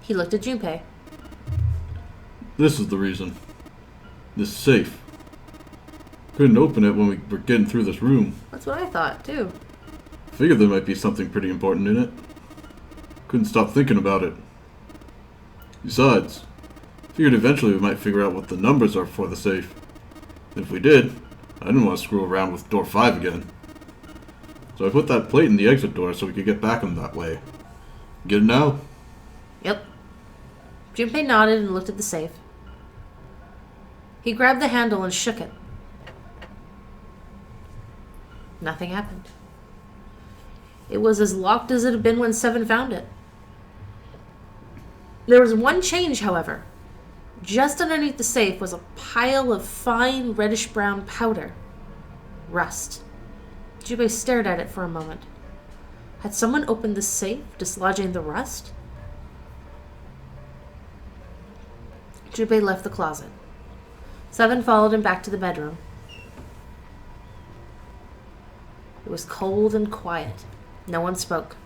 He looked at Junpei. This is the reason. This safe. Couldn't open it when we were getting through this room. That's what I thought, too. Figured there might be something pretty important in it. Couldn't stop thinking about it. Besides, figured eventually we might figure out what the numbers are for the safe. And if we did, I didn't want to screw around with door 5 again. So I put that plate in the exit door so we could get back in that way. Get it now? Yep. Junpei nodded and looked at the safe. He grabbed the handle and shook it. Nothing happened. It was as locked as it had been when Seven found it. There was one change, however. Just underneath the safe was a pile of fine reddish-brown powder. Rust. Junpei stared at it for a moment. Had someone opened the safe, dislodging the rust? Junpei left the closet. Seven followed him back to the bedroom. It was cold and quiet. No one spoke.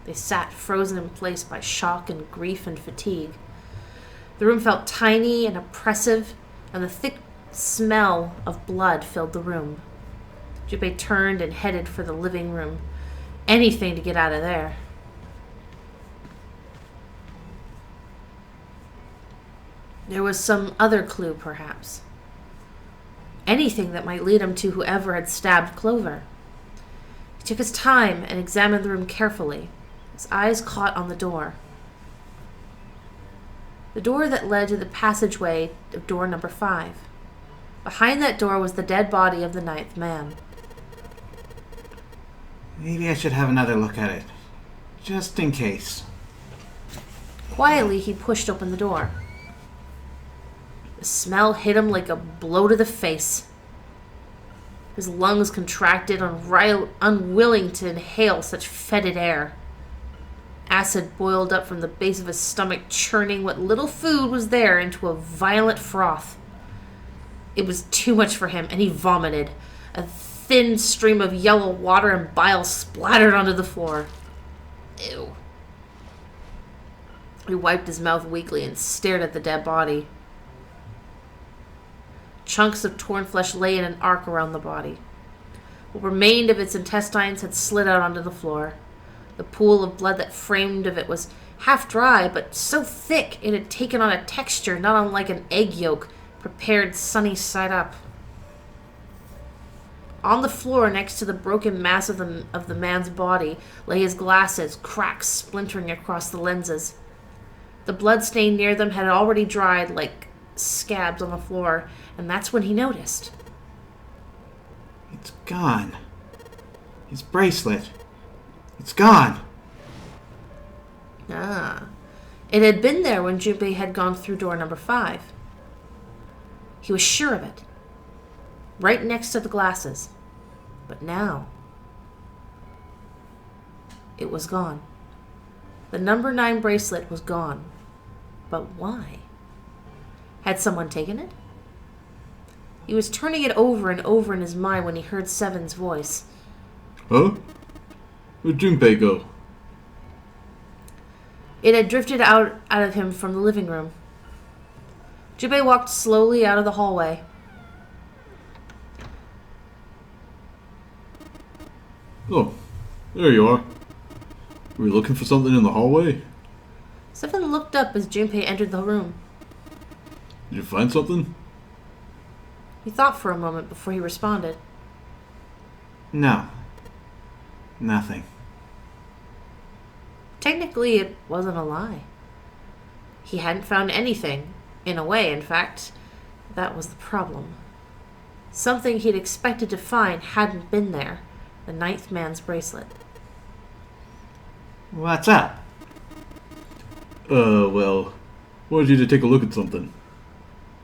They sat frozen in place by shock and grief and fatigue. The room felt tiny and oppressive, and the thick smell of blood filled the room. Junpei turned and headed for the living room. Anything to get out of there. There was some other clue, perhaps. Anything that might lead him to whoever had stabbed Clover. He took his time and examined the room carefully. His eyes caught on the door. The door that led to the passageway of door number 5. Behind that door was the dead body of the 9th man. Maybe I should have another look at it. Just in case. Quietly, he pushed open the door. The smell hit him like a blow to the face. His lungs contracted, unwilling to inhale such fetid air. Acid boiled up from the base of his stomach, churning what little food was there into a violent froth. It was too much for him, and he vomited. A thin stream of yellow water and bile splattered onto the floor. Ew. He wiped his mouth weakly and stared at the dead body. Chunks of torn flesh lay in an arc around the body. What remained of its intestines had slid out onto the floor. The pool of blood that framed of it was half dry, but so thick it had taken on a texture not unlike an egg yolk prepared sunny side up. On the floor next to the broken mass of the man's body lay his glasses, cracks splintering across the lenses. The blood stain near them had already dried like scabs on the floor, and that's when he noticed. It's gone. His bracelet. It's gone. Ah. It had been there when Junpei had gone through door number 5. He was sure of it. Right next to the glasses. But now, it was gone. The number 9 bracelet was gone. But why? Had someone taken it? He was turning it over and over in his mind when he heard Seven's voice. Huh? Where'd Junpei go? It had drifted out of him from the living room. Junpei walked slowly out of the hallway. Oh, there you are. Were you looking for something in the hallway? Seven looked up as Junpei entered the room. Did you find something? He thought for a moment before he responded. No. Nothing. Technically, it wasn't a lie. He hadn't found anything. In a way, in fact, that was the problem. Something he'd expected to find hadn't been there. The 9th man's bracelet. What's up? Well, wanted you to take a look at something.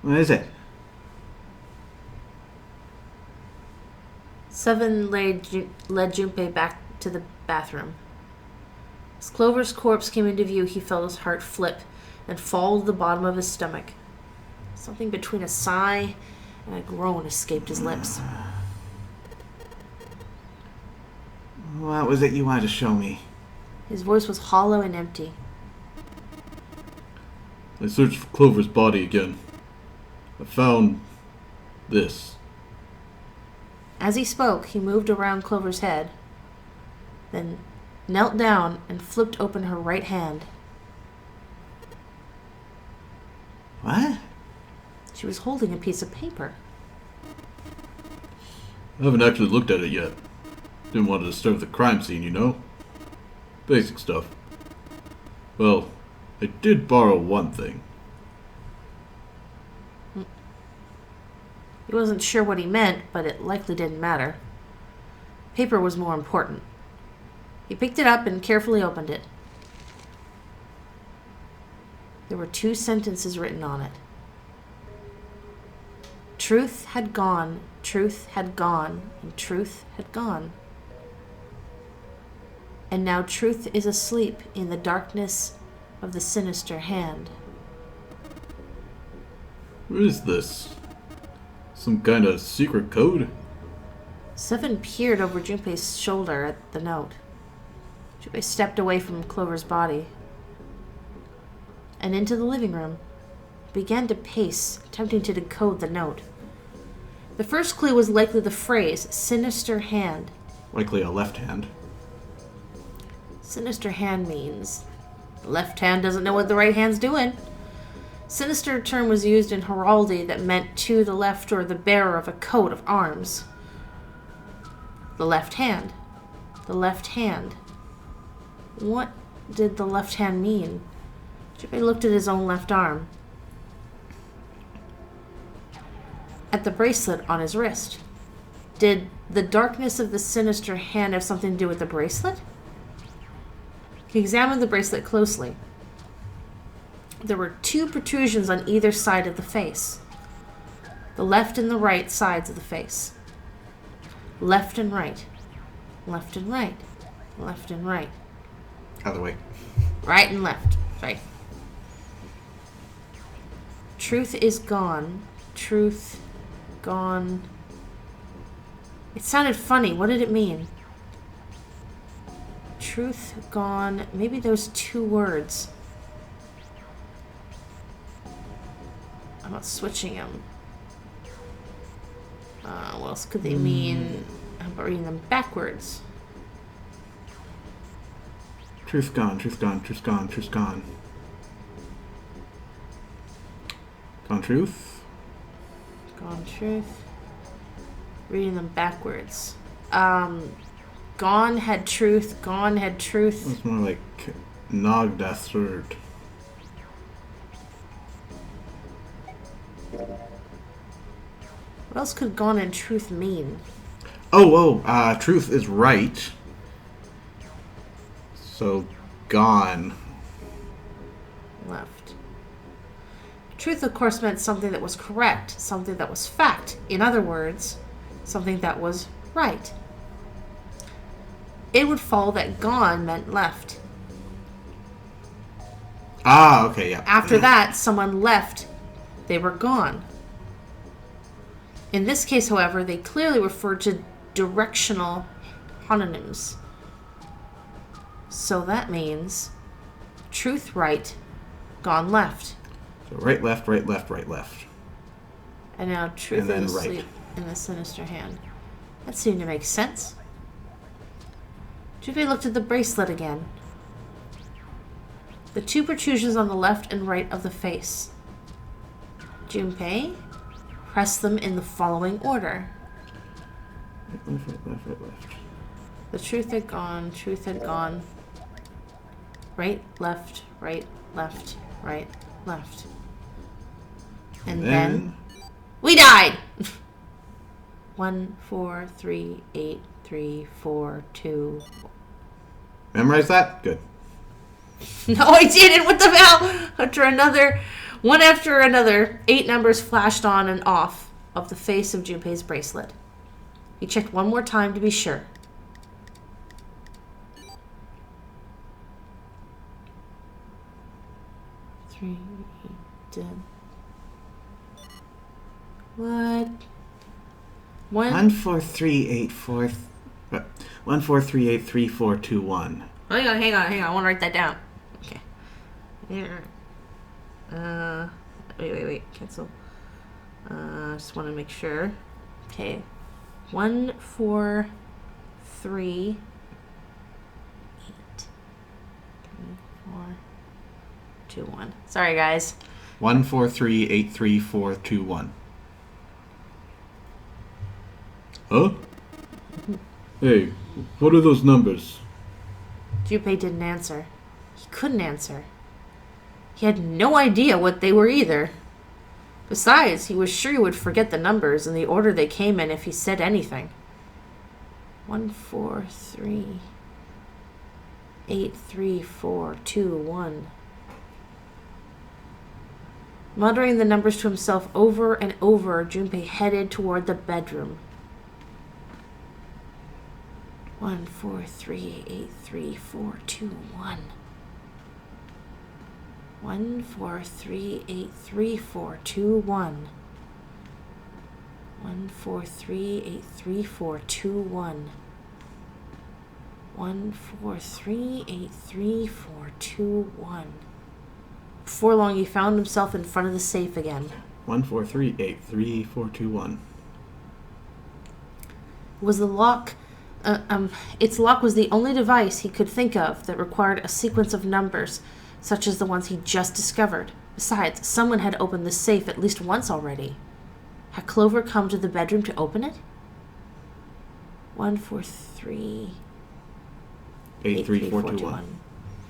What is it? Seven led Junpei back to the bathroom. As Clover's corpse came into view, he felt his heart flip and fall to the bottom of his stomach. Something between a sigh and a groan escaped his lips. What was it you wanted to show me? His voice was hollow and empty. I searched for Clover's body again. I found this. As he spoke, he moved around Clover's head, then knelt down and flipped open her right hand. What? She was holding a piece of paper. I haven't actually looked at it yet. Didn't want to disturb the crime scene, you know? Basic stuff. Well, I did borrow one thing. He wasn't sure what he meant, but it likely didn't matter. Paper was more important. He picked it up and carefully opened it. There were 2 sentences written on it. Truth had gone, truth had gone, and truth had gone. And now truth is asleep in the darkness of the sinister hand. What is this? Some kind of secret code? Seven peered over Junpei's shoulder at the note. Junpei stepped away from Clover's body and into the living room, began to pace, attempting to decode the note. The first clue was likely the phrase, sinister hand. Likely a left hand. Sinister hand means the left hand doesn't know what the right hand's doing. Sinister term was used in heraldry that meant to the left or the bearer of a coat of arms. The left hand. The left hand. What did the left hand mean? Junpei looked at his own left arm. At the bracelet on his wrist. Did the darkness of the sinister hand have something to do with the bracelet? He examined the bracelet closely. There were 2 protrusions on either side of the face. The left and the right sides of the face. Left and right. Left and right. Left and right. Other way. Right and left. Sorry. Truth is gone. Truth gone. It sounded funny. What did it mean? Truth gone. Maybe those 2 words. How about switching them? What else could they mean? How about reading them backwards? Truth gone, truth gone, truth gone, truth gone. Gone truth? Gone truth. Reading them backwards. Gone had truth. Gone had truth. It's more like Nagda third. What else could gone and truth mean? Truth is right. So, gone. Left. Truth, of course, meant something that was correct, something that was fact. In other words, something that was right. It would follow that gone meant left. Ah, okay, yeah. After that, someone left. They were gone. In this case, however, they clearly referred to directional homonyms. So that means truth right, gone left. So right, left, right, left, right, left. And now truth And then is right. asleep in the sinister hand. That seemed to make sense. Junpei looked at the bracelet again. The 2 protrusions on the left and right of the face. Junpei pressed them in the following order. Right, left, right, left, right, left. The truth had gone, truth had gone. Right, left, right, left, right, left. And then we died! 1, 4, 3, 8, 3, 4, 2. Memorize that? Good. No, I didn't! What the hell? One after another, 8 numbers flashed on and off of the face of Junpei's bracelet. He checked one more time to be sure. 3, 8, 10. What? 14384. 143833421. Hang on. I want to write that down. Okay. Yeah. Wait. Cancel. Just want to make sure. Okay. 1, 4, 3, 8, 3, 4, 2, 1. Sorry, guys. 143834421. Huh? Hey, what are those numbers? Junpei didn't answer. He couldn't answer. He had no idea what they were either. Besides, he was sure he would forget the numbers and the order they came in if he said anything. 1, 4, 3, 8, 3, 4, 2, 1. Muttering the numbers to himself over and over, Junpei headed toward the bedroom. 1, 4, 3, 8, 3, 4, 2, 1. 1, 4, 3, 8, 3, 4, 2, 1. 1, 4, 3, 8, 3, 4, 2, 1. 1, 4, 3, 8, 3, 4, 2, 1. Before long, he found himself in front of the safe again. 143834421. Was the lock... its lock was the only device he could think of that required a sequence of numbers, such as the ones he just discovered. Besides, someone had opened the safe at least once already. Had Clover come to the bedroom to open it? 1, 4, 3... 83421.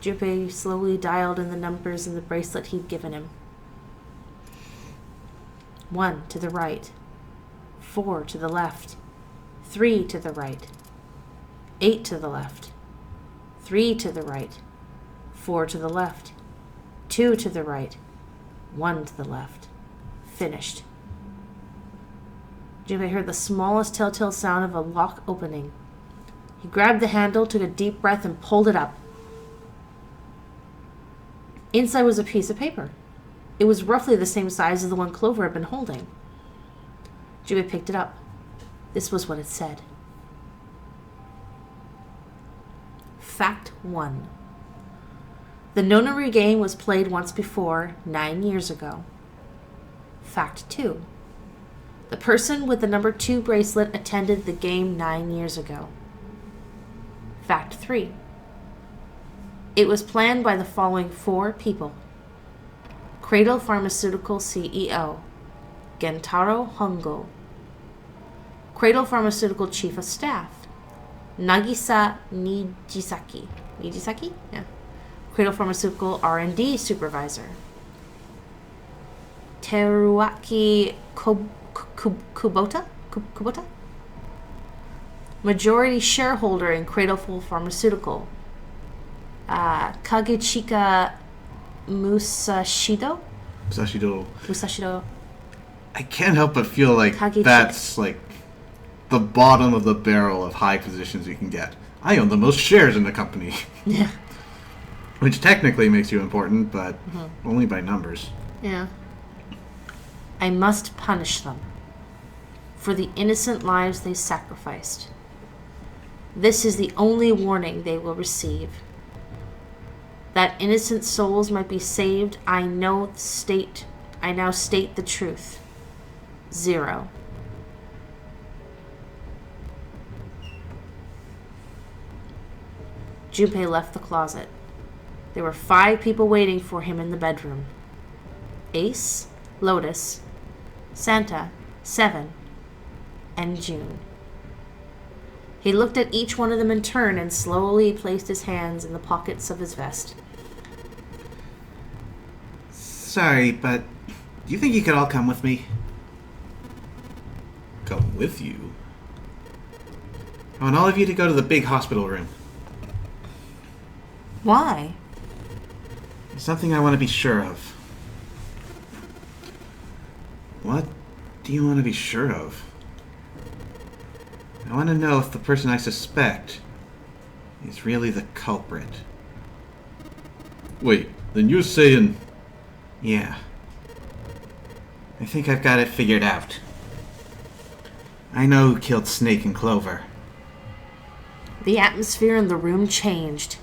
Junpei slowly dialed in the numbers in the bracelet he'd given him. 1 to the right. 4 to the left. 3 to the right. 8 to the left. 3 to the right. 4 to the left. 2 to the right. 1 to the left. Finished. Junpei heard the smallest telltale sound of a lock opening. He grabbed the handle, took a deep breath, and pulled it up. Inside was a piece of paper. It was roughly the same size as the one Clover had been holding. Junpei picked it up. This was what it said. Fact 1. The Nonary game was played once before, 9 years ago. Fact 2. The person with the number 2 bracelet attended the game 9 years ago. Fact 3. It was planned by the following 4 people. Cradle Pharmaceutical CEO, Gentaro Hongo. Cradle Pharmaceutical Chief of Staff, Nagisa Nijisaki. Nijisaki? Yeah. Cradle Pharmaceutical R&D Supervisor. Teruaki Kubota? Kubota? Majority shareholder in Cradle Pharmaceutical. Kagechika Musashido? Musashido. I can't help but feel like Kagechika. that's like the bottom of the barrel of high positions you can get. I own the most shares in the company. Yeah. Which technically makes you important, but only by numbers. Yeah. I must punish them for the innocent lives they sacrificed. This is the only warning they will receive. That innocent souls might be saved, I now state the truth. 0. Junpei left the closet. There were 5 people waiting for him in the bedroom. Ace, Lotus, Santa, 7, and June. He looked at each one of them in turn and slowly placed his hands in the pockets of his vest. Sorry, but do you think you could all come with me? Come with you? I want all of you to go to the big hospital room. Why? There's something I want to be sure of. What do you want to be sure of? I want to know if the person I suspect is really the culprit. Wait, then you're saying... Yeah. I think I've got it figured out. I know who killed Snake and Clover. The atmosphere in the room changed.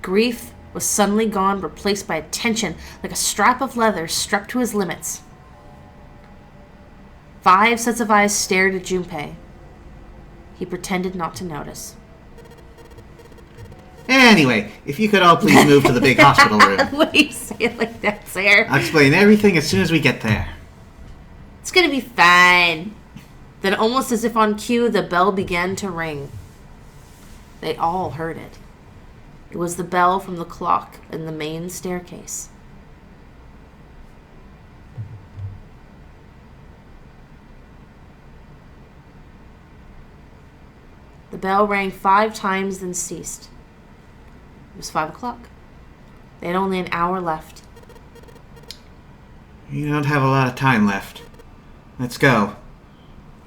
Grief was suddenly gone, replaced by a tension like a strap of leather struck to his limits. 5 sets of eyes stared at Junpei. He pretended not to notice. Anyway, if you could all please move to the big hospital room. What do you say it like that, sir? I'll explain everything as soon as we get there. It's gonna be fine. Then, almost as if on cue, the bell began to ring. They all heard it. It was the bell from the clock in the main staircase. The bell rang 5 times, then ceased. It was 5 o'clock. They had only an hour left. You don't have a lot of time left. Let's go.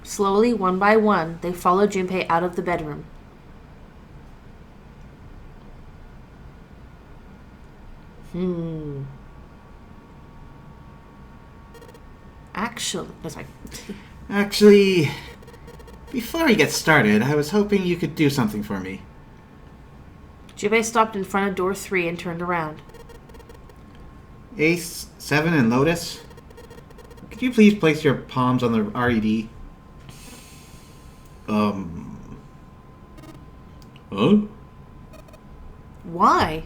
Slowly, one by one, they followed Junpei out of the bedroom. Actually, before we get started, I was hoping you could do something for me. Junpei stopped in front of door 3 and turned around. Ace, 7, and Lotus, could you please place your palms on the RED? Huh? Why?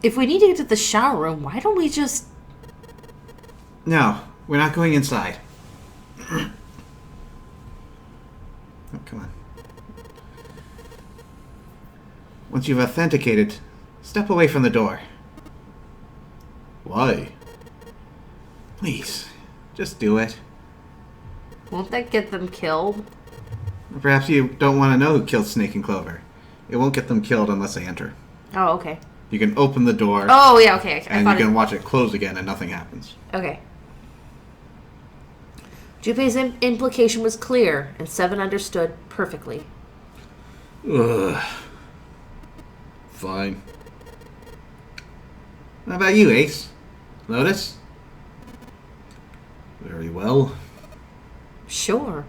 If we need to get to the shower room, why don't we just... No, we're not going inside. Oh, come on. Once you've authenticated, step away from the door. Why? Please, just do it. Won't that get them killed? Or perhaps you don't want to know who killed Snake and Clover. It won't get them killed unless they enter. Oh, okay. You can open the door. Oh, yeah, okay. And you can watch it close again and nothing happens. Okay. Junpei's implication was clear, and 7 understood perfectly. Ugh. Fine. How about you, Ace? Lotus? Very well. Sure.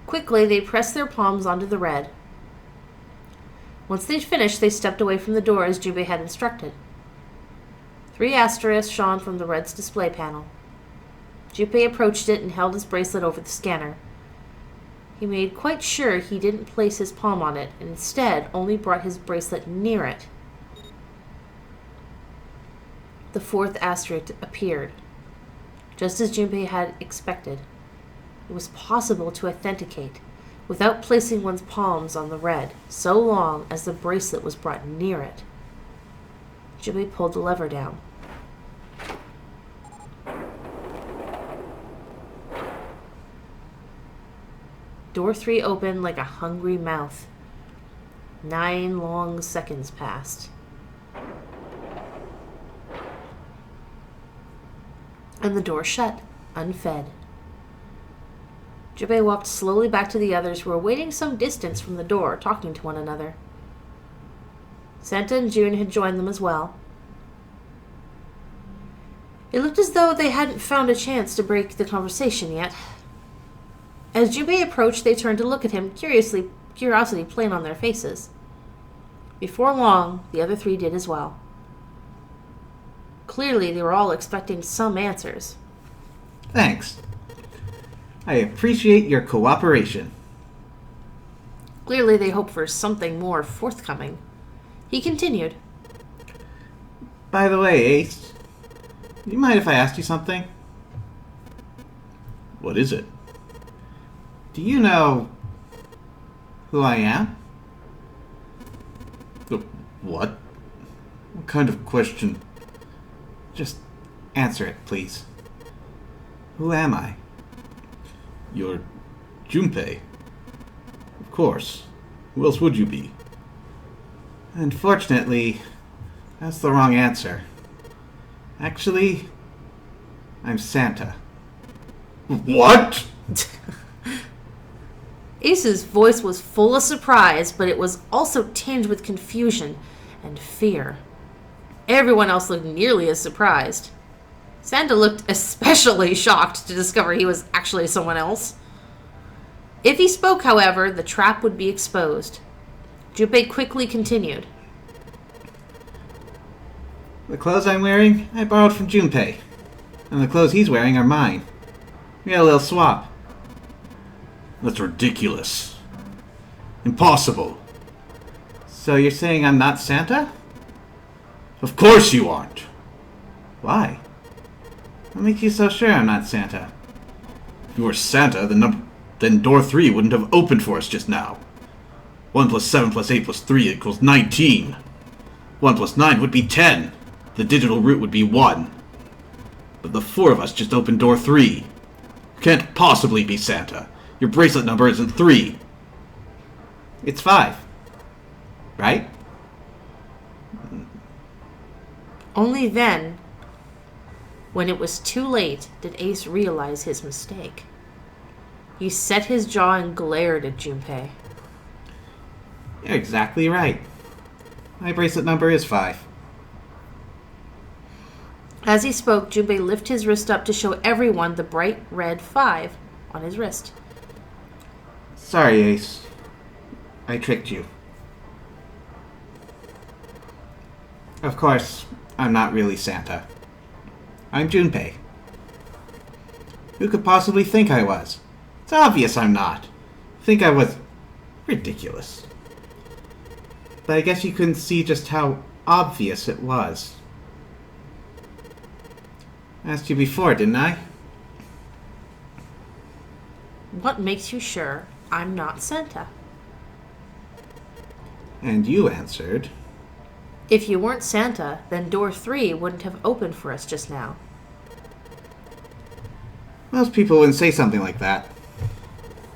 Quickly, they pressed their palms onto the red. Once they'd finished, they stepped away from the door as Junpei had instructed. 3 asterisks shone from the red's display panel. Junpei approached it and held his bracelet over the scanner. He made quite sure he didn't place his palm on it, and instead only brought his bracelet near it. The 4th asterisk appeared, just as Junpei had expected. It was possible to authenticate without placing one's palms on the red, so long as the bracelet was brought near it. Junpei pulled the lever down. Door 3 opened like a hungry mouth. 9 long seconds passed. And the door shut, unfed. Junpei walked slowly back to the others who were waiting some distance from the door, talking to one another. Santa and June had joined them as well. It looked as though they hadn't found a chance to break the conversation yet. As Junpei approached, they turned to look at him, curiosity plain on their faces. Before long, the other 3 did as well. Clearly, they were all expecting some answers. Thanks. I appreciate your cooperation. Clearly, they hoped for something more forthcoming. He continued. By the way, Ace, do you mind if I asked you something? What is it? Do you know who I am? What? What kind of question? Just answer it, please. Who am I? You're Junpei. Of course. Who else would you be? Unfortunately, that's the wrong answer. Actually, I'm Santa. What? Ace's voice was full of surprise, but it was also tinged with confusion and fear. Everyone else looked nearly as surprised. Santa looked especially shocked to discover he was actually someone else. If he spoke, however, the trap would be exposed. Junpei quickly continued. The clothes I'm wearing, I borrowed from Junpei. And the clothes he's wearing are mine. We had a little swap. That's ridiculous. Impossible. So you're saying I'm not Santa? Of course you aren't. Why? What makes you so sure I'm not Santa? If you were Santa, then door 3 wouldn't have opened for us just now. 1 plus 7 plus 8 plus 3 equals 19. 1 plus 9 would be 10. The digital root would be 1. But the 4 of us just opened door 3. You can't possibly be Santa. Your bracelet number isn't 3. It's 5. Right? Only then, when it was too late, did Ace realize his mistake. He set his jaw and glared at Junpei. You're exactly right. My bracelet number is 5. As he spoke, Junpei lifted his wrist up to show everyone the bright red 5 on his wrist. Sorry, Ace. I tricked you. Of course, I'm not really Santa. I'm Junpei. Who could possibly think I was? It's obvious I'm not. Think I was ridiculous. But I guess you couldn't see just how obvious it was. I asked you before, didn't I? What makes you sure I'm not Santa? And you answered, If you weren't Santa, then door 3 wouldn't have opened for us just now. most people wouldn't say something like that.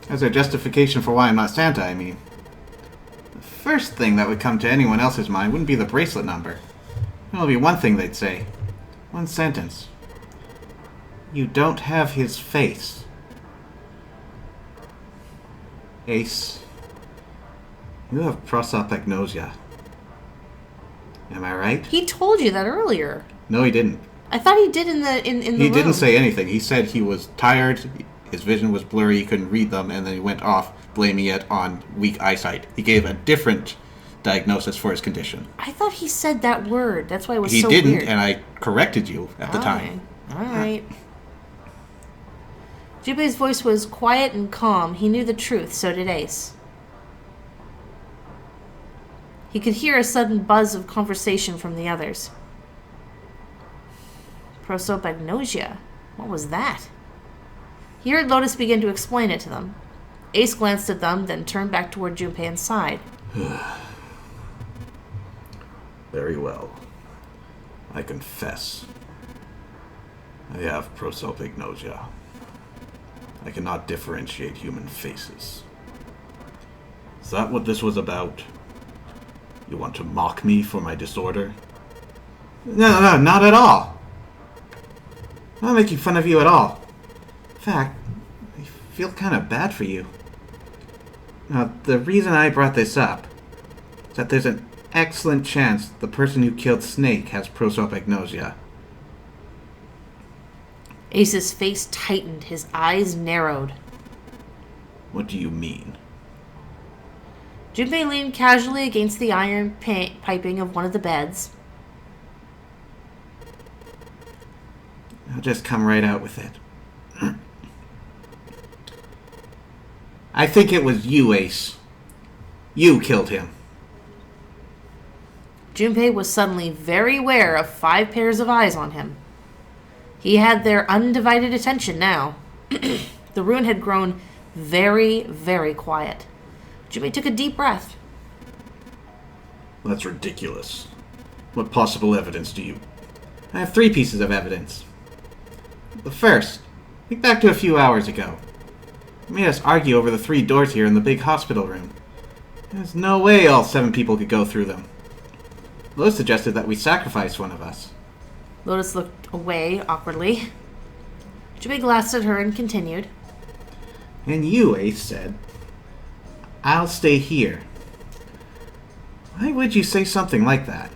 As a justification for why I'm not Santa, I mean. The first thing that would come to anyone else's mind wouldn't be the bracelet number. It would be one thing they'd say. One sentence. You don't have his face. Ace, you have prosopagnosia. Am I right? He told you that earlier. No, he didn't. I thought he did in the He room. didn't say anything. He said he was tired, his vision was blurry, he couldn't read them, and then he went off blaming it on weak eyesight. He gave a different diagnosis for his condition. I thought he said that word. That's why it was He so didn't, weird. and I corrected you at the time. All right. Junpei's voice was quiet and calm. He knew the truth, so did Ace. He could hear a sudden buzz of conversation from the others. Prosopagnosia? What was that? He heard Lotus begin to explain it to them. Ace glanced at them, then turned back toward Junpei and sighed. Very well. I confess. I have prosopagnosia. I cannot differentiate human faces. Is that what this was about? You want to mock me for my disorder? No, not at all. I'm not making fun of you at all. In fact, I feel kind of bad for you. Now, the reason I brought this up is that there's an excellent chance the person who killed Snake has prosopagnosia. Ace's face tightened. His eyes narrowed. What do you mean? Junpei leaned casually against the iron piping of one of the beds. I'll just come right out with it. I think it was you, Ace. You killed him. Junpei was suddenly very aware of 5 pairs of eyes on him. He had their undivided attention now. The room had grown very, very quiet. Junpei took a deep breath. That's ridiculous. What possible evidence do you... I have 3 pieces of evidence. The first, think back to a few hours ago. You made us argue over the 3 doors here in the big hospital room. There's no way all 7 people could go through them. Lois suggested that we sacrifice one of us. Lotus looked away awkwardly. Junpei glanced at her and continued. And you, Ace, said, I'll stay here. Why would you say something like that?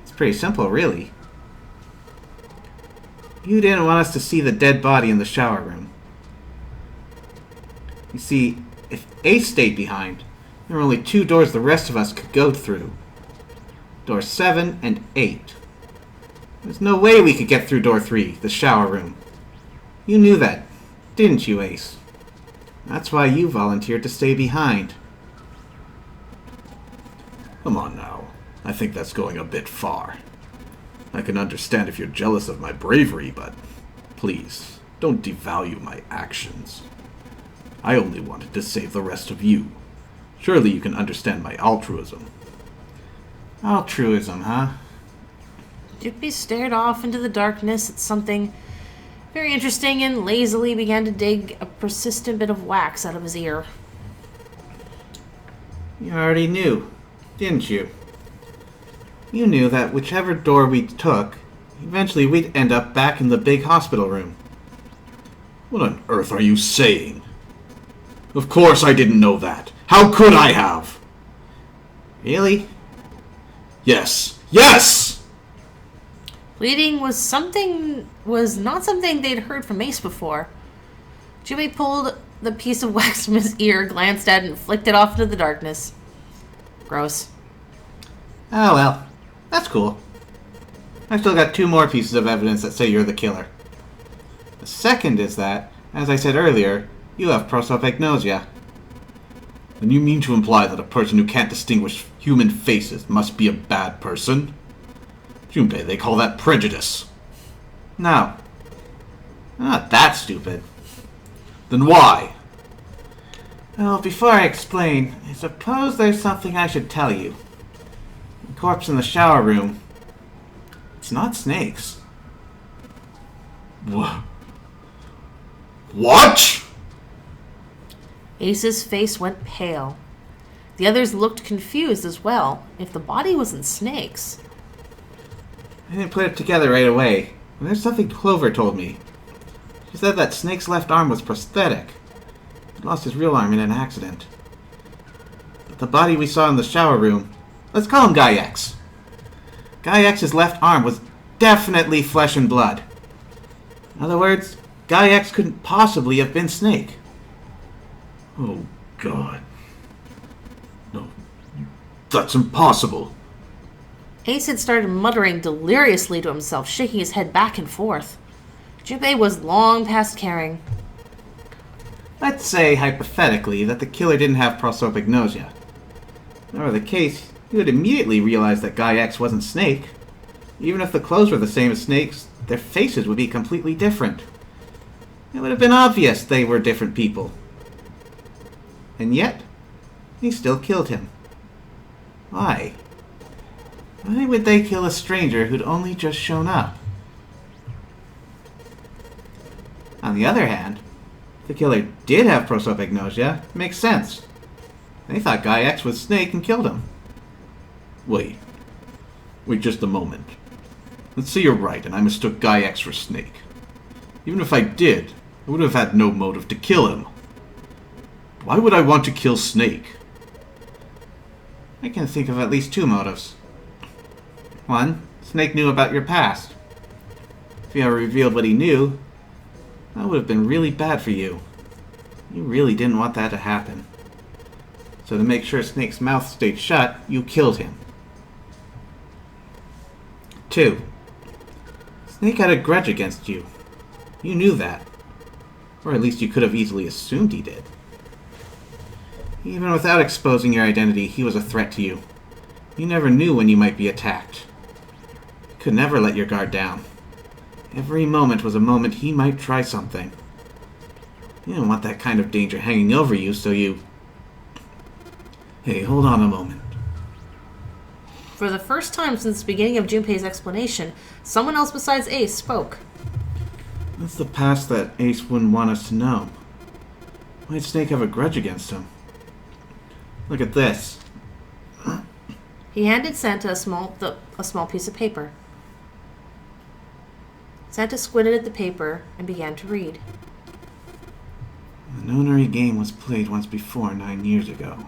It's pretty simple, really. You didn't want us to see the dead body in the shower room. You see, if Ace stayed behind, there were only 2 doors the rest of us could go through. Doors 7 and 8. There's no way we could get through door 3, the shower room. You knew that, didn't you, Ace? That's why you volunteered to stay behind. Come on now. I think that's going a bit far. I can understand if you're jealous of my bravery, but please, don't devalue my actions. I only wanted to save the rest of you. Surely you can understand my altruism. Altruism, huh? Junpei stared off into the darkness at something very interesting and lazily began to dig a persistent bit of wax out of his ear. You already knew, didn't you? You knew that whichever door we took, eventually we'd end up back in the big hospital room. What on earth are you saying? Of course I didn't know that. How could I have? Really? Yes. Yes! Bleeding was not something they'd heard from Ace before. Junpei pulled the piece of wax from his ear, glanced at it, and flicked it off into the darkness. Gross. Oh well, that's cool. I've still got 2 more pieces of evidence that say you're the killer. The second is that, as I said earlier, you have prosopagnosia. And you mean to imply that a person who can't distinguish human faces must be a bad person? Junpei, they call that prejudice. No. I'm not that stupid. Then why? Well, before I explain, I suppose there's something I should tell you. The corpse in the shower room, it's not Snake's. What? Ace's face went pale. The others looked confused as well. If the body wasn't Snake's... I didn't put it together right away. And there's something Clover told me. She said that Snake's left arm was prosthetic. He lost his real arm in an accident. But the body we saw in the shower room, let's call him Guy X. Guy X's left arm was definitely flesh and blood. In other words, Guy X couldn't possibly have been Snake. Oh, God. No. That's impossible. Ace had started muttering deliriously to himself, shaking his head back and forth. Junpei was long past caring. Let's say, hypothetically, that the killer didn't have prosopagnosia. If that were the case, he would immediately realize that Guy X wasn't Snake. Even if the clothes were the same as Snake's, their faces would be completely different. It would have been obvious they were different people. And yet, he still killed him. Why? Why would they kill a stranger who'd only just shown up? On the other hand, if the killer did have prosopagnosia, it makes sense. They thought Guy X was Snake and killed him. Wait just a moment. Let's say you're right and I mistook Guy X for Snake. Even if I did, I would have had no motive to kill him. Why would I want to kill Snake? I can think of at least 2 motives. 1, Snake knew about your past. If he ever revealed what he knew, that would have been really bad for you. You really didn't want that to happen. So to make sure Snake's mouth stayed shut, you killed him. 2, Snake had a grudge against you. You knew that. Or at least you could have easily assumed he did. Even without exposing your identity, he was a threat to you. You never knew when you might be attacked. You could never let your guard down. Every moment was a moment he might try something. You didn't want that kind of danger hanging over you, so you... Hey, hold on a moment. For the first time since the beginning of Junpei's explanation, someone else besides Ace spoke. That's the past that Ace wouldn't want us to know. Why'd Snake have a grudge against him? Look at this. He handed Santa a small piece of paper. Santa squinted at the paper and began to read. The nonary game was played once before 9 years ago.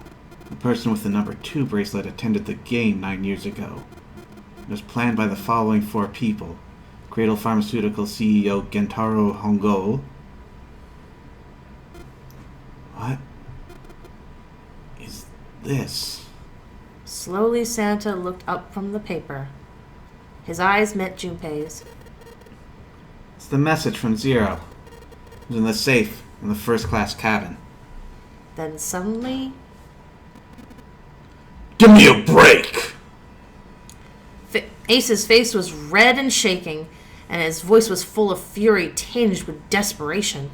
The person with the number 2 bracelet attended the game 9 years ago. It was planned by the following 4 people. Cradle Pharmaceutical CEO Gentaro Hongo. What? this? Slowly, Santa looked up from the paper. His eyes met Junpei's. It's the message from Zero. It was in the safe in the first-class cabin. Then suddenly, Give me a break! Ace's face was red and shaking, and his voice was full of fury tinged with desperation.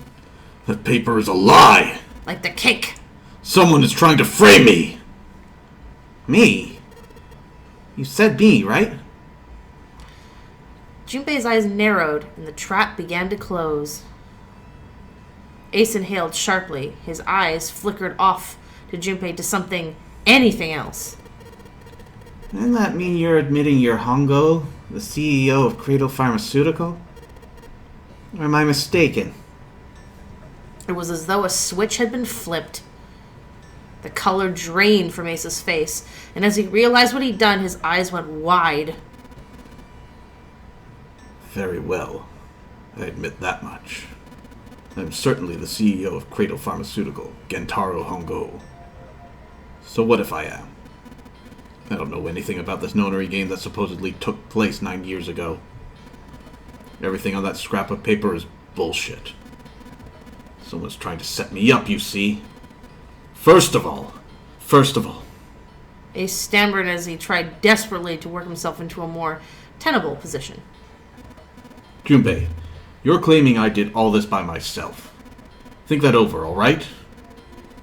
That paper is a lie! Like the cake. Someone is trying to frame me! Me? You said me, right? Junpei's eyes narrowed, and the trap began to close. Ace inhaled sharply. His eyes flickered off to Junpei to anything else. Doesn't that mean you're admitting you're Hongo, the CEO of Cradle Pharmaceutical? Or am I mistaken? It was as though a switch had been flipped. The color drained from Ace's face, and as he realized what he'd done, his eyes went wide. Very well. I admit that much. I'm certainly the CEO of Cradle Pharmaceutical, Gentaro Hongo. So what if I am? I don't know anything about this nonary game that supposedly took place 9 years ago. Everything on that scrap of paper is bullshit. Someone's trying to set me up, you see. First of all, Ace stammered as he tried desperately to work himself into a more tenable position. Junpei, you're claiming I did all this by myself. Think that over, alright?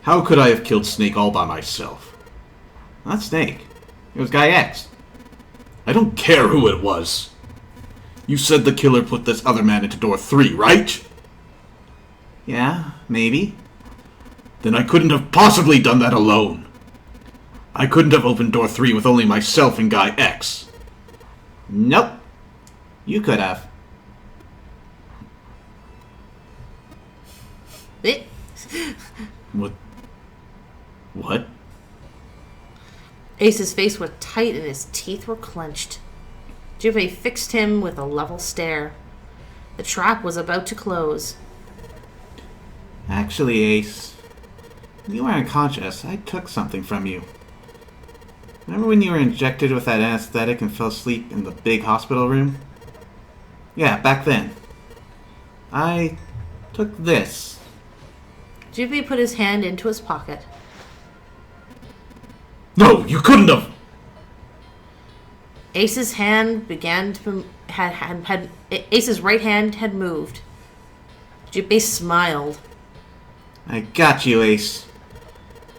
How could I have killed Snake all by myself? Not Snake. It was Guy X. I don't care who it was. You said the killer put this other man into door 3, right? Yeah, maybe. Then I couldn't have possibly done that alone. I couldn't have opened door 3 with only myself and Guy X. Nope. You could have. It. What? Ace's face was tight and his teeth were clenched. Junpei fixed him with a level stare. The trap was about to close. Actually, Ace, when you were unconscious, I took something from you. Remember when you were injected with that anesthetic and fell asleep in the big hospital room? Yeah, back then. I took this. Junpei put his hand into his pocket. No, you couldn't have! Ace's hand began to Ace's right hand had moved. Junpei smiled. I got you, Ace.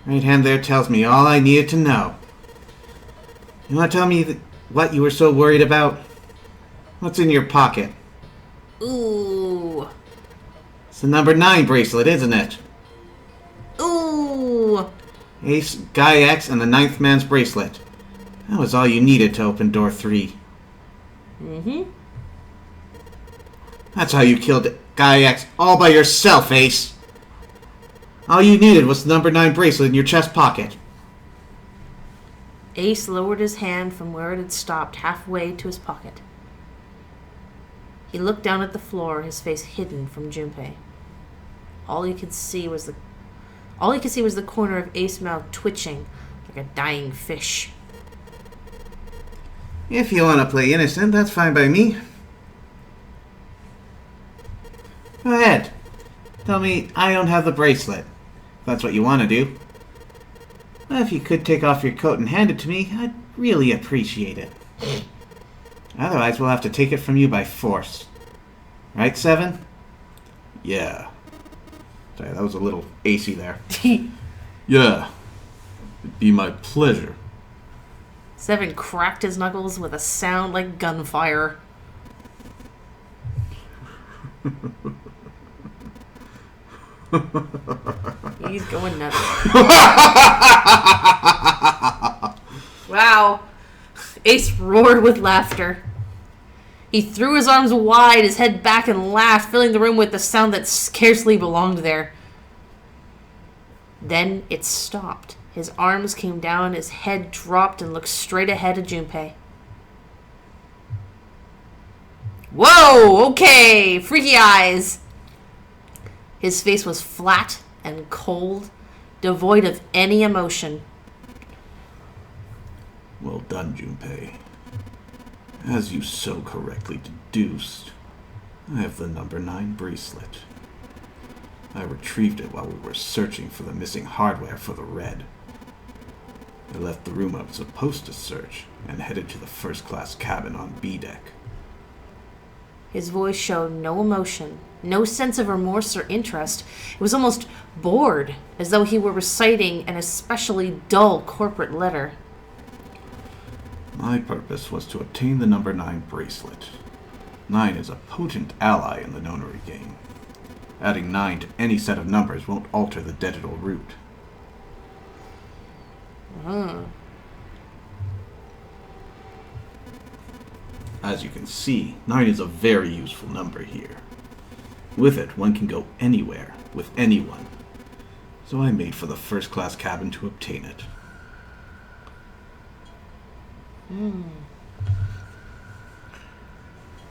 Right hand there tells me all I needed to know. You want to tell me what you were so worried about? What's in your pocket? Ooh. It's the number 9 bracelet, isn't it? Ooh. Ace, Guy X, and the 9th man's bracelet. That was all you needed to open door 3. Mm-hmm. That's how you killed Guy X all by yourself, Ace. All you needed was the number 9 bracelet in your chest pocket. Ace lowered his hand from where it had stopped halfway to his pocket. He looked down at the floor, his face hidden from Junpei. All he could see was the corner of Ace's mouth twitching like a dying fish. If you want to play innocent, that's fine by me. Go ahead. Tell me I don't have the bracelet. If that's what you want to do. Well, if you could take off your coat and hand it to me, I'd really appreciate it. Otherwise, we'll have to take it from you by force. Right, Seven? Yeah. Sorry, that was a little acey there. Yeah. It'd be my pleasure. Seven cracked his knuckles with a sound like gunfire. He's going nuts. Wow. Ace roared with laughter. He threw his arms wide, his head back, and laughed, filling the room with a sound that scarcely belonged there. Then it stopped. His arms came down, his head dropped, and looked straight ahead at Junpei. Whoa, okay, freaky eyes. His face was flat and cold, devoid of any emotion. Well done, Junpei. As you so correctly deduced, I have the number 9 bracelet. I retrieved it while we were searching for the missing hardware for the Red. I left the room I was supposed to search and headed to the first-class cabin on B deck. His voice showed no emotion, no sense of remorse or interest. It was almost bored, as though he were reciting an especially dull corporate letter. My purpose was to obtain the number 9 bracelet. 9 is a potent ally in the nonary game. Adding 9 to any set of numbers won't alter the dedital root. As you can see, 9 is a very useful number here. With it, one can go anywhere, with anyone. So I made for the first-class cabin to obtain it.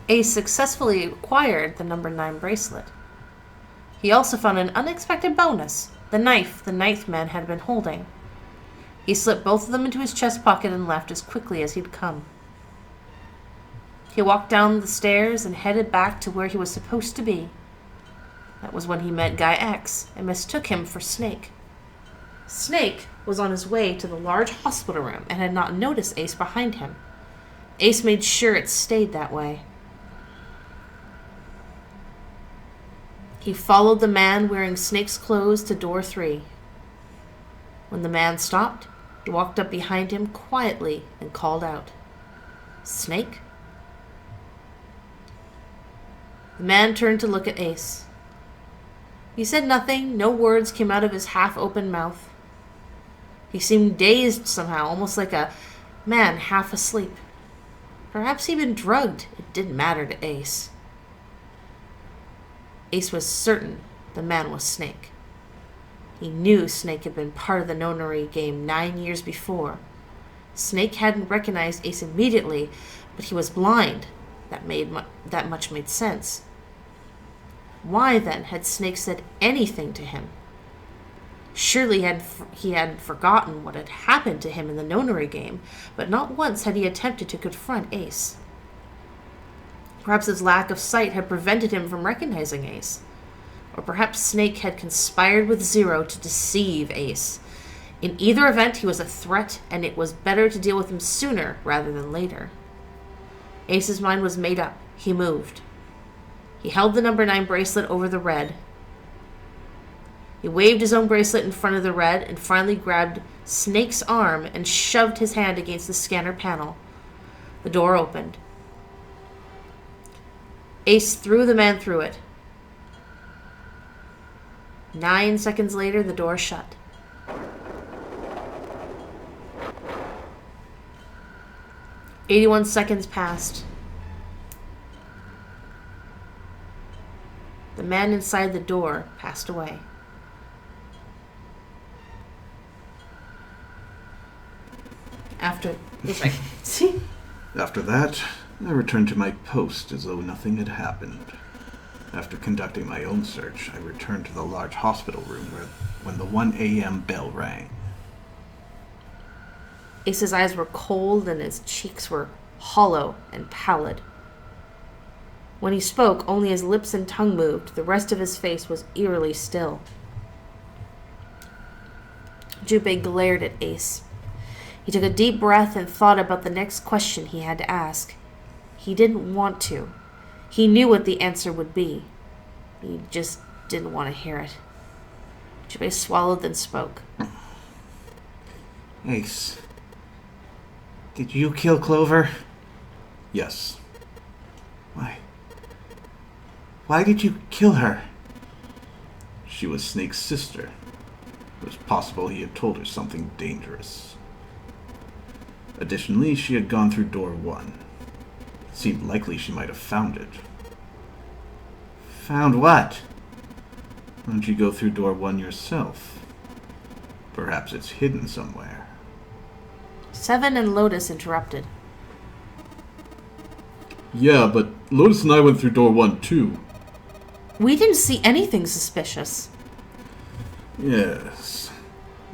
Ace successfully acquired the number 9 bracelet. He also found an unexpected bonus, the knife the ninth man had been holding. He slipped both of them into his chest pocket and left as quickly as he'd come. He walked down the stairs and headed back to where he was supposed to be. That was when he met Guy X and mistook him for Snake. Snake was on his way to the large hospital room and had not noticed Ace behind him. Ace made sure it stayed that way. He followed the man wearing Snake's clothes to door 3. When the man stopped, he walked up behind him quietly and called out, "Snake?" The man turned to look at Ace. He said nothing, no words came out of his half-open mouth. He seemed dazed somehow, almost like a man half asleep. Perhaps he'd been drugged. It didn't matter to Ace. Ace was certain the man was Snake. He knew Snake had been part of the nonary game 9 years before. Snake hadn't recognized Ace immediately, but he was blind. That much made sense. Why, then, had Snake said anything to him? Surely he had forgotten what had happened to him in the nonary game, but not once had he attempted to confront Ace. Perhaps his lack of sight had prevented him from recognizing Ace. Or perhaps Snake had conspired with Zero to deceive Ace. In either event, he was a threat, and it was better to deal with him sooner rather than later. Ace's mind was made up. He moved. He held the number 9 bracelet over the Red. He waved his own bracelet in front of the Red and finally grabbed Snake's arm and shoved his hand against the scanner panel. The door opened. Ace threw the man through it. 9 seconds later, the door shut. "81 seconds passed. The man inside the door passed away. After that, I returned to my post as though nothing had happened. After conducting my own search, I returned to the large hospital room when the 1 a.m. bell rang. Ace's eyes were cold and his cheeks were hollow and pallid. When he spoke, only his lips and tongue moved. The rest of his face was eerily still. Junpei glared at Ace. He took a deep breath and thought about the next question he had to ask. He didn't want to. He knew what the answer would be. He just didn't want to hear it. Junpei swallowed, then spoke. Ace, did you kill Clover? Yes. Why? Why did you kill her? She was Snake's sister. It was possible he had told her something dangerous. Additionally, she had gone through door 1. It seemed likely she might have found it. Found what? Why don't you go through door 1 yourself? Perhaps it's hidden somewhere. Seven and Lotus interrupted. Yeah, but Lotus and I went through door 1 too. We didn't see anything suspicious. Yes.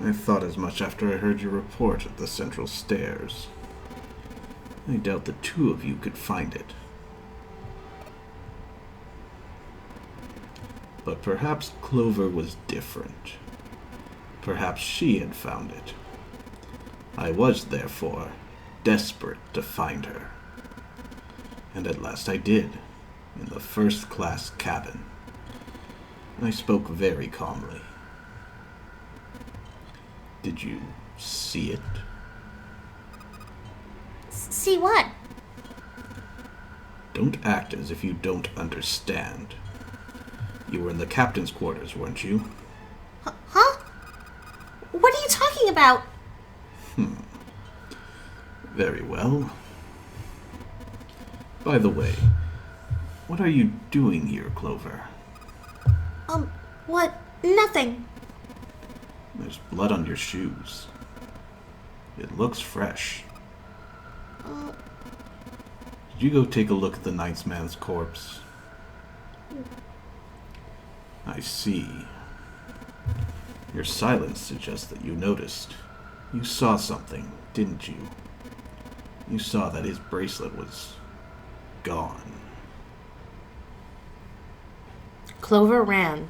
I thought as much after I heard your report at the central stairs. I doubt the two of you could find it. But perhaps Clover was different. Perhaps she had found it. I was, therefore, desperate to find her. And at last I did, in the first-class cabin. I spoke very calmly. Did you see it? See what? Don't act as if you don't understand. You were in the captain's quarters, weren't you? Huh? What are you talking about? Very well. By the way, what are you doing here, Clover? What? Nothing. There's blood on your shoes. It looks fresh. Did you go take a look at the ninth man's corpse? I see. Your silence suggests that you noticed. You saw something, didn't you? You saw that his bracelet was gone. Clover ran.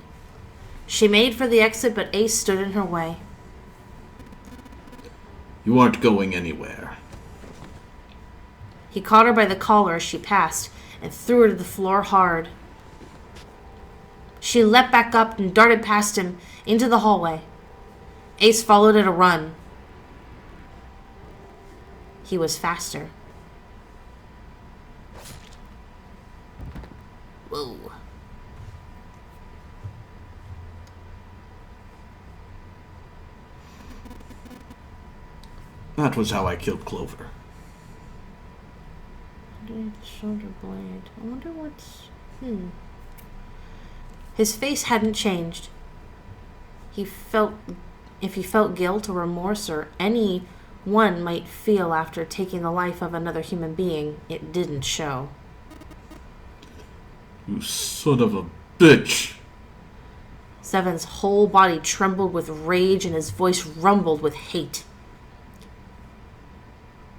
She made for the exit, but Ace stood in her way. You aren't going anywhere. He caught her by the collar as she passed and threw her to the floor hard. She leapt back up and darted past him into the hallway. Ace followed at a run. He was faster. Whoa. That was how I killed Clover. Shoulder blade. I wonder what's... His face hadn't changed. If he felt guilt or remorse or any one might feel after taking the life of another human being, it didn't show. You son of a bitch! Seven's whole body trembled with rage and his voice rumbled with hate.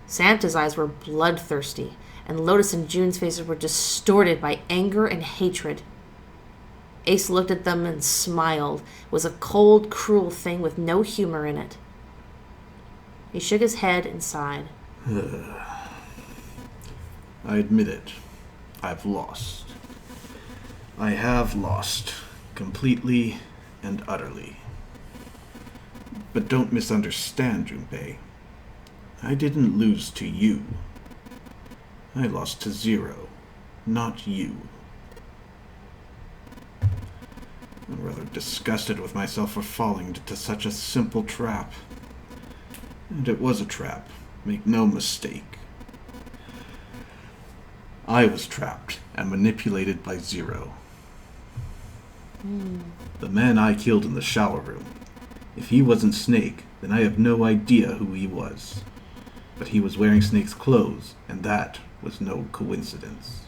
Santa's eyes were bloodthirsty, and Lotus and June's faces were distorted by anger and hatred. Ace looked at them and smiled. It was a cold, cruel thing with no humor in it. He shook his head and sighed. I admit it. I've lost. I have lost. Completely and utterly. But don't misunderstand, Junpei. I didn't lose to you. I lost to Zero, not you. I'm rather disgusted with myself for falling into such a simple trap. And it was a trap, make no mistake. I was trapped and manipulated by Zero. The man I killed in the shower room. If he wasn't Snake, then I have no idea who he was. But he was wearing Snake's clothes, and that was no coincidence.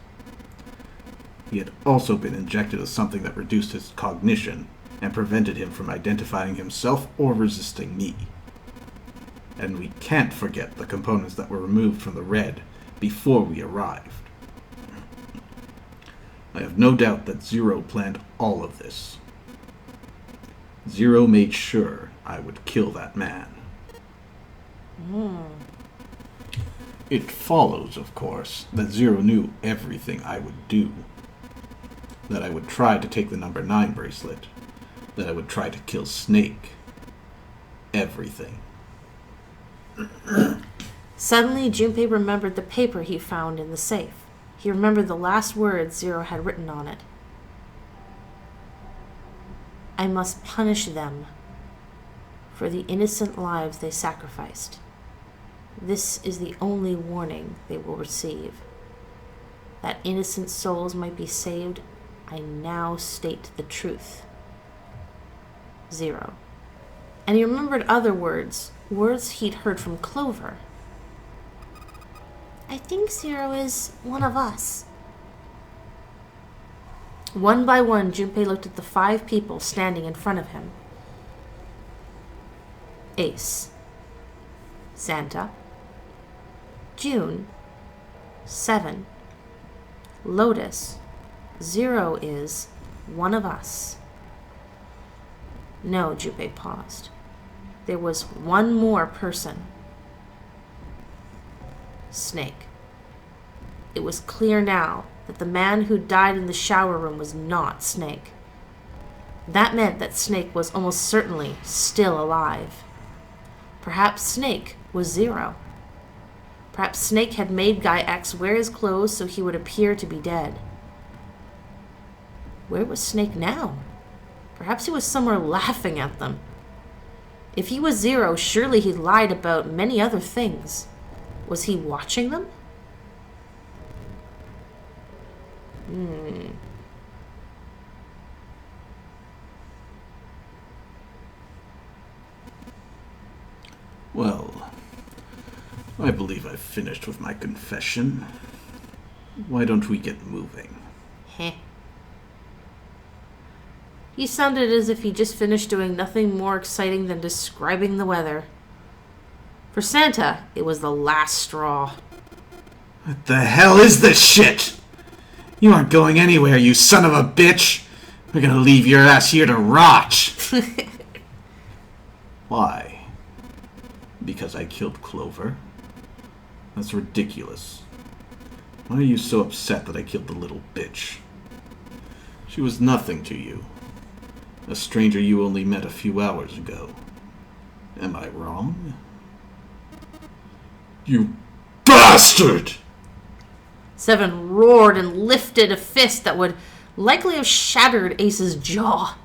He had also been injected with something that reduced his cognition and prevented him from identifying himself or resisting me. And we can't forget the components that were removed from the red before we arrived. I have no doubt that Zero planned all of this. Zero made sure I would kill that man. It follows, of course, that Zero knew everything I would do. That I would try to take the number 9 bracelet. That I would try to kill Snake. Everything. Suddenly, Junpei remembered the paper he found in the safe. He remembered the last words Zero had written on it. I must punish them for the innocent lives they sacrificed. This is the only warning they will receive. That innocent souls might be saved, I now state the truth. Zero. And he remembered other words he'd heard from Clover. I think Zero is one of us. One by one, Junpei looked at the 5 people standing in front of him. Ace. Santa. June. 7. Lotus. 0 is one of us. No, Junpei paused. There was one more person. Snake. It was clear now that the man who died in the shower room was not Snake. That meant that Snake was almost certainly still alive. Perhaps Snake was 0. Perhaps Snake had made Guy X wear his clothes so he would appear to be dead. Where was Snake now? Perhaps he was somewhere laughing at them. If he was 0, surely he lied about many other things. Was he watching them? Well, I believe I've finished with my confession. Why don't we get moving? Heh. He sounded as if he just finished doing nothing more exciting than describing the weather. For Santa, it was the last straw. What the hell is this shit? You aren't going anywhere, you son of a bitch. We're gonna leave your ass here to rot. Why? Because I killed Clover? That's ridiculous. Why are you so upset that I killed the little bitch? She was nothing to you. A stranger you only met a few hours ago. Am I wrong? You bastard! 7 roared and lifted a fist that would likely have shattered Ace's jaw.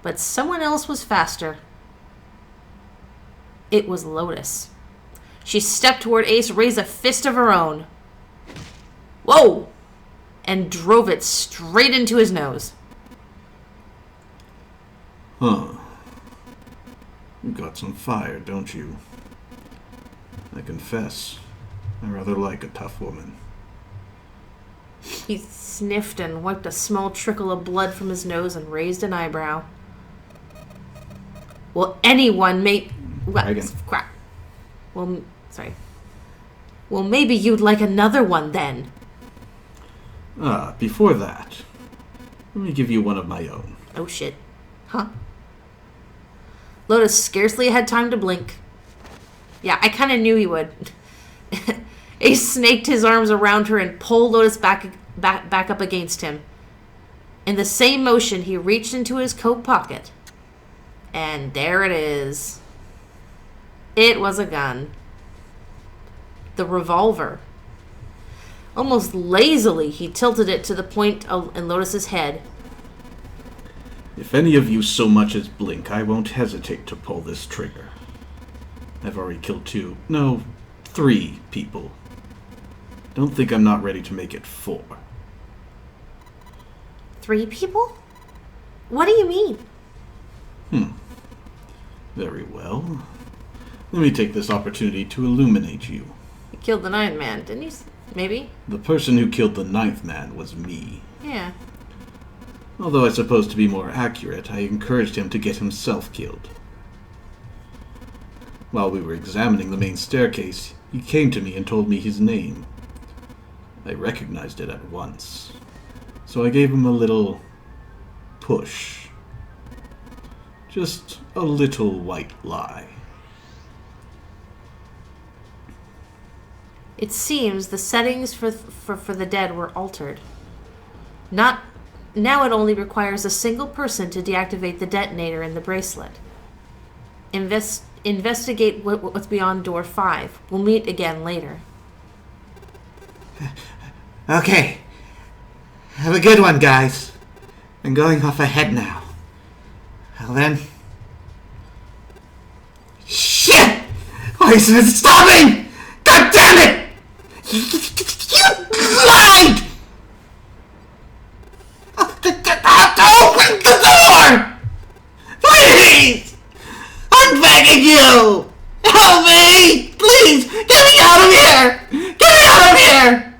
But someone else was faster. It was Lotus. She stepped toward Ace, raised a fist of her own. Whoa! And drove it straight into his nose. Huh. You got some fire, don't you? I confess, I rather like a tough woman. He sniffed and wiped a small trickle of blood from his nose and raised an eyebrow. Well, anyone may... Dragon. Crap. Well, sorry. Well, maybe you'd like another one then. Before that, let me give you one of my own. Oh, shit. Huh? Lotus scarcely had time to blink. Yeah, I kind of knew he would. Ace snaked his arms around her and pulled Lotus back up against him. In the same motion, he reached into his coat pocket. And there it is. It was a gun. The revolver. Almost lazily, he tilted it to the point in Lotus's head. If any of you so much as blink, I won't hesitate to pull this trigger. I've already killed 3 people. Don't think I'm not ready to make it 4. 3 people? What do you mean? Very well. Let me take this opportunity to illuminate you. You killed the 9th man, didn't you? Maybe? The person who killed the 9th man was me. Yeah. Although I suppose to be more accurate, I encouraged him to get himself killed. While we were examining the main staircase, he came to me and told me his name. I recognized it at once, so I gave him a little push. Just a little white lie. It seems the settings for the dead were altered. Now it only requires a single person to deactivate the detonator in the bracelet. Investigate what's beyond door 5. We'll meet again later. Okay. Have a good one, guys. I'm going off ahead now. Well then... Shit! Why isn't it stopping? God damn it! You lied! Open the door! Please! I'm begging you! Help me! Please! Get me out of here! Get me out of here!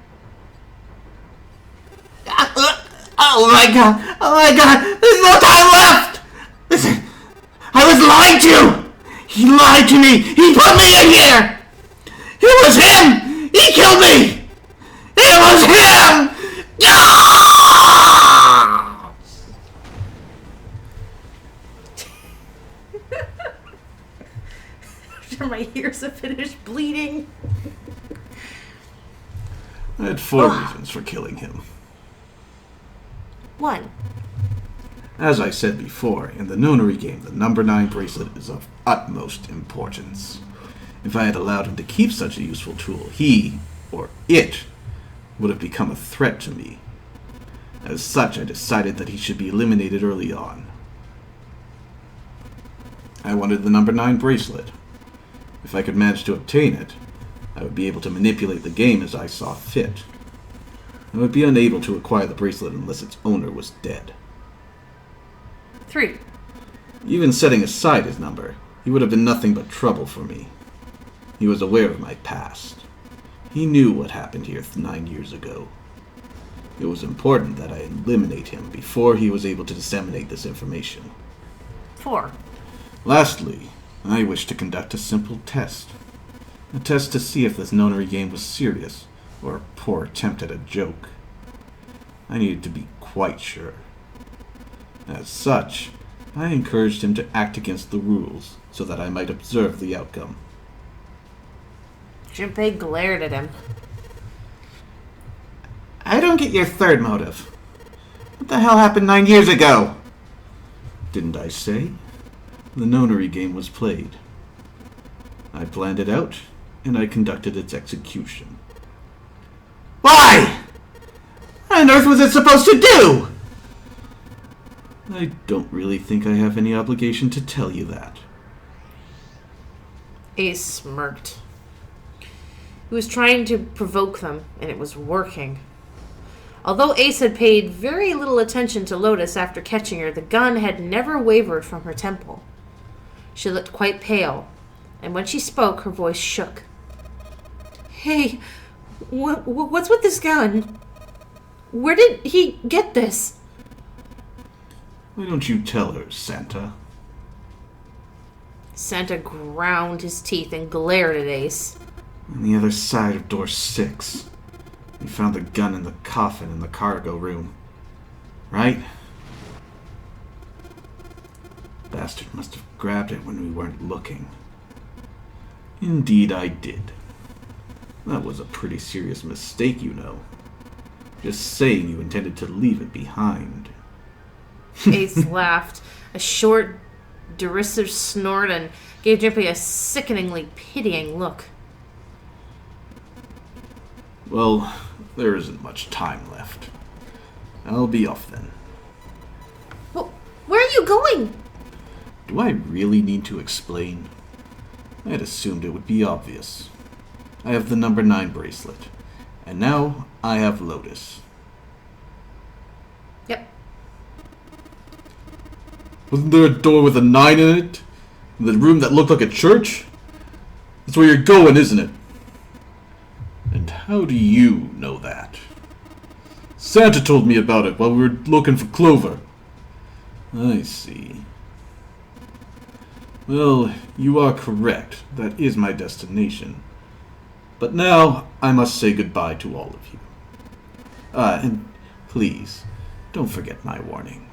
Oh my god! Oh my god! There's no time left! Listen, I was lied to! He lied to me! He put me in here! It was him! He killed me! dying. I had 4 reasons for killing him. 1. As I said before, in the nonary game, the number 9 bracelet is of utmost importance. If I had allowed him to keep such a useful tool, he, or it, would have become a threat to me. As such, I decided that he should be eliminated early on. I wanted the number 9 bracelet. If I could manage to obtain it, I would be able to manipulate the game as I saw fit. I would be unable to acquire the bracelet unless its owner was dead. 3. Even setting aside his number, he would have been nothing but trouble for me. He was aware of my past. He knew what happened here 9 years ago. It was important that I eliminate him before he was able to disseminate this information. 4. Lastly, I wish to conduct a simple test. A test to see if this nonary game was serious, or a poor attempt at a joke. I needed to be quite sure. As such, I encouraged him to act against the rules, so that I might observe the outcome. Junpei glared at him. I don't get your third motive. What the hell happened 9 years ago? Didn't I say? The nonary game was played. I planned it out, and I conducted its execution. Why? What on earth was it supposed to do? I don't really think I have any obligation to tell you that. Ace smirked. He was trying to provoke them, and it was working. Although Ace had paid very little attention to Lotus after catching her, the gun had never wavered from her temple. She looked quite pale, and when she spoke, her voice shook. Hey, what's with this gun? Where did he get this? Why don't you tell her, Santa? Santa ground his teeth and glared at Ace. On the other side of door 6. We found the gun in the coffin in the cargo room. Right? Bastard must have grabbed it when we weren't looking. Indeed I did. That was a pretty serious mistake, you know. Just saying you intended to leave it behind. Ace laughed, a short, derisive snort, and gave Junpei a sickeningly pitying look. Well, there isn't much time left. I'll be off then. Well, where are you going? Do I really need to explain? I had assumed it would be obvious. I have the number 9 bracelet, and now I have Lotus. Yep. Wasn't there a door with a 9 in it? In the room that looked like a church? That's where you're going, isn't it? And how do you know that? Santa told me about it while we were looking for Clover. I see. Well, you are correct. That is my destination. But now, I must say goodbye to all of you. And please, don't forget my warning.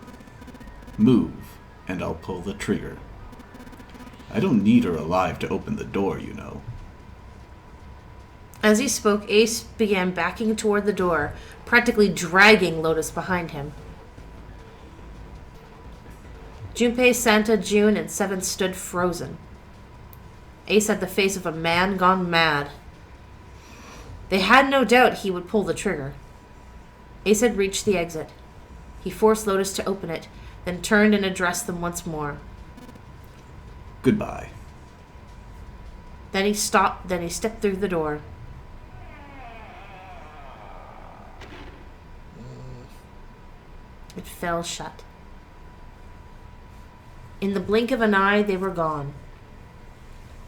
Move, and I'll pull the trigger. I don't need her alive to open the door, you know. As he spoke, Ace began backing toward the door, practically dragging Lotus behind him. Junpei, Santa, June, and Seven stood frozen. Ace had the face of a man gone mad. They had no doubt he would pull the trigger. Ace had reached the exit. He forced Lotus to open it, then turned and addressed them once more. Goodbye. Then he stopped, then he stepped through the door. It fell shut. In the blink of an eye, they were gone.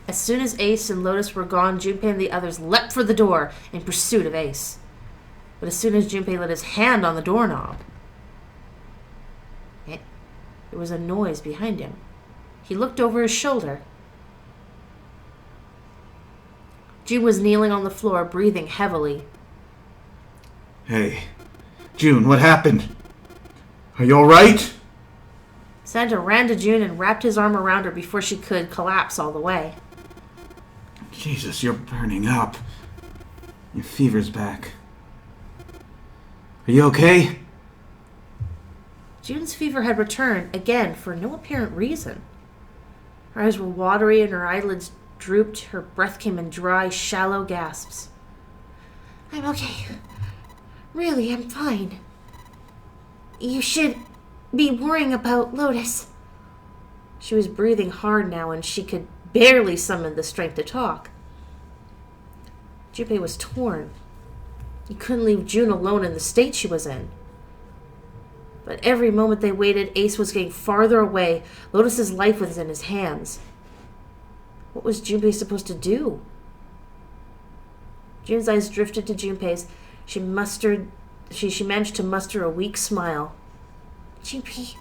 As soon as Ace and Lotus were gone, Junpei and the others leapt for the door in pursuit of Ace. But as soon as Junpei laid his hand on the doorknob, there was a noise behind him. He looked over his shoulder. June was kneeling on the floor, breathing heavily. Hey, June, what happened? Are you alright? Santa ran to June and wrapped his arm around her before she could collapse all the way. Jesus, you're burning up. Your fever's back. Are you okay? June's fever had returned, again, for no apparent reason. Her eyes were watery and her eyelids drooped. Her breath came in dry, shallow gasps. I'm okay. Really, I'm fine. You should be worrying about Lotus. She was breathing hard now, and she could barely summon the strength to talk. Junpei was torn. He couldn't leave June alone in the state she was in. But every moment they waited, Ace was getting farther away. Lotus's life was in his hands. What was Junpei supposed to do? June's eyes drifted to Junpei's. She managed to muster a weak smile. Junpei,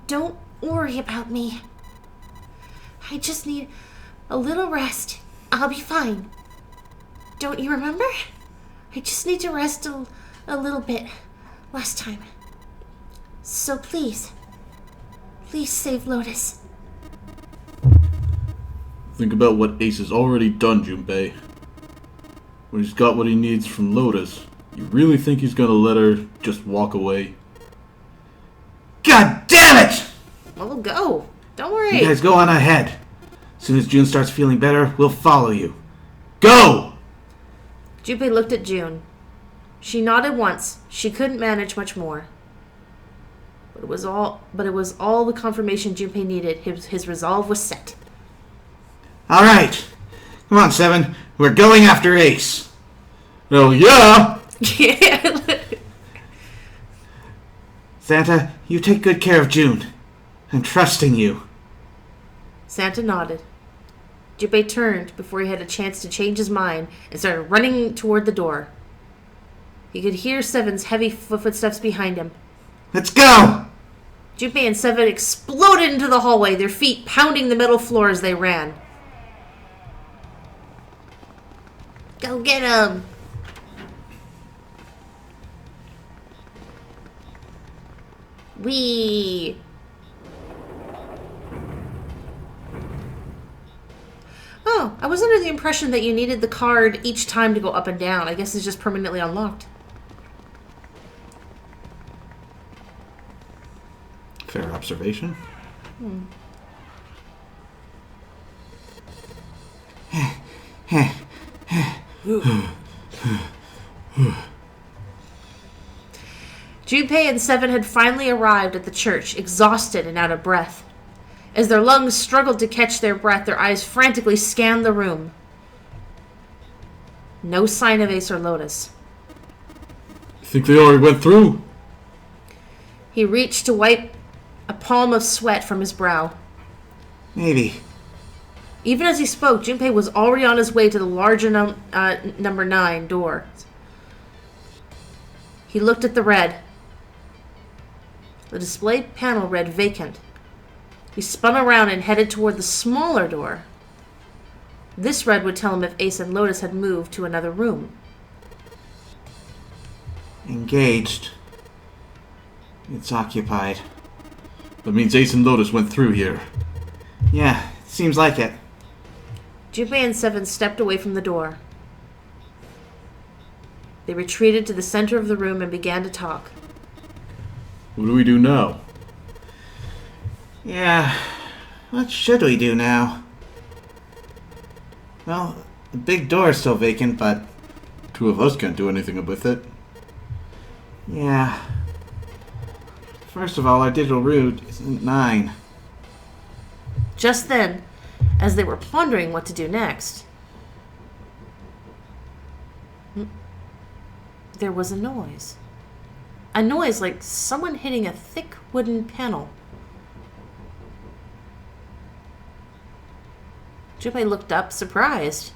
don't worry about me. I just need a little rest. I'll be fine. Don't you remember? I just need to rest a little bit last time. So please save Lotus. Think about what Ace has already done, Junpei. When he's got what he needs from Lotus, you really think he's gonna let her just walk away? God damn it! Well, go. Don't worry. You guys go on ahead. As soon as June starts feeling better, we'll follow you. Go! Junpei looked at June. She nodded once. She couldn't manage much more. But it was all the confirmation Junpei needed. His resolve was set. All right. Come on, Seven. We're going after Ace. Hell yeah! Yeah. Santa, you take good care of June. I'm trusting you. Santa nodded. Junpei turned before he had a chance to change his mind and started running toward the door. He could hear Seven's heavy footsteps behind him. Let's go! Junpei and Seven exploded into the hallway, their feet pounding the metal floor as they ran. Go get him. Whee! Oh, I was under the impression that you needed the card each time to go up and down. I guess it's just permanently unlocked. Fair observation. Junpei and Seven had finally arrived at the church, exhausted and out of breath. As their lungs struggled to catch their breath, their eyes frantically scanned the room. No sign of Ace or Lotus. You think they already went through? He reached to wipe a palm of sweat from his brow. Maybe. Even as he spoke, Junpei was already on his way to the larger number 9 door. He looked at the red. The display panel read vacant. He spun around and headed toward the smaller door. This red would tell him if Ace and Lotus had moved to another room. Engaged. It's occupied. That means Ace and Lotus went through here. Yeah, seems like it. Junpei and Seven stepped away from the door. They retreated to the center of the room and began to talk. What do we do now? Yeah, what should we do now? Well, the big door is still vacant, but... Two of us can't do anything with it. Yeah. First of all, our digital route isn't 9. Just then, as they were pondering what to do next, there was a noise. A noise like someone hitting a thick wooden panel. Junpei looked up, surprised.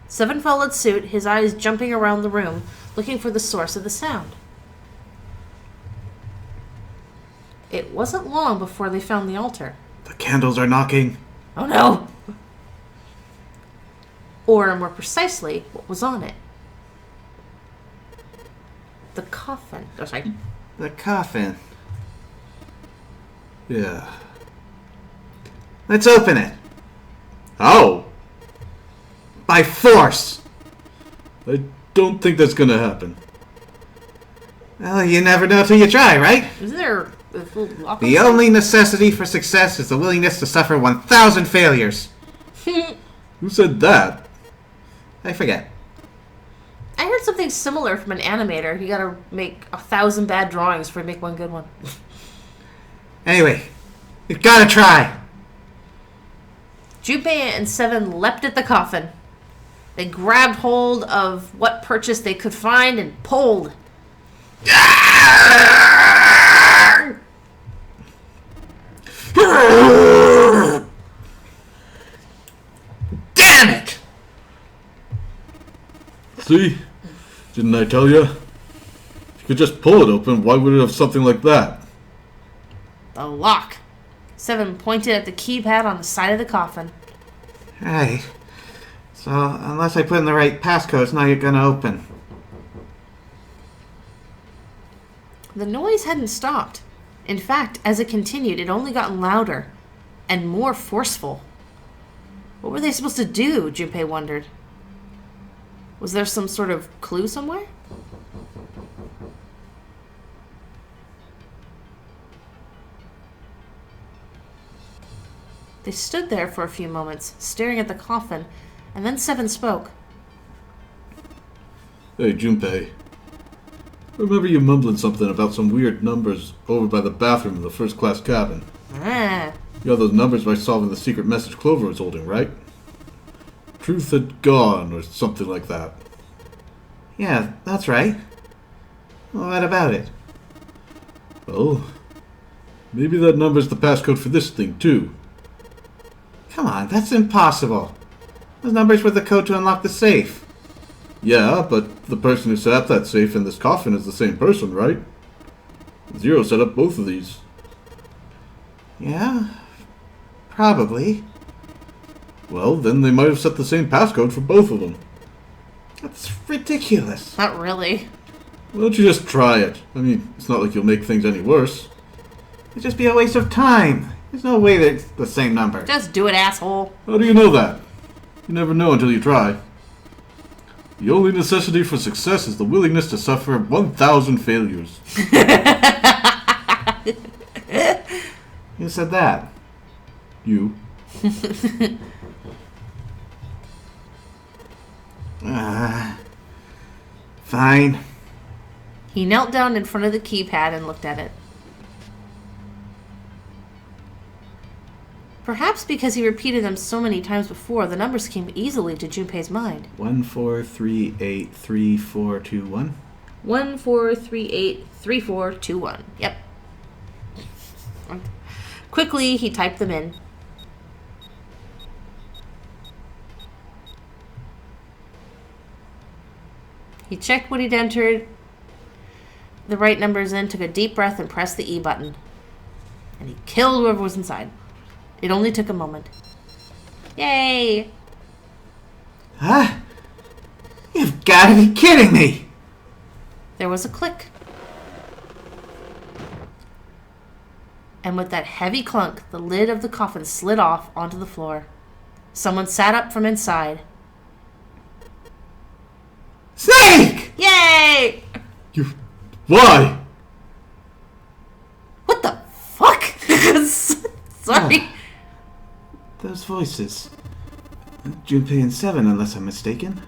Seven followed suit, his eyes jumping around the room, looking for the source of the sound. It wasn't long before they found the altar. The candles are knocking. Oh no! Or, more precisely, what was on it. The coffin. Oh, sorry. The coffin. Yeah. Let's open it. How? by force. I don't think that's gonna happen. Well, you never know till you try, right? Isn't there a little lock? The only necessity for success is the willingness to suffer 1,000 failures. Who said that? I forget. I heard something similar from an animator. You gotta make 1,000 bad drawings before you make one good one. Anyway, we've gotta try. Junpei and Seven leapt at the coffin. They grabbed hold of what purchase they could find and pulled. Damn it! See? Didn't I tell you? If you could just pull it open, why would it have something like that? The lock. Seven pointed at the keypad on the side of the coffin. Right. So, unless I put in the right passcode, it's not gonna open. The noise hadn't stopped. In fact, as it continued, it only gotten louder and more forceful. What were they supposed to do? Junpei wondered. Was there some sort of clue somewhere? They stood there for a few moments, staring at the coffin, and then Seven spoke. Hey, Junpei. Remember you mumbling something about some weird numbers over by the bathroom in the first-class cabin? Ah, You got those numbers by solving the secret message Clover was holding, right? Truth had gone, or something like that. Yeah, that's right. Well, what about it? Well, maybe that number's the passcode for this thing, too. Come on, that's impossible. Those numbers were the code to unlock the safe. Yeah, but the person who set up that safe in this coffin is the same person, right? Zero set up both of these. Yeah, probably. Well, then they might have set the same passcode for both of them. That's ridiculous. not really. Why don't you just try it? I mean, it's not like you'll make things any worse. It'd just be a waste of time. There's no way that it's the same number. Just do it, asshole. How do you know that? You never know until you try. The only necessity for success is the willingness to suffer 1,000 failures. Who said that? You. Fine. He knelt down in front of the keypad and looked at it. Perhaps because he repeated them so many times before, the numbers came easily to Junpei's mind. 14383421. 14383421. Yep. Quickly, he typed them in. He checked what he'd entered the right numbers in, took a deep breath, and pressed the E button. And he killed whoever was inside. It only took a moment. Yay! Huh? You've got to be kidding me! There was a click. And with that heavy clunk, the lid of the coffin slid off onto the floor. Someone sat up from inside. Snake! Yay! You. Why? What the fuck? Sorry. Those voices. Junpei and Seven, unless I'm mistaken.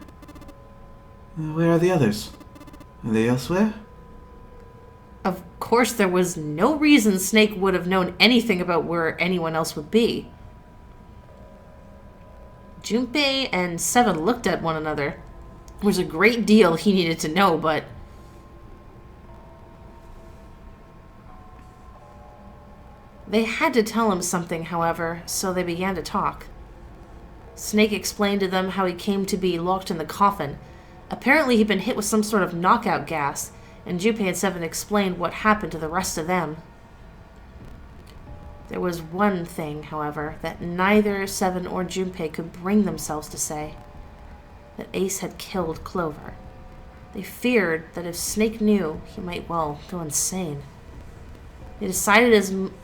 Where are the others? Are they elsewhere? Of course, there was no reason Snake would have known anything about where anyone else would be. Junpei and Seven looked at one another. There was a great deal he needed to know, but... They had to tell him something, however, so they began to talk. Snake explained to them how he came to be locked in the coffin. Apparently he'd been hit with some sort of knockout gas, and Junpei and Seven explained what happened to the rest of them. There was one thing, however, that neither Seven or Junpei could bring themselves to say. That Ace had killed Clover. They feared that if Snake knew, he might, well, go insane. They decided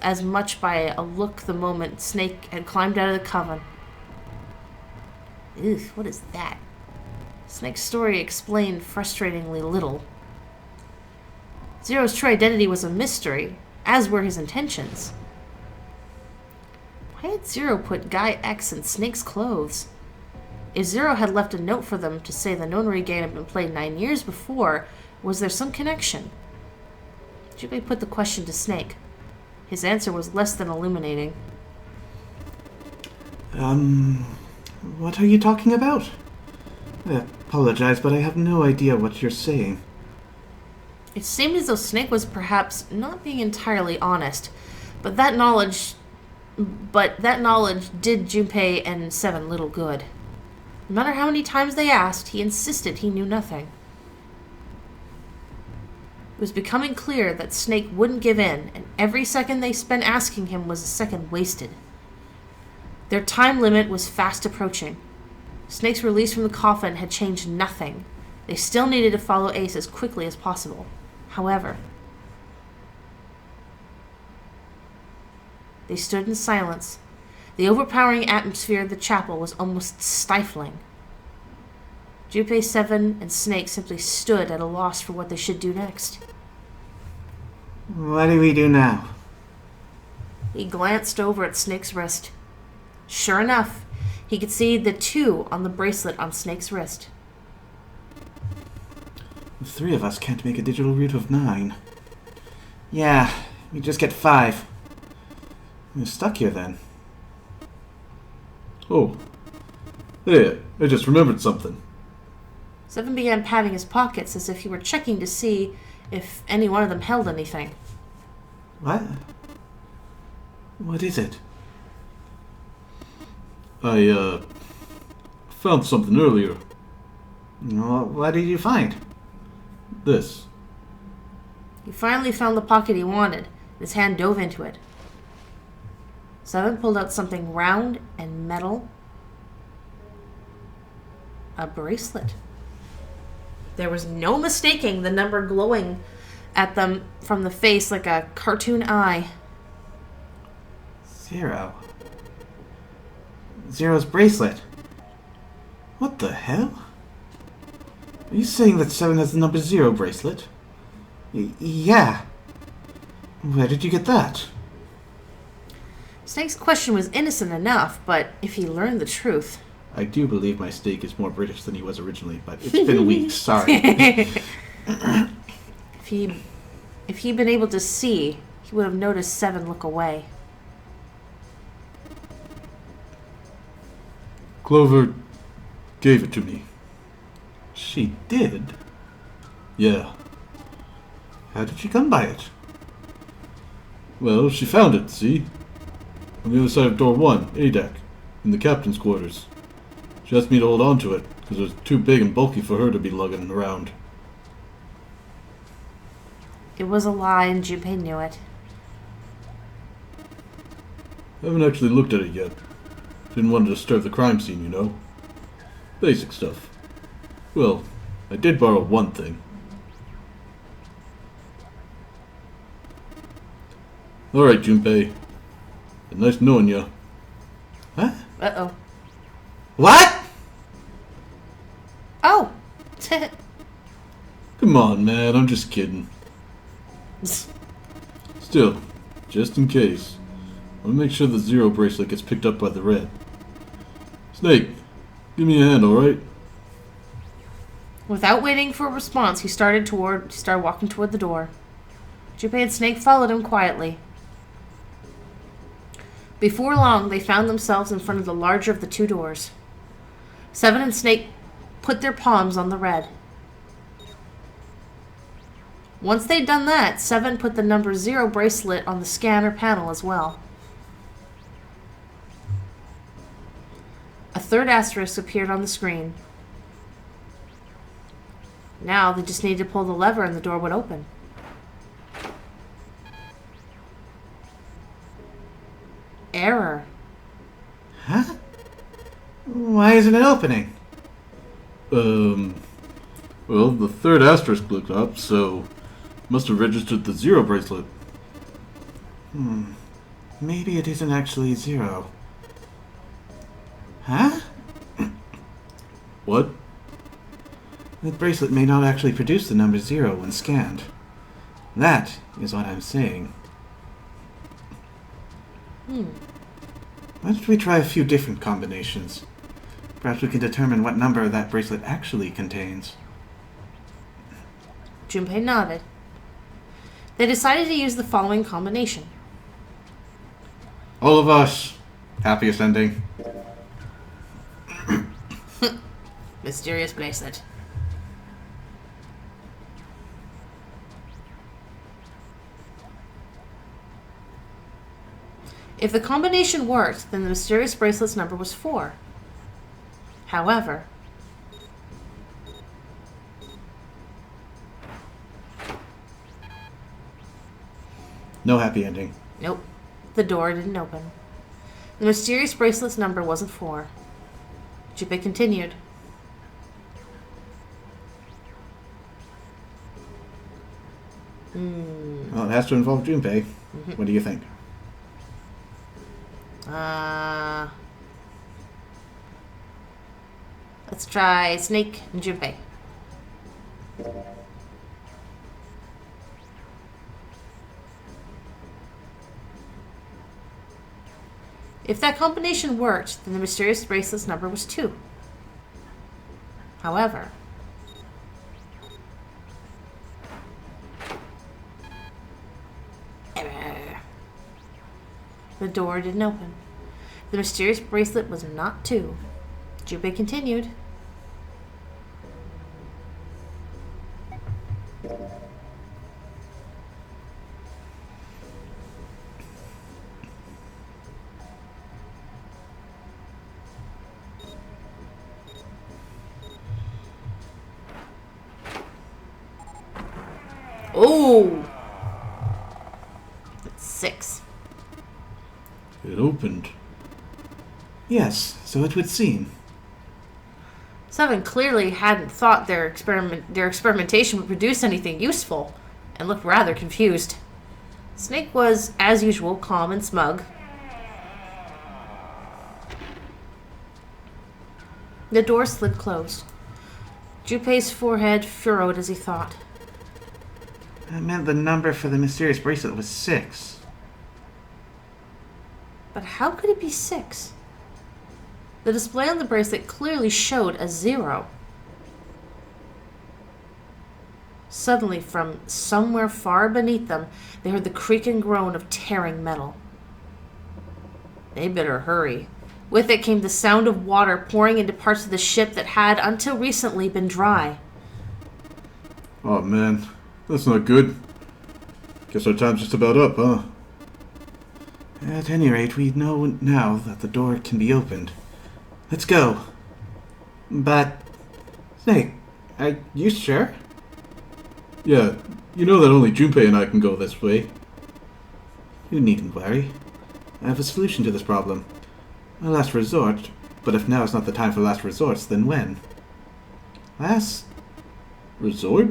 as much by a look the moment Snake had climbed out of the coven. Ugh, what is that? Snake's story explained frustratingly little. Zero's true identity was a mystery, as were his intentions. Why had Zero put Guy X in Snake's clothes? If Zero had left a note for them to say the nonary game had been played 9 years before, was there some connection? Junpei put the question to Snake. His answer was less than illuminating. What are you talking about? I apologize, but I have no idea what you're saying. It seemed as though Snake was perhaps not being entirely honest, but that knowledge did Junpei and Seven little good. No matter how many times they asked, he insisted he knew nothing. It was becoming clear that Snake wouldn't give in, and every second they spent asking him was a second wasted. Their time limit was fast approaching. Snake's release from the coffin had changed nothing. They still needed to follow Ace as quickly as possible. However, they stood in silence. The overpowering atmosphere of the chapel was almost stifling. Junpei, Seven, and Snake simply stood at a loss for what they should do next. What do we do now? He glanced over at Snake's wrist. Sure enough, he could see the 2 on the bracelet on Snake's wrist. The 3 of us can't make a digital root of 9. Yeah, we just get 5. We're stuck here then. Oh. Hey, I just remembered something. Seven began patting his pockets as if he were checking to see if any one of them held anything. What? What is it? I, found something earlier. What did you find? This. He finally found the pocket he wanted. His hand dove into it. Seven pulled out something round and metal. A bracelet. There was no mistaking the number glowing at them from the face like a cartoon eye. 0. Zero's bracelet. What the hell? Are you saying that 7 has the number 0 bracelet? Yeah. Where did you get that? Snake's question was innocent enough, but if he learned the truth... I do believe my steak is more British than he was originally, but it's been weeks, sorry. If he'd been able to see, he would have noticed Seven look away. Clover gave it to me. She did? Yeah. How did she come by it? Well, she found it, see? On the other side of door 1, A deck, in the captain's quarters. She asked me to hold on to it, because it was too big and bulky for her to be lugging around. It was a lie, and Junpei knew it. I haven't actually looked at it yet. Didn't want to disturb the crime scene, you know? Basic stuff. Well, I did borrow one thing. Alright, Junpei. Nice knowing ya. Huh? Uh-oh. What? Oh! Come on, man, I'm just kidding. Still, just in case, I want to make sure the 0 bracelet gets picked up by the red. Snake, give me a hand, alright? Without waiting for a response, he started walking toward the door. Junpei and Snake followed him quietly. Before long, they found themselves in front of the larger of the 2 doors. Seven and Snake put their palms on the red. Once they'd done that, Seven put the number 0 bracelet on the scanner panel as well. A third asterisk appeared on the screen. Now they just needed to pull the lever and the door would open. Error. Huh? Why isn't it opening? Well, the third asterisk looked up, so must have registered the 0 bracelet. Maybe it isn't actually 0. Huh? What? The bracelet may not actually produce the number 0 when scanned. That is what I'm saying. Why don't we try a few different combinations? Perhaps we can determine what number that bracelet actually contains. Junpei nodded. They decided to use the following combination. All of us. Happiest ending. Mysterious bracelet. If the combination worked, then the mysterious bracelet's number was 4. However, No happy ending. nope, the door didn't open. The mysterious bracelet's number wasn't 4. Junpei continued. Well, it has to involve Junpei. What do you think? Let's try Snake and Junpei. If that combination worked, then the mysterious bracelet's number was 2. However, the door didn't open. The mysterious bracelet was not 2. Junpei continued. Oh! That's 6. It opened. Yes, so it would seem. Seven clearly hadn't thought their experimentation would produce anything useful, and looked rather confused. Snake was, as usual, calm and smug. The door slid closed. Junpei's forehead furrowed as he thought. That meant the number for the mysterious bracelet was 6. But how could it be 6? The display on the bracelet clearly showed a 0. Suddenly, from somewhere far beneath them, they heard the creak and groan of tearing metal. They better hurry. With it came the sound of water pouring into parts of the ship that had, until recently, been dry. Oh man, that's not good. Guess our time's just about up, huh? At any rate, we know now that the door can be opened. Let's go. But, Snake, are you sure? Yeah, you know that only Junpei and I can go this way. You needn't worry. I have a solution to this problem. A last resort, but if now is not the time for last resorts, then when? Last Resort?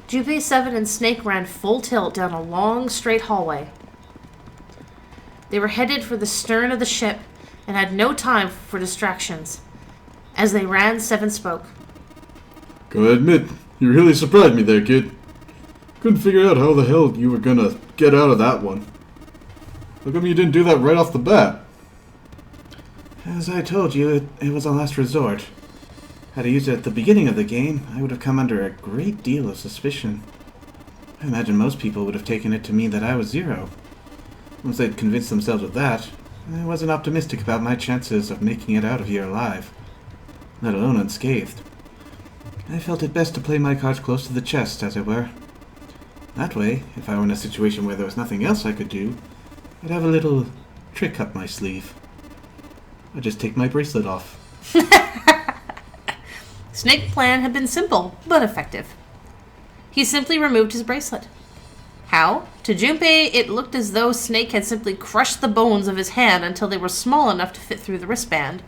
Junpei, Seven, and Snake ran full tilt down a long, straight hallway. They were headed for the stern of the ship and had no time for distractions. As they ran, Seven spoke. Gotta admit, you really surprised me there, kid. Couldn't figure out how the hell you were gonna get out of that one. How come you didn't do that right off the bat? As I told you, it was a last resort. Had I used it at the beginning of the game, I would have come under a great deal of suspicion. I imagine most people would have taken it to mean that I was 0. Once they'd convinced themselves of that, I wasn't optimistic about my chances of making it out of here alive, let alone unscathed. I felt it best to play my cards close to the chest, as it were. That way, if I were in a situation where there was nothing else I could do, I'd have a little trick up my sleeve. I'll just take my bracelet off. Snake's plan had been simple, but effective. He simply removed his bracelet. How? To Junpei, it looked as though Snake had simply crushed the bones of his hand until they were small enough to fit through the wristband.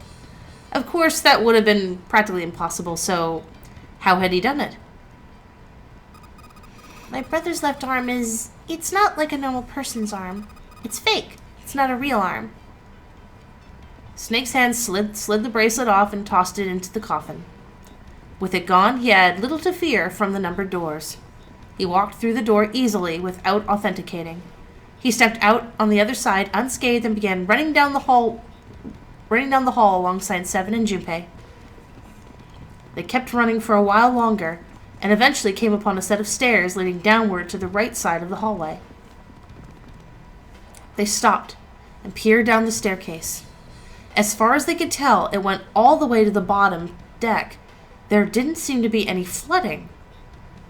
Of course, that would have been practically impossible, so how had he done it? My brother's left arm is... It's not like a normal person's arm. It's fake. It's not a real arm. Snake's hand slid the bracelet off and tossed it into the coffin. With it gone, he had little to fear from the numbered doors. He walked through the door easily without authenticating. He stepped out on the other side unscathed and began running down the hall alongside Seven and Junpei. They kept running for a while longer and eventually came upon a set of stairs leading downward to the right side of the hallway. They stopped and peered down the staircase. As far as they could tell, it went all the way to the bottom deck. There didn't seem to be any flooding.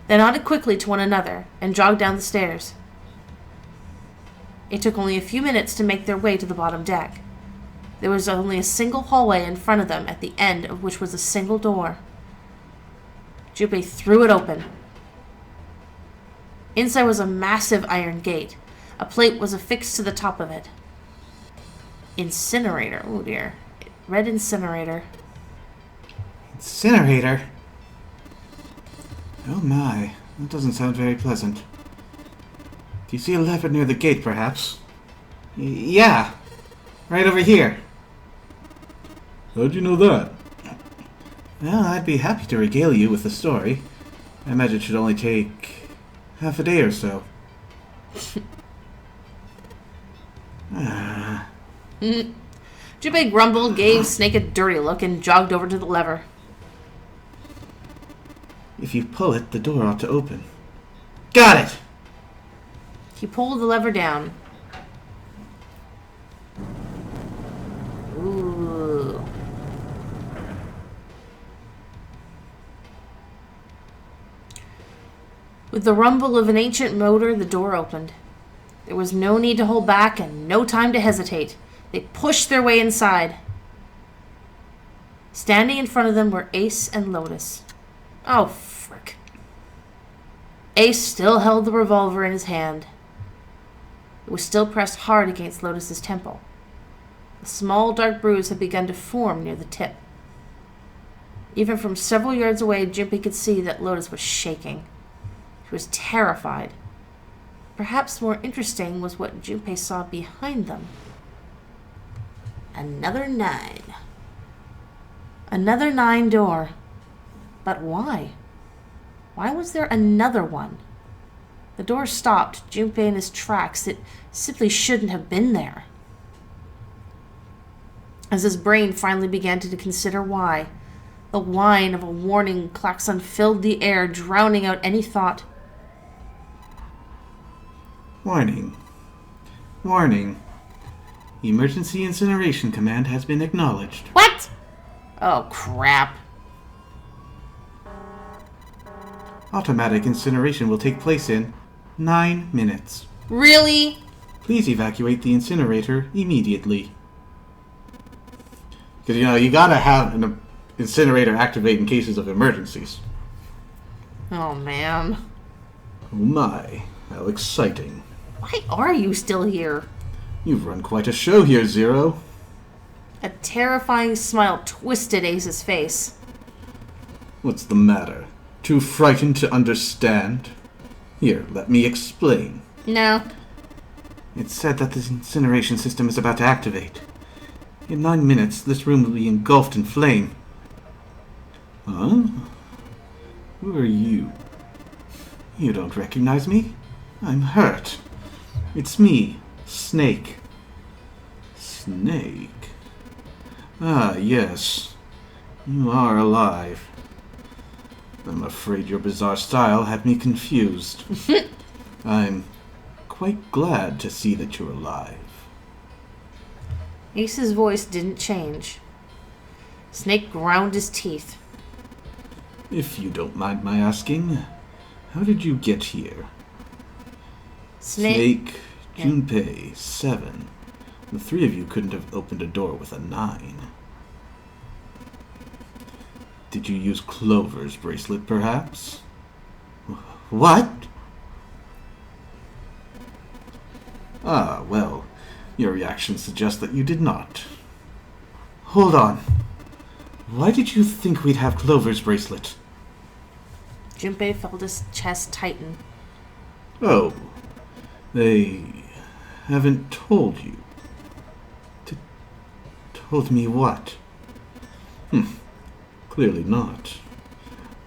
They nodded quickly to one another and jogged down the stairs. It took only a few minutes to make their way to the bottom deck. There was only a single hallway in front of them, at the end of which was a single door. Junpei threw it open. Inside was a massive iron gate. A plate was affixed to the top of it. Incinerator. Oh dear. Red incinerator. Incinerator? Oh my, that doesn't sound very pleasant. Do you see a lever near the gate, perhaps? Yeah, right over here. How'd you know that? Well, I'd be happy to regale you with the story. I imagine it should only take half a day or so. Junpei grumbled, gave Snake a dirty look, and jogged over to the lever. If you pull it, the door ought to open. Got it! He pulled the lever down. Ooh. With the rumble of an ancient motor, the door opened. There was no need to hold back and no time to hesitate. They pushed their way inside. Standing in front of them were Ace and Lotus. Oh, frick. Ace still held the revolver in his hand. It was still pressed hard against Lotus's temple. A small dark bruise had begun to form near the tip. Even from several yards away, Junpei could see that Lotus was shaking. She was terrified. Perhaps more interesting was what Junpei saw behind them. Another 9. Another 9 door. But why? Why was there another one? The door stopped Junpei in his tracks. It simply shouldn't have been there. As his brain finally began to consider why, the whine of a warning klaxon filled the air, drowning out any thought. Warning. Warning. Emergency incineration command has been acknowledged. What? Oh, crap. Automatic incineration will take place in 9 minutes. Really? Please evacuate the incinerator immediately. Because, you gotta have an incinerator activate in cases of emergencies. Oh, man. Oh my, how exciting. Why are you still here? You've run quite a show here, Zero. A terrifying smile twisted Ace's face. What's the matter? Too frightened to understand? Here, let me explain. No. It's said that this incineration system is about to activate. In 9 minutes, this room will be engulfed in flame. Huh? Who are you? You don't recognize me? I'm hurt. It's me, Snake. Snake? Ah, yes. You are alive. I'm afraid your bizarre style had me confused. I'm quite glad to see that you're alive. Ace's voice didn't change. Snake ground his teeth. If you don't mind my asking, how did you get here? Snake. Junpei, 7. The three of you couldn't have opened a door with a 9. Did you use Clover's bracelet, perhaps? What? Ah, well, your reaction suggests that you did not. Hold on. Why did you think we'd have Clover's bracelet? Junpei felt his chest tighten. Oh, they haven't told you. Told me what? Clearly not.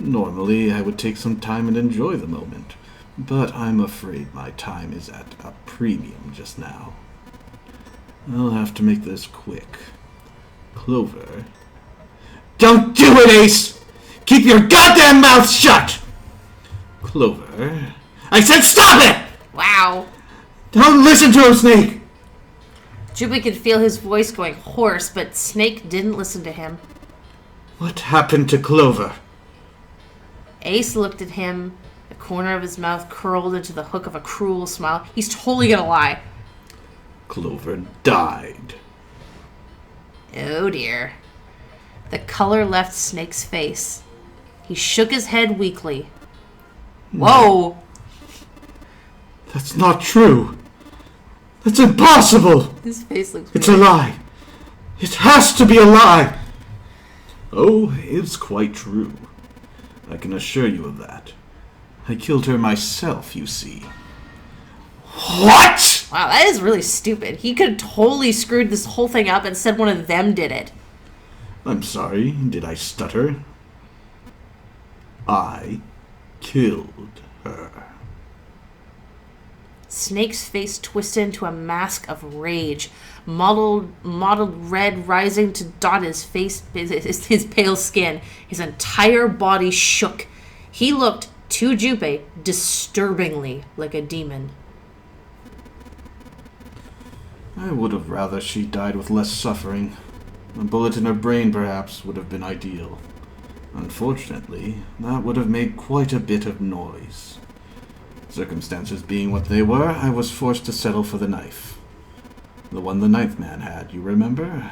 Normally, I would take some time and enjoy the moment, but I'm afraid my time is at a premium just now. I'll have to make this quick. Clover. Don't do it, Ace! Keep your goddamn mouth shut! Clover. I said stop it! Wow. Don't listen to him, Snake! Junpei could feel his voice going hoarse, but Snake didn't listen to him. What happened to Clover? Ace looked at him, the corner of his mouth curled into the hook of a cruel smile. He's totally gonna lie. Clover died. Oh dear. The color left Snake's face. He shook his head weakly. Whoa! That's not true. That's impossible. His face looks It's a weird. lie. It has to be a lie. Oh, it's quite true. I can assure you of that. I killed her myself, you see. What? Wow, that is really stupid. He could have totally screwed this whole thing up and said one of them did it. I'm sorry, did I stutter? I killed her. Snake's face twisted into a mask of rage, mottled red rising to dot his face, his pale skin. His entire body shook. He looked, to Junpei, disturbingly like a demon. I would have rather she died with less suffering. A bullet in her brain, perhaps, would have been ideal. Unfortunately, that would have made quite a bit of noise. Circumstances being what they were, I was forced to settle for the knife. The one the ninth man had, you remember?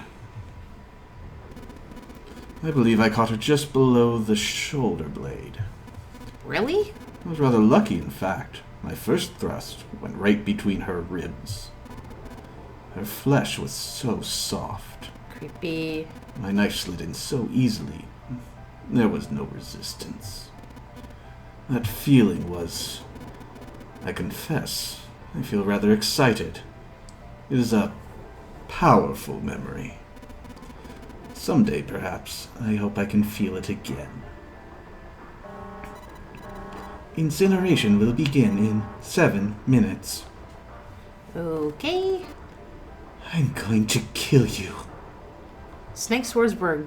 I believe I caught her just below the shoulder blade. Really? I was rather lucky, in fact. My first thrust went right between her ribs. Her flesh was so soft. Creepy. My knife slid in so easily. There was no resistance. That feeling was... I confess, I feel rather excited. It is a powerful memory. Someday, perhaps, I hope I can feel it again. Incineration will begin in 7 minutes. Okay. I'm going to kill you. Snake's words were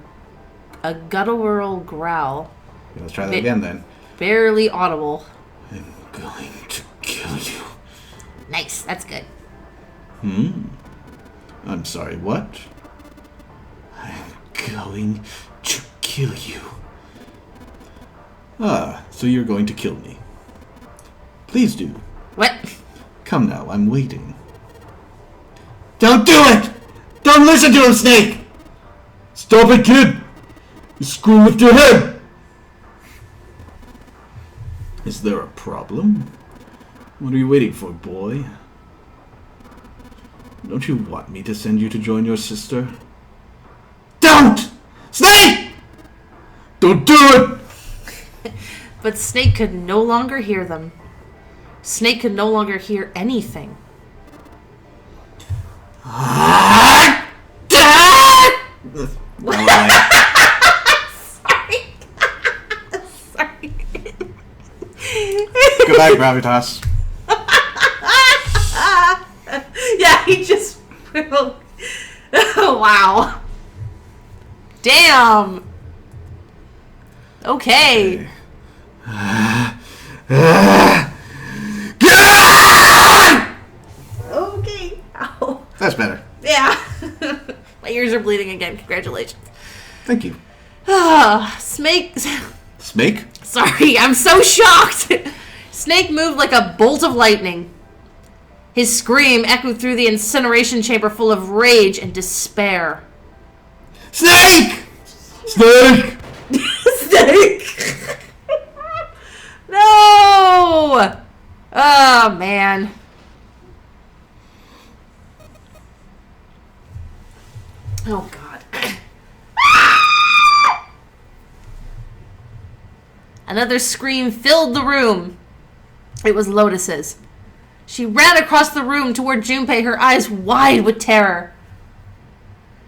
a guttural growl, Let's try that again, then. barely audible. I'm going to kill you. Nice, that's good. I'm sorry, what? I'm going to kill you. Ah, so you're going to kill me. Please do. What? Come now, I'm waiting. Don't do it! Don't listen to him, Snake! Stop it, kid! You screw with your head! Is there a problem? What are you waiting for, boy? Don't you want me to send you to join your sister? Don't! Snake! Don't do it! But Snake could no longer hear them. Snake could no longer hear anything. Sorry. Goodbye, Gravitas. Yeah, he just... Oh, wow. Damn. Okay. Okay. Ow. That's better. Yeah. My ears are bleeding again. Congratulations. Thank you. Snake. Snake? Sorry, I'm so shocked. Snake moved like a bolt of lightning. His scream echoed through the incineration chamber full of rage and despair. Snake! Snake! Snake! No! Oh, man. Oh, God. Another scream filled the room. It was Lotus's. She ran across the room toward Junpei, her eyes wide with terror.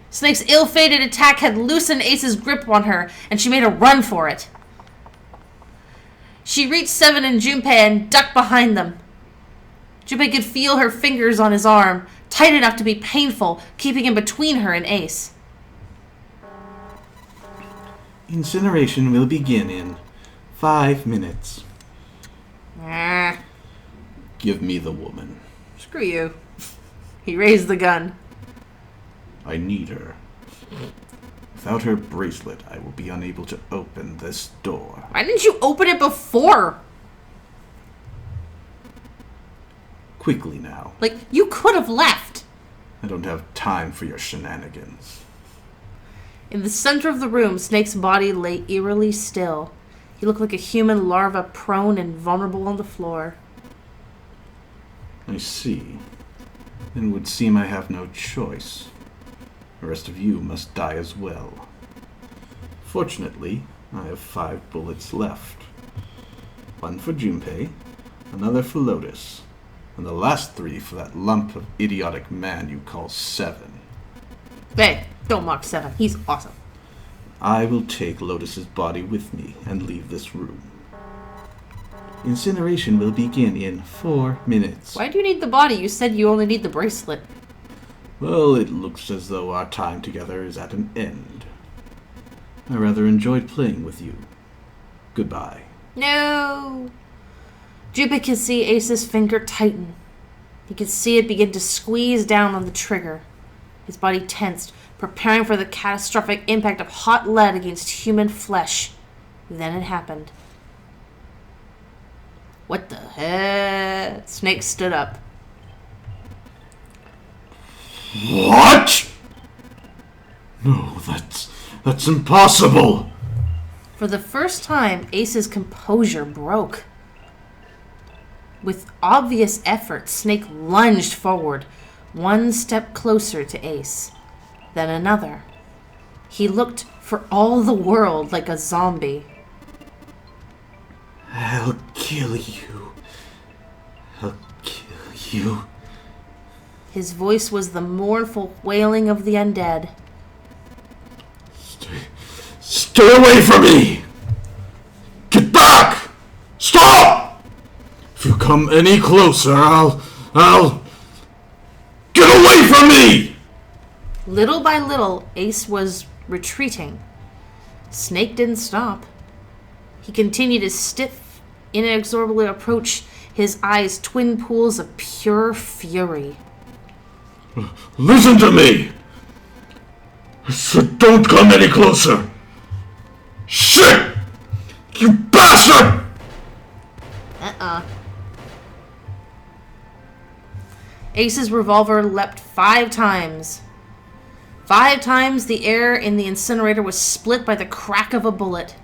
Snake's ill-fated attack had loosened Ace's grip on her, and she made a run for it. She reached Seven and Junpei and ducked behind them. Junpei could feel her fingers on his arm, tight enough to be painful, keeping him between her and Ace. Incineration will begin in 5 minutes. Ah, Give me the woman. screw you. He raised the gun. I need her. Without her bracelet, I will be unable to open this door. Why didn't you open it before? Quickly now. Like, you could have left. I don't have time for your shenanigans. In the center of the room, Snake's body lay eerily still. He looked like a human larva prone and vulnerable on the floor. I see. Then it would seem I have no choice. The rest of you must die as well. Fortunately, I have 5 bullets left. 1 for Junpei, another for Lotus, and the last 3 for that lump of idiotic man you call Seven. Hey, don't mock Seven. He's awesome. I will take Lotus's body with me and leave this room. Incineration will begin in 4 minutes. Why do you need the body? You said you only need the bracelet. Well, it looks as though our time together is at an end. I rather enjoyed playing with you. Goodbye. No. Junpei could see Ace's finger tighten. He could see it begin to squeeze down on the trigger. His body tensed, preparing for the catastrophic impact of hot lead against human flesh. Then it happened. What the heck? Snake stood up. What? No, that's impossible. For the first time, Ace's composure broke. With obvious effort, Snake lunged forward, 1 step closer to Ace, then another. He looked for all the world like a zombie. I'll kill you. I'll kill you. His voice was the mournful wailing of the undead. Stay away from me! Get back! Stop! If you come any closer, I'll... Get away from me! Little by little, Ace was retreating. Snake didn't stop. He continued his stiff, inexorable approach, his eyes twin pools of pure fury. Listen to me! I said don't come any closer! Shit! You bastard! Ace's revolver leapt 5 times. 5 times the air in the incinerator was split by the crack of a bullet.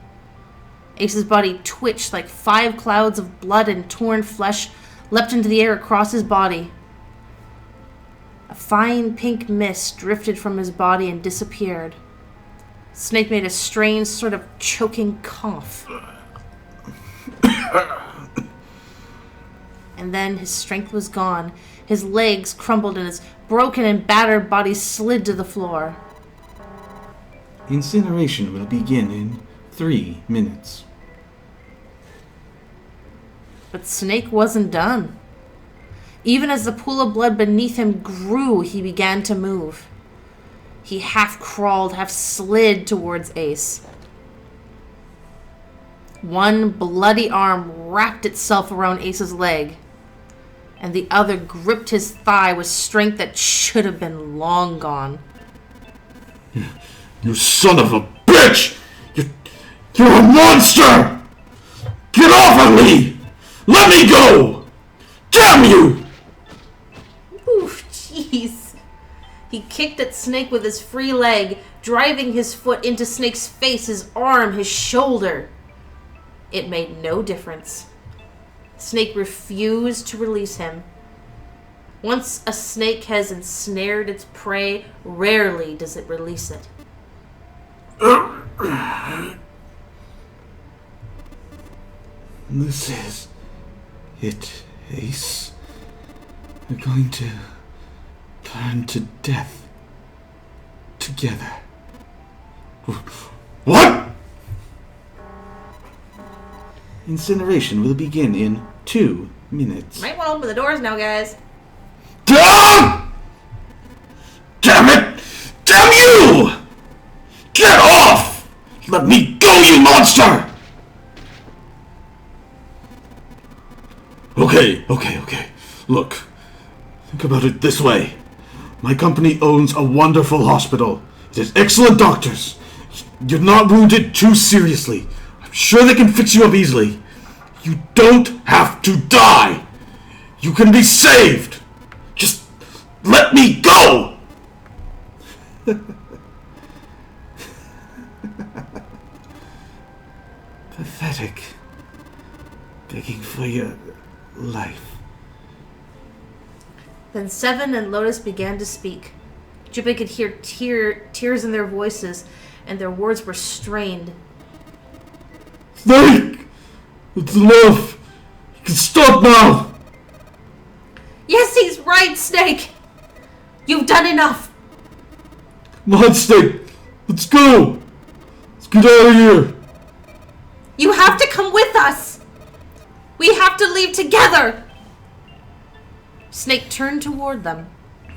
Ace's body twitched like 5 clouds of blood and torn flesh leapt into the air across his body. A fine pink mist drifted from his body and disappeared. Snake made a strange sort of choking cough. And then his strength was gone. His legs crumbled and his broken and battered body slid to the floor. Incineration will begin in 3 minutes. But Snake wasn't done. Even as the pool of blood beneath him grew, he began to move. He half crawled, half slid towards Ace. One bloody arm wrapped itself around Ace's leg, and the other gripped his thigh with strength that should have been long gone. You son of a bitch! You're a monster! Get off of me! Let me go! Damn you! He kicked at Snake with his free leg, driving his foot into Snake's face, his arm, his shoulder. It made no difference. Snake refused to release him. Once a snake has ensnared its prey, rarely does it release it. This is it, Ace. We're going to burn to death together. What? Incineration will begin in 2 minutes. Might want to open the doors now, guys. Damn! Damn it! Damn you! Get off! Let me go, you monster! Okay. Look, think about it this way. My company owns a wonderful hospital. It has excellent doctors. You're not wounded too seriously. I'm sure they can fix you up easily. You don't have to die. You can be saved. Just let me go! Pathetic. Begging for your life. Then Seven and Lotus began to speak. Junpei could hear tears in their voices, and their words were strained. Snake! It's enough! You can stop now! Yes, he's right, Snake! You've done enough! Come on, Snake! Let's go! Let's get out of here! You have to come with us! We have to leave together! Snake turned toward them.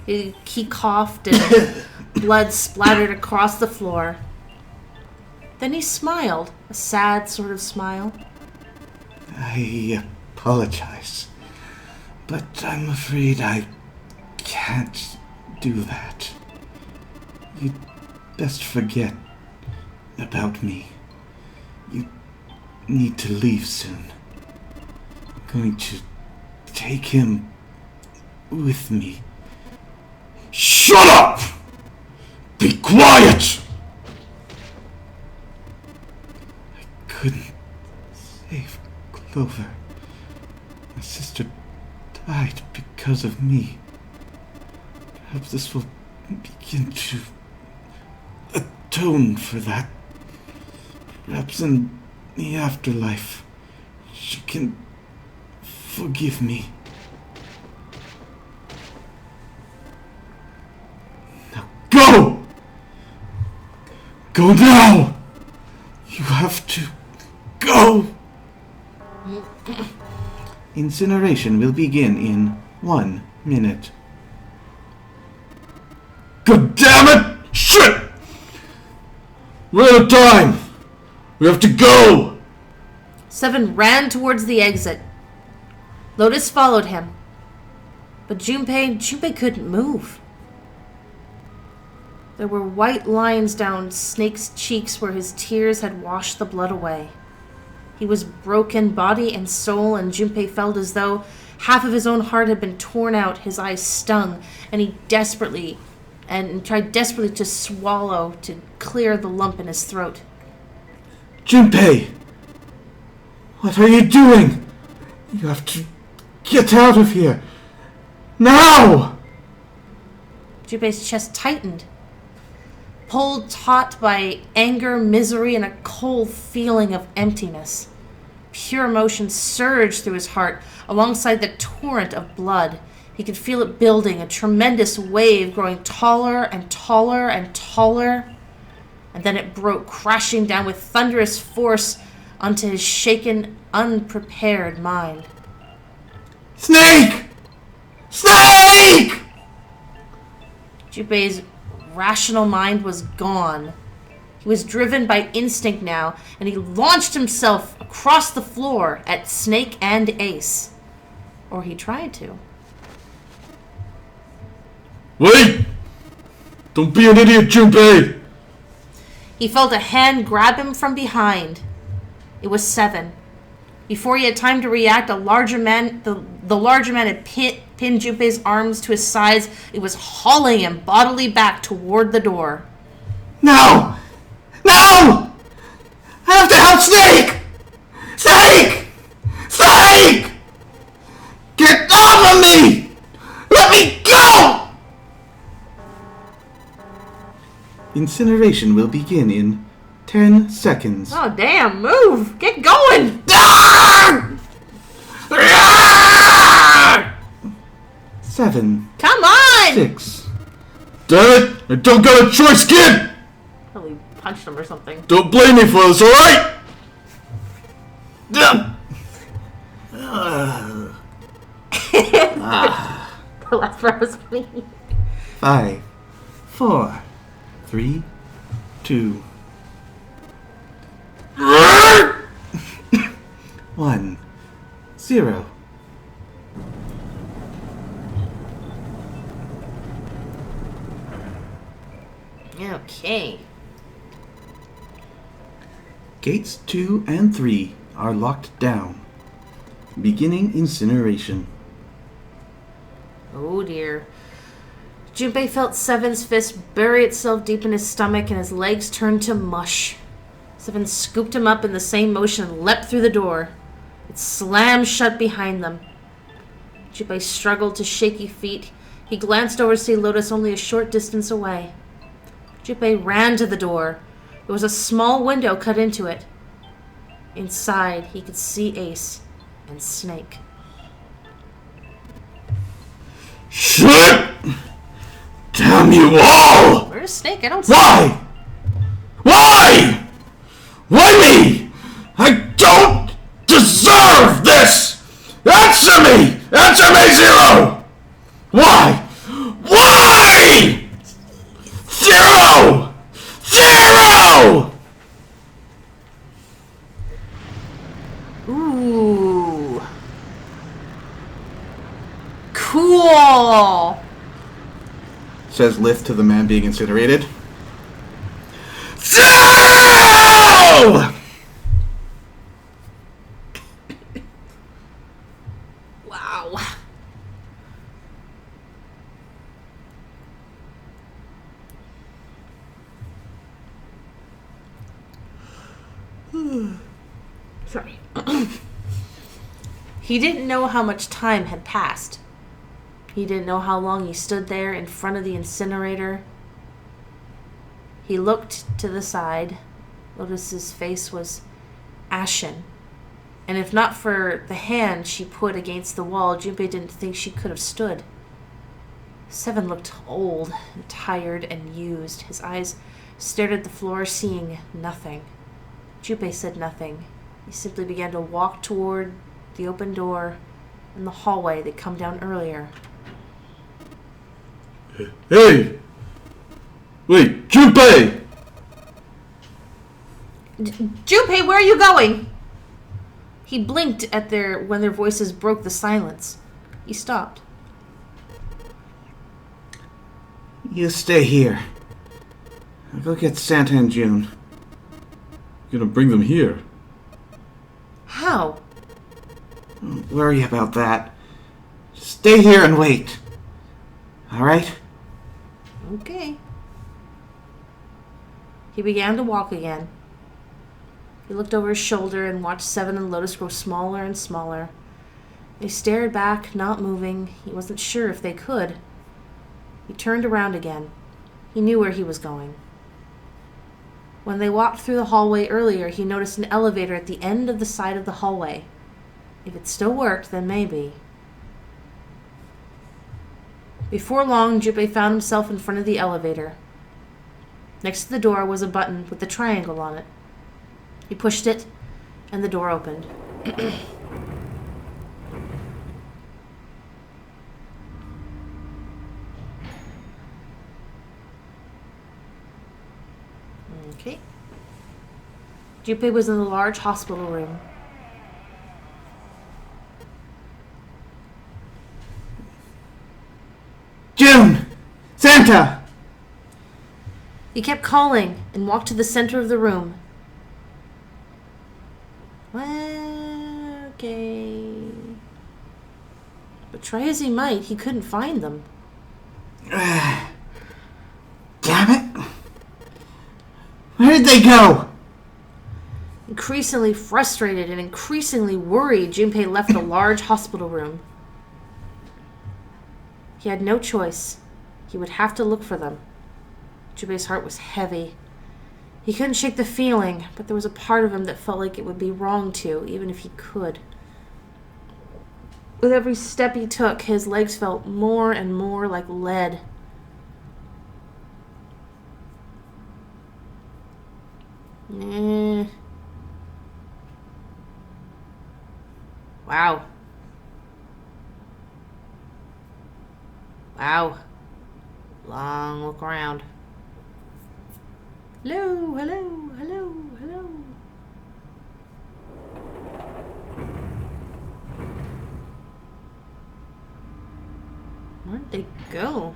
He coughed and blood splattered across the floor. Then he smiled, a sad sort of smile. I apologize, but I'm afraid I can't do that. You'd best forget about me. You need to leave soon. I'm going to take him with me. Shut up! Be quiet! I couldn't save Clover. My sister died because of me. Perhaps this will begin to atone for that. Perhaps in the afterlife, she can forgive me. Now go! Go now! You have to go! Incineration will begin in 1 minute. God damn it! Shit! We're out of time! We have to go! Seven ran towards the exit. Lotus followed him. But Junpei couldn't move. There were white lines down Snake's cheeks where his tears had washed the blood away. He was broken, body and soul, and Junpei felt as though half of his own heart had been torn out. His eyes stung, and he tried desperately to swallow to clear the lump in his throat. Junpei! What are you doing? You have to get out of here. Now! Junpei's chest tightened, pulled taut by anger, misery, and a cold feeling of emptiness. Pure emotion surged through his heart alongside the torrent of blood. He could feel it building, a tremendous wave growing taller and taller and taller. And then it broke, crashing down with thunderous force onto his shaken, unprepared mind. Snake! Snake! Junpei's rational mind was gone. He was driven by instinct now, and he launched himself across the floor at Snake and Ace. Or he tried to. Wait! Don't be an idiot, Junpei! He felt a hand grab him from behind. It was Seven. Before he had time to react, the larger man had pinned Junpei's arms to his sides. It was hauling him bodily back toward the door. No! No! I have to help Snake! Snake! Snake! Get off of me! Let me go! Incineration will begin in 10 seconds. Oh, damn, move! Get going! Ah! 7, Come on! 6. Damn it! I don't got a choice, kid! Probably punched him or something. Don't blame me for this, alright? The last part was funny. 5, 4, 3, 2, 1, 0. Okay. Gates 2 and 3 are locked down. Beginning incineration. Oh dear. Junpei felt Seven's fist bury itself deep in his stomach and his legs turned to mush. Seven scooped him up in the same motion and leapt through the door. It slammed shut behind them. Junpei struggled to shaky feet. He glanced over to see Lotus only a short distance away. Junpei ran to the door. There was a small window cut into it. Inside, he could see Ace and Snake. Shit! Damn you all! Where's Snake? I don't see Why? Why? Why me? I don't deserve this! Answer me! Answer me, Zero! Why? Why? Zero! Zero! Ooh. Cool. Says Lith to the man being incinerated. Zero! Wow. Sorry. He didn't know how much time had passed. He didn't know how long he stood there in front of the incinerator. He looked to the side. Lotus's face was ashen. And if not for the hand she put against the wall, Junpei didn't think she could have stood. Seven looked old and tired and used. His eyes stared at the floor, seeing nothing. Junpei said nothing. He simply began to walk toward the open door in the hallway they'd come down earlier. Hey! Wait, Junpei! Junpei, where are you going? He blinked at when their voices broke the silence. He stopped. You stay here. I'll go get Santa and June. You're gonna bring them here. How? Don't worry about that. Just stay here and wait. Alright? Okay. He began to walk again. He looked over his shoulder and watched Seven and Lotus grow smaller and smaller. They stared back, not moving. He wasn't sure if they could. He turned around again. He knew where he was going. When they walked through the hallway earlier, he noticed an elevator at the end of the side of the hallway. If it still worked, then maybe. Before long, Junpei found himself in front of the elevator. Next to the door was a button with a triangle on it. He pushed it, and the door opened. Okay. Junpei was in the large hospital room. June! Santa! He kept calling and walked to the center of the room. Okay. But try as he might, he couldn't find them. Damn it! Where did they go? Increasingly frustrated and increasingly worried, Junpei left the large hospital room. He had no choice. He would have to look for them. Junpei's heart was heavy. He couldn't shake the feeling, but there was a part of him that felt like it would be wrong to, even if he could. With every step he took, his legs felt more and more like lead. Wow. Wow. Long look around. Hello, hello, hello, hello. Where'd they go?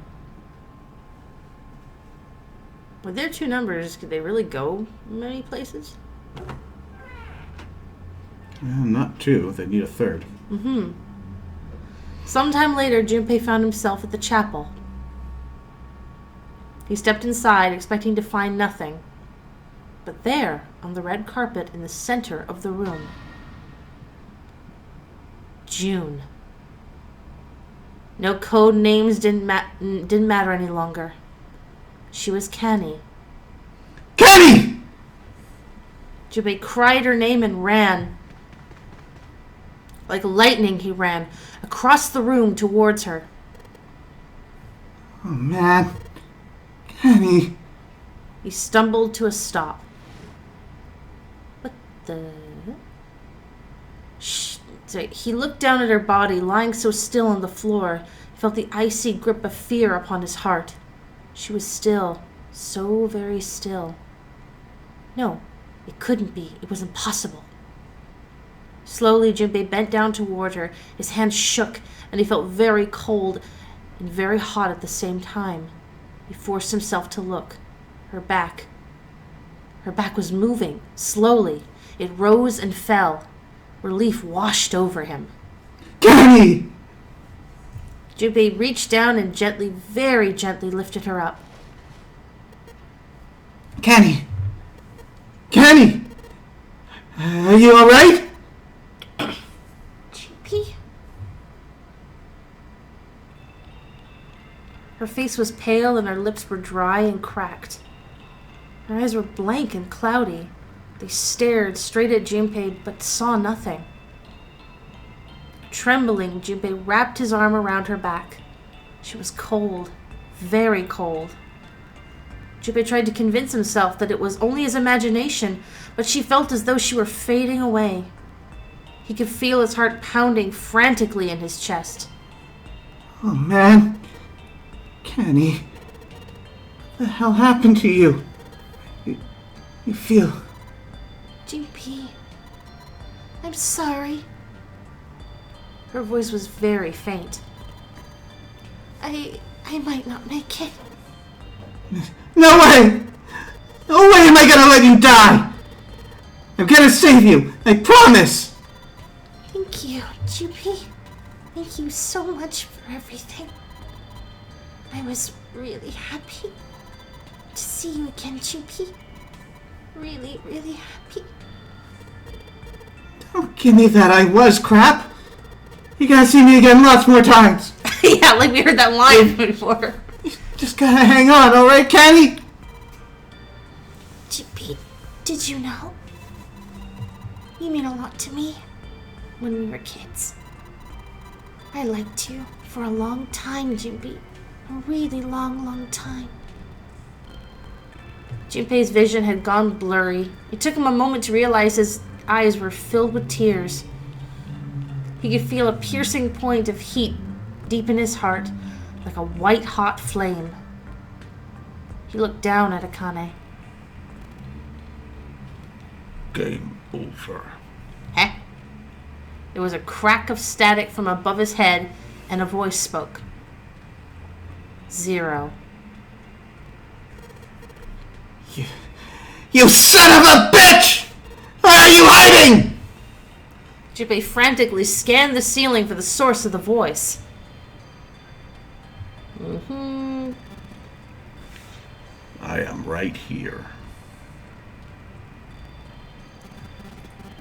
With their two numbers, could they really go many places? Not two. They need a third. Sometime later, Junpei found himself at the chapel. He stepped inside, expecting to find nothing. But there, on the red carpet in the center of the room, June. No code names didn't matter any longer. She was Kenny. Kenny! Junpei cried her name and ran. Like lightning, he ran across the room towards her. Oh, man. Kenny. He stumbled to a stop. What the... He looked down at her body, lying so still on the floor. He felt the icy grip of fear upon his heart. She was still, so very still. No, it couldn't be. It was impossible. Slowly, Junpei bent down toward her. His hand shook, and he felt very cold and very hot at the same time. He forced himself to look. Her back. Her back was moving, slowly. It rose and fell. Relief washed over him. Kenny! Junpei reached down and gently, very gently lifted her up. Kenny! Kenny! Are you alright? JP? Her face was pale and her lips were dry and cracked. Her eyes were blank and cloudy. They stared straight at Junpei but saw nothing. Trembling, Junpei wrapped his arm around her back. She was cold, very cold. Junpei tried to convince himself that it was only his imagination, but she felt as though she were fading away. He could feel his heart pounding frantically in his chest. Oh, man. Kenny. What the hell happened to you? You feel... JP, I'm sorry. Her voice was very faint. I might not make it. No way! No way am I gonna let you die! I'm gonna save you! I promise! Thank you, JP. Thank you so much for everything. I was really happy to see you again, JP. Really, really happy. Don't give me that I was crap! You gotta see me again lots more times! Yeah, like we heard that line before. Just gotta hang on, alright, Kenny? JP, did you know? You mean a lot to me when we were kids. I liked you for a long time, JP. A really long, long time. Junpei's vision had gone blurry. It took him a moment to realize his eyes were filled with tears. He could feel a piercing point of heat deep in his heart, like a white-hot flame. He looked down at Akane. Game over. Huh? There was a crack of static from above his head, and a voice spoke. 0. You son of a bitch! Where are you hiding? Junpei frantically scanned the ceiling for the source of the voice. I am right here.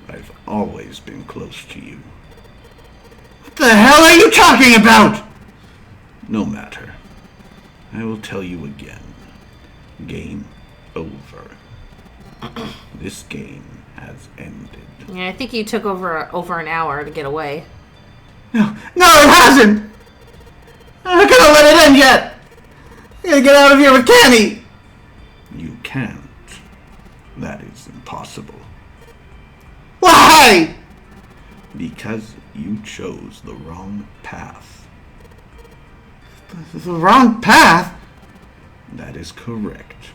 I've always been close to you. What the hell are you talking about? No matter. I will tell you again. Game over. This game has ended. Yeah, I think you took over an hour to get away. No, it hasn't! I'm not gonna let it end yet! I gotta get out of here with Canny! You can't. That is impossible. Why? Because you chose the wrong path. The wrong path? That is correct.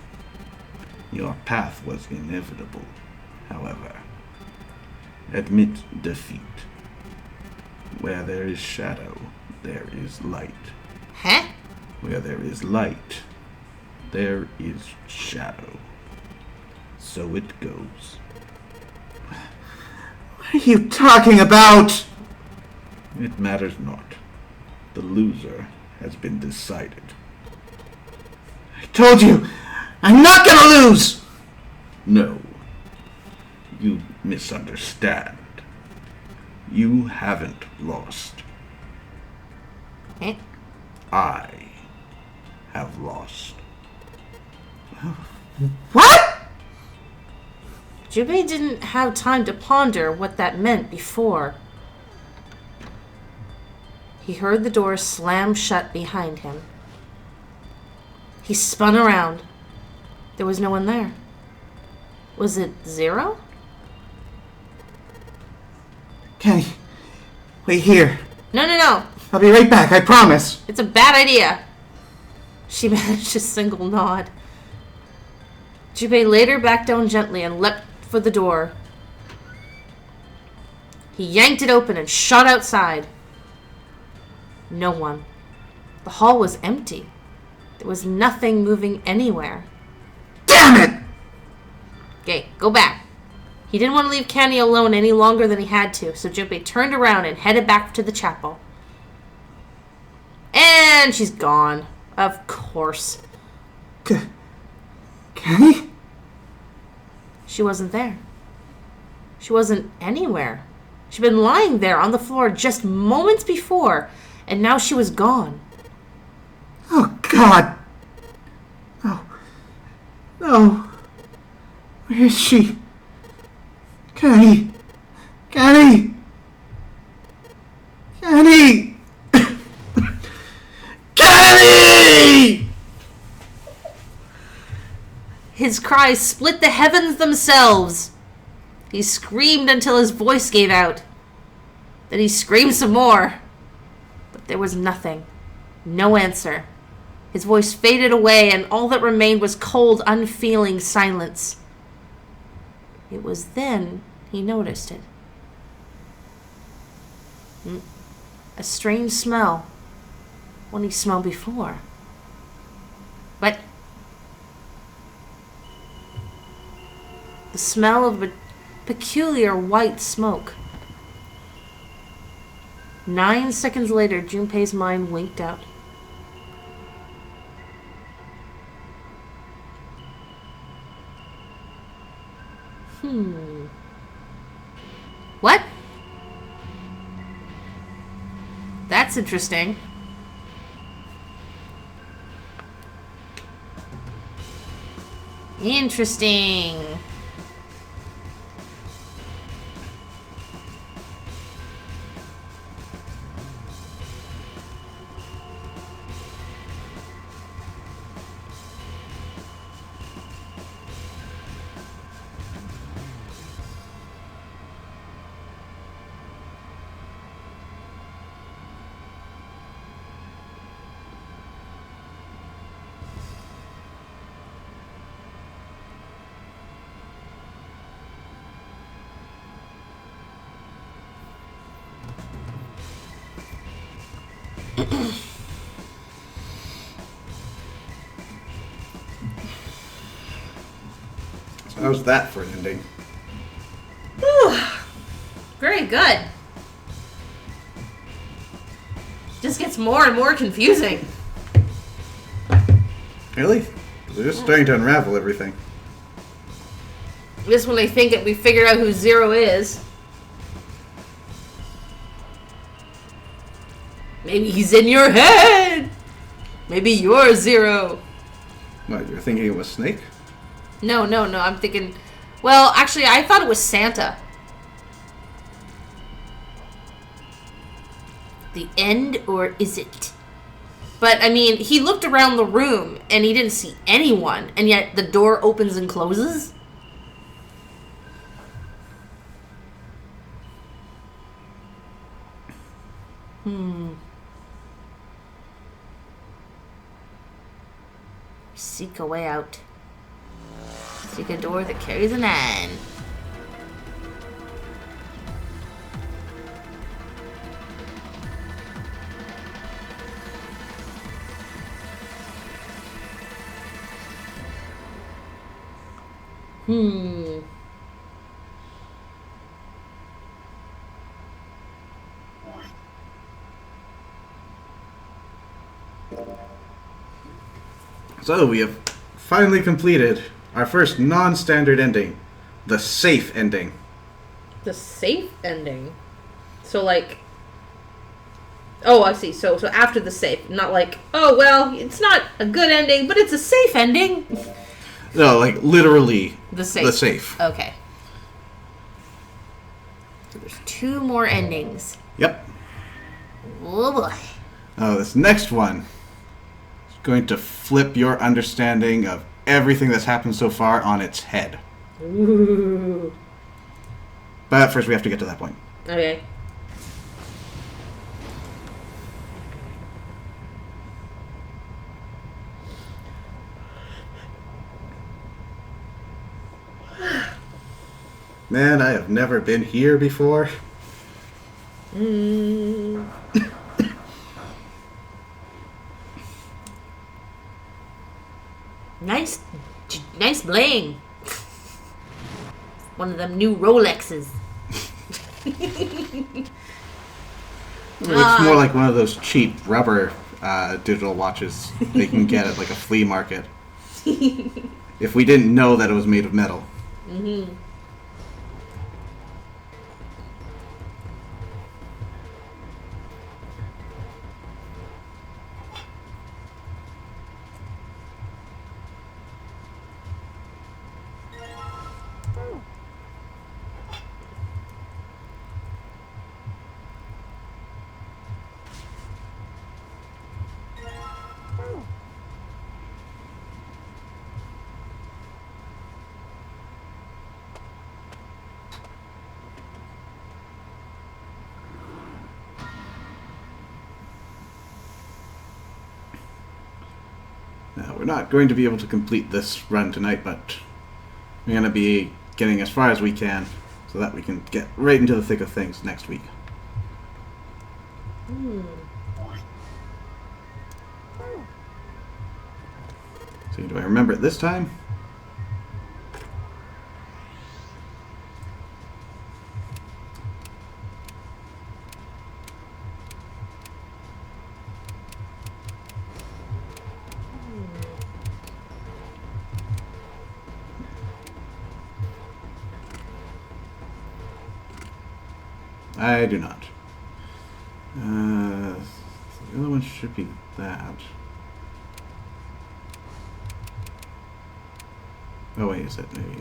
Your path was inevitable, however. Admit defeat. Where there is shadow, there is light. Huh? Where there is light, there is shadow. So it goes. What are you talking about? It matters not. The loser has been decided. I told you, I'm not gonna lose! No. You misunderstand. You haven't lost. Eh? I have lost. What? Jubei didn't have time to ponder what that meant before. He heard the door slam shut behind him. He spun around. There was no one there. Was it Zero? Kenny, wait here. No. I'll be right back, I promise. It's a bad idea. She managed a single nod. Jubei laid her back down gently and leapt for the door. He yanked it open and shot outside. No one. The hall was empty. There was nothing moving anywhere. Damn it! Okay, go back. He didn't want to leave Canny alone any longer than he had to, so Junpei turned around and headed back to the chapel. And she's gone. Of course. Kenny? She wasn't there. She wasn't anywhere. She'd been lying there on the floor just moments before, and now she was gone. Oh, God. No. Where is she? Kenny! Kenny! Kenny! Kenny! His cries split the heavens themselves. He screamed until his voice gave out. Then he screamed some more. But there was nothing. No answer. His voice faded away, and all that remained was cold, unfeeling silence. It was then he noticed it. A strange smell. One he smelled before. But the smell of a peculiar white smoke. 9 seconds later, Junpei's mind winked out. What? That's interesting. Interesting. So how's that for an ending? Very good. Just gets more and more confusing. Really? They're just starting to unravel everything. This when they think that we figured out who Zero is. Maybe he's in your head. Maybe you're Zero. What, you're thinking it was Snake? No. I'm thinking. Well, actually, I thought it was Santa. The end, or is it? But, I mean, he looked around the room and he didn't see anyone, and yet the door opens and closes? Seek a way out. Seek a door that carries a 9. So, we have finally completed our first non-standard ending. The safe ending. The safe ending? So, like... Oh, I see. So after the safe. Not like, oh, well, it's not a good ending, but it's a safe ending. No, like, literally The safe. the safe. Okay. So there's 2 more endings. Yep. Oh, boy. Oh, this next one is going to flip your understanding of everything that's happened so far on its head. Ooh. But first we have to get to that point. Okay. Man, I have never been here before. Nice bling. One of them new Rolexes. It looks more like one of those cheap rubber digital watches they can get at like a flea market. If we didn't know that it was made of metal. Mm-hmm. Now, we're not going to be able to complete this run tonight, but we're going to be getting as far as we can so that we can get right into the thick of things next week. So, do I remember it this time? I do not. The other one should be that. Oh wait, is it maybe?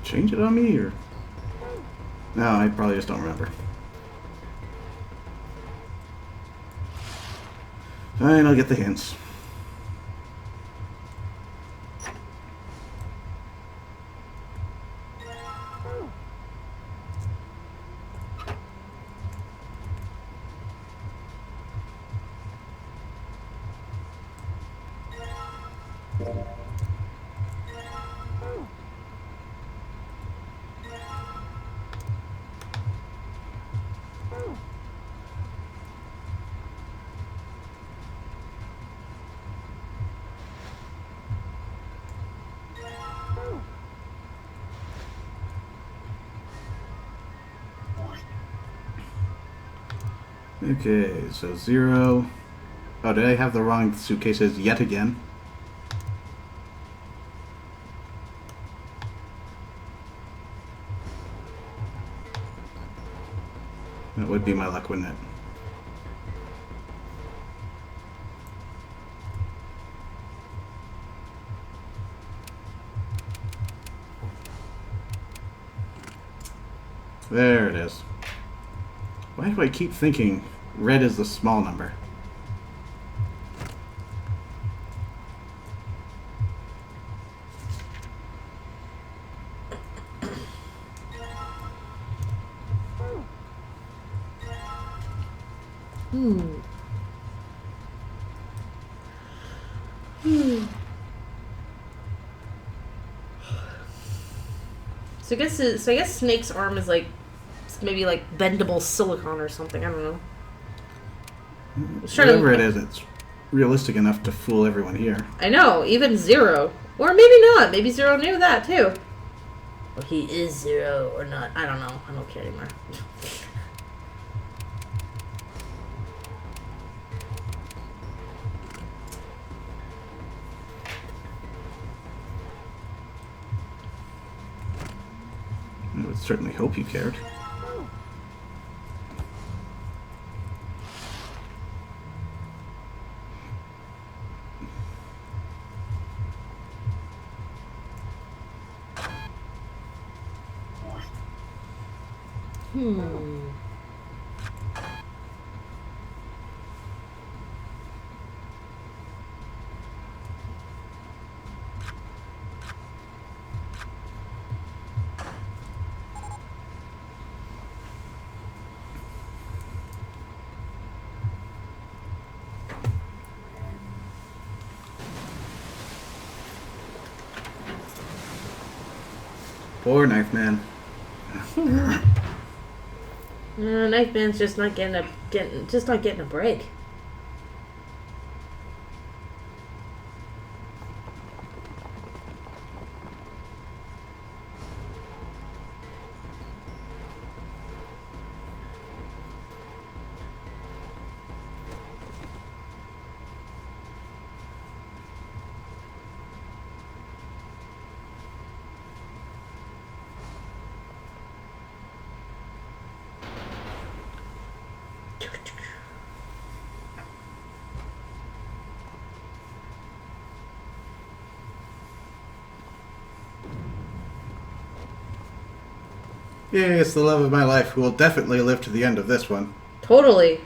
Change it on me, or no? I probably just don't remember. Fine, I'll get the hints. Okay, so 0. Oh, did I have the wrong suitcases yet again? That would be my luck, wouldn't it? There it is. Why do I keep thinking red is the small number? So I guess Snake's arm is like maybe like bendable silicone or something. I don't know. Whatever it is, it's realistic enough to fool everyone here. I know, even Zero, or maybe not. Maybe Zero knew that too. Well, he is Zero or not? I don't know. I don't care anymore. I would certainly hope you cared. Poor Knife Man. Knife Man's just not getting a break. Yay, it's the love of my life who will definitely live to the end of this one. Totally.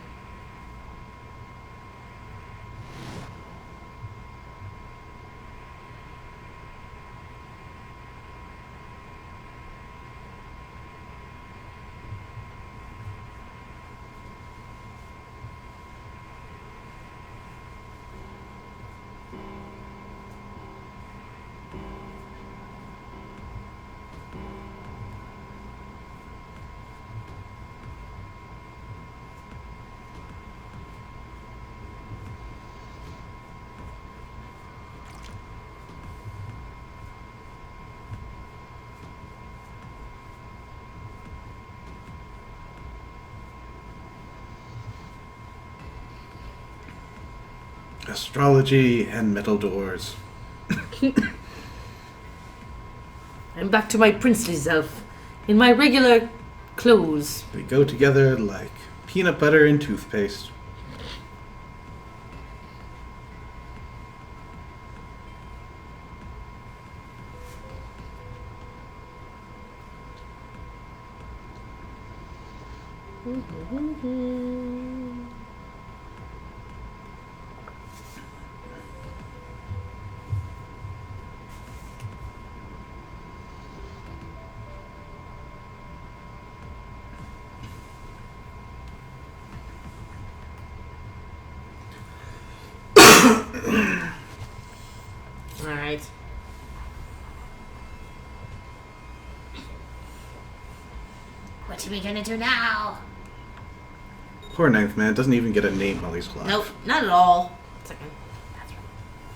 Astrology and metal doors. I'm back to my princely self, in my regular clothes. They go together like peanut butter and toothpaste. What are we gonna do now? Poor Ninth Man doesn't even get a name while he's alive. Nope, not at all. Second. Bathroom.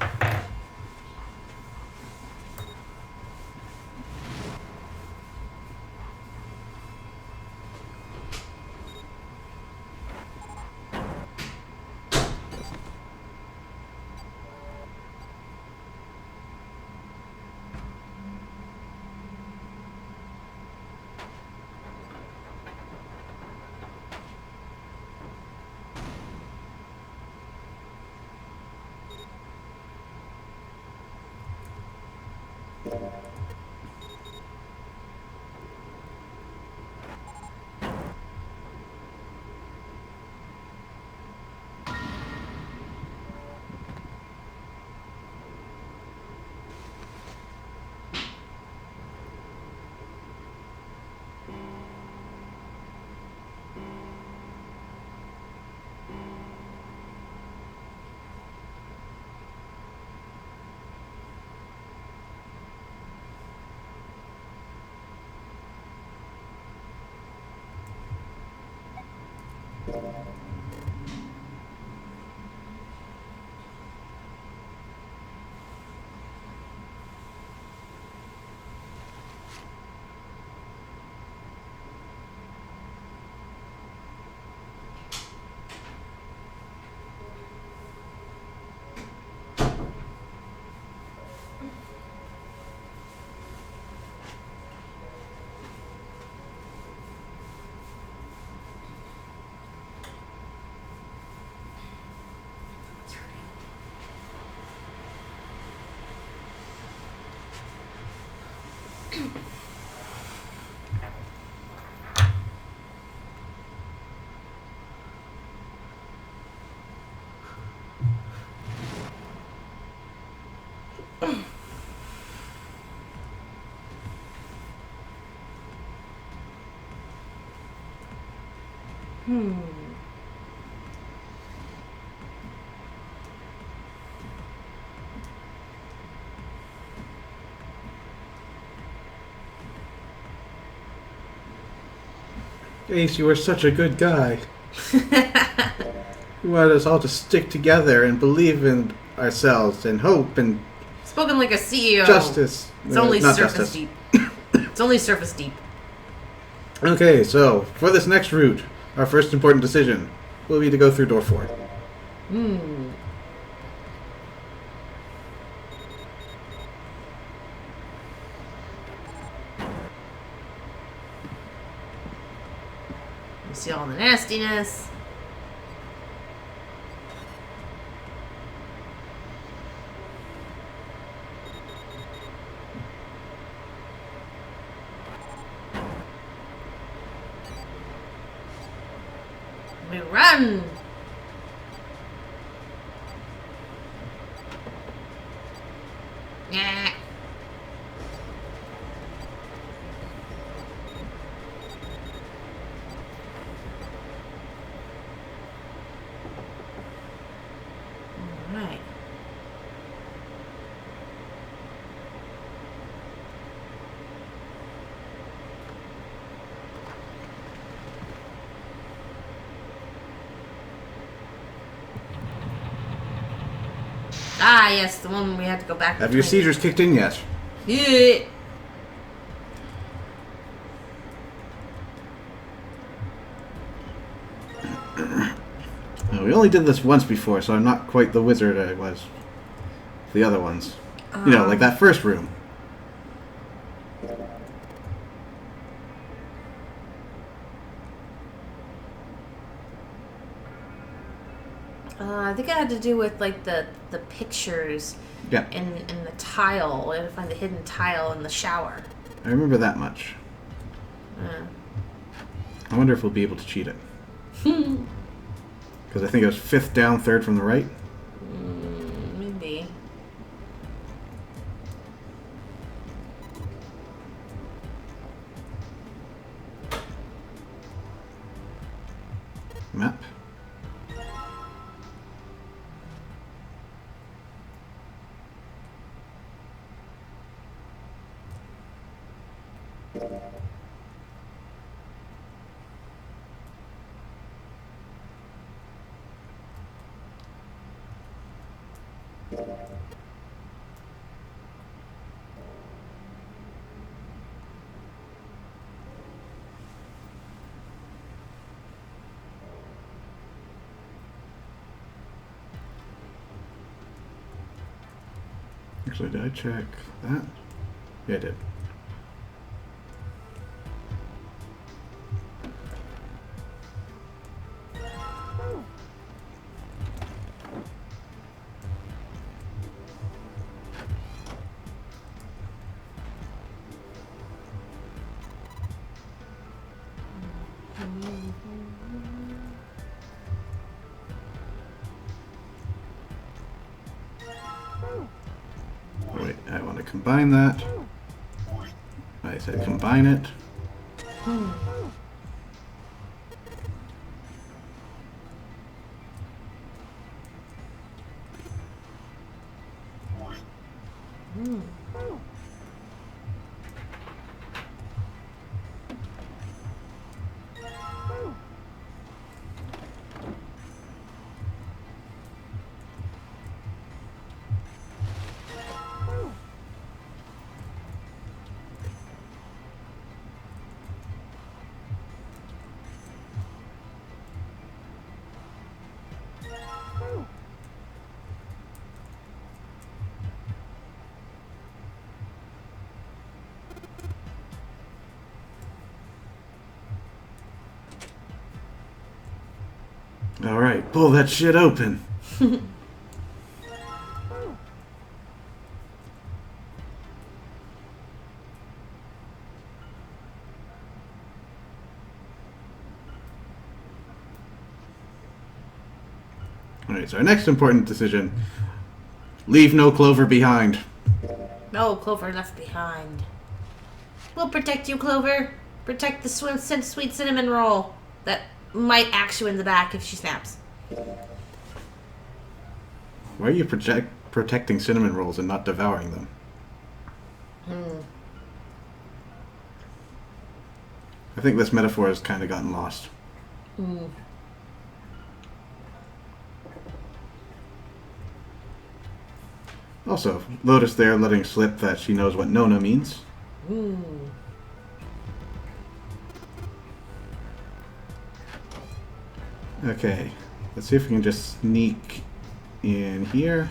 Ace, you were such a good guy. You wanted us all to stick together and believe in ourselves and hope and Spoken like a CEO. justice. It's only Not surface justice. deep. It's only surface deep. Okay, so for this next route, our first important decision will be to go through door 4. You see all the nastiness. We run! Yeah. Alright. Ah, yes, the one we had to go back. Have your seizures kicked in yet? Yeah. No, we only did this once before, so I'm not quite the wizard I was. The other ones. You know, like that first room. I think it had to do with like the pictures Yeah, in the tile. We had to find the hidden tile in the shower. I remember that much. I wonder if we'll be able to cheat it. Because I think it was 5th down, 3rd from the right. Maybe. Map. Actually, did I check that? Yeah, I did. Wait, I want to combine that. I said combine it. Alright, pull that shit open. Alright, so our next important decision. Leave no Clover behind. No, Clover left behind. We'll protect you, Clover. Protect the sweet cinnamon roll that might axe you in the back if she snaps. Why are you protecting cinnamon rolls and not devouring them? I think this metaphor has kind of gotten lost. Also, Lotus there letting slip that she knows what Nona means. Okay, let's see if we can just sneak in here.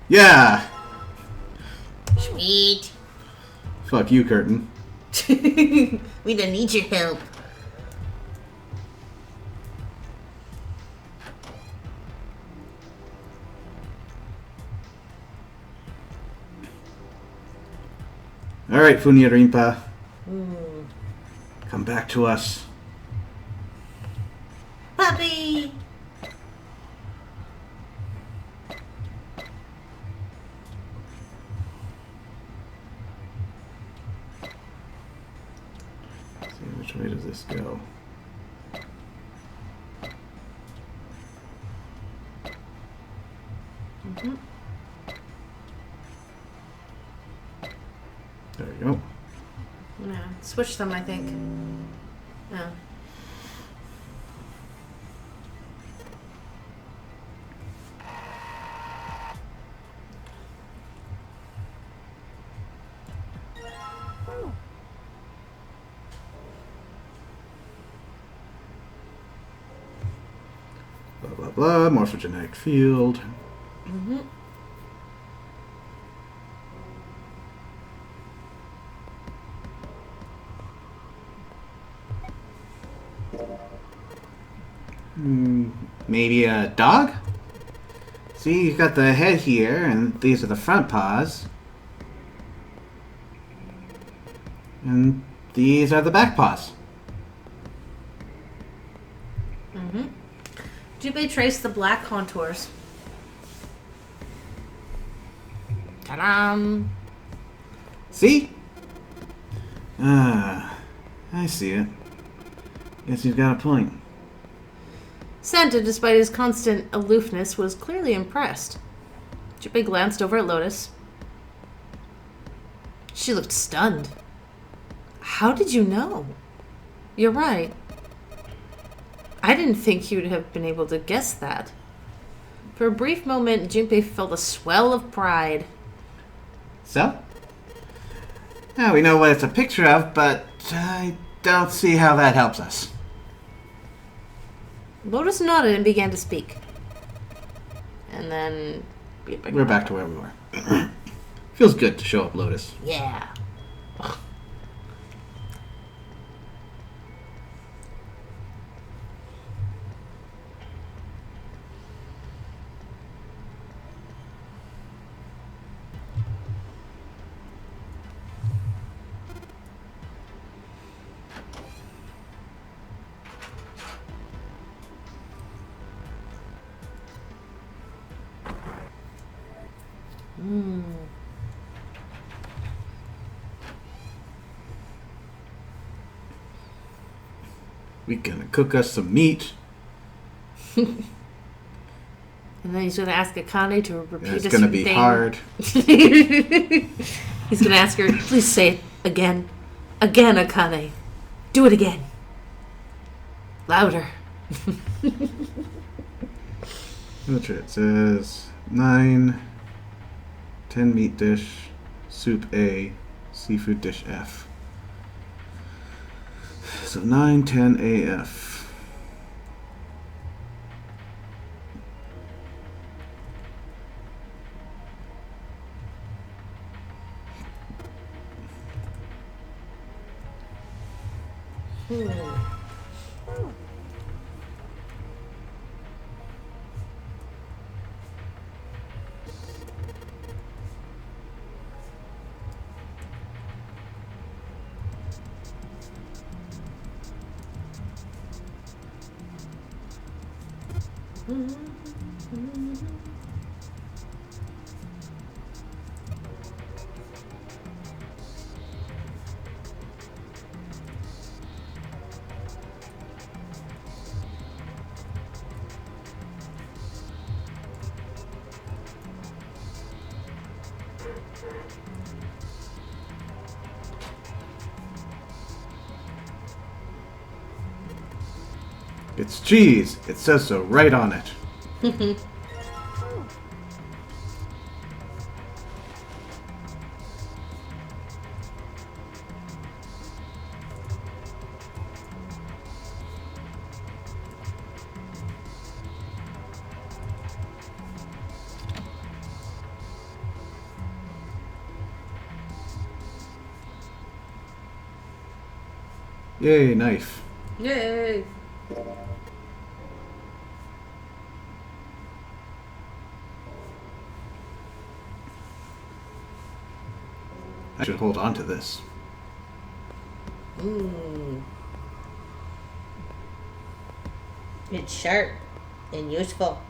Yeah! Sweet. Fuck you, Curtin. We don't need your help. Alright, Funyarimpa. Come back to us. Puppy! Let's see, which way does this go? There we go. Yeah, switch them, I think. Yeah. Blah blah blah. Morphogenetic field. Maybe a dog? See, you've got the head here, and these are the front paws. And these are the back paws. Junpei traced the black contours. Ta-da! See? Ah, I see it. Guess you've got a point. Santa, despite his constant aloofness, was clearly impressed. Junpei glanced over at Lotus. She looked stunned. How did you know? You're right. I didn't think you'd have been able to guess that. For a brief moment, Junpei felt a swell of pride. So? Now we know what it's a picture of, but I don't see how that helps us. Lotus nodded and began to speak. And then... We're back to where we were. Feels good to show up, Lotus. Yeah. We gonna cook us some meat. And then he's going to ask Akane to repeat It's a gonna certain be thing. hard. He's going to ask her, please say it again. Again, Akane. Do it again. Louder. That's right. It says 9, 10 meat dish, soup A, seafood dish F. So 9, 10 AF. It's cheese. It says so right on it. Yay, knife. Yay. I should hold on to this. Ooh. It's sharp and useful.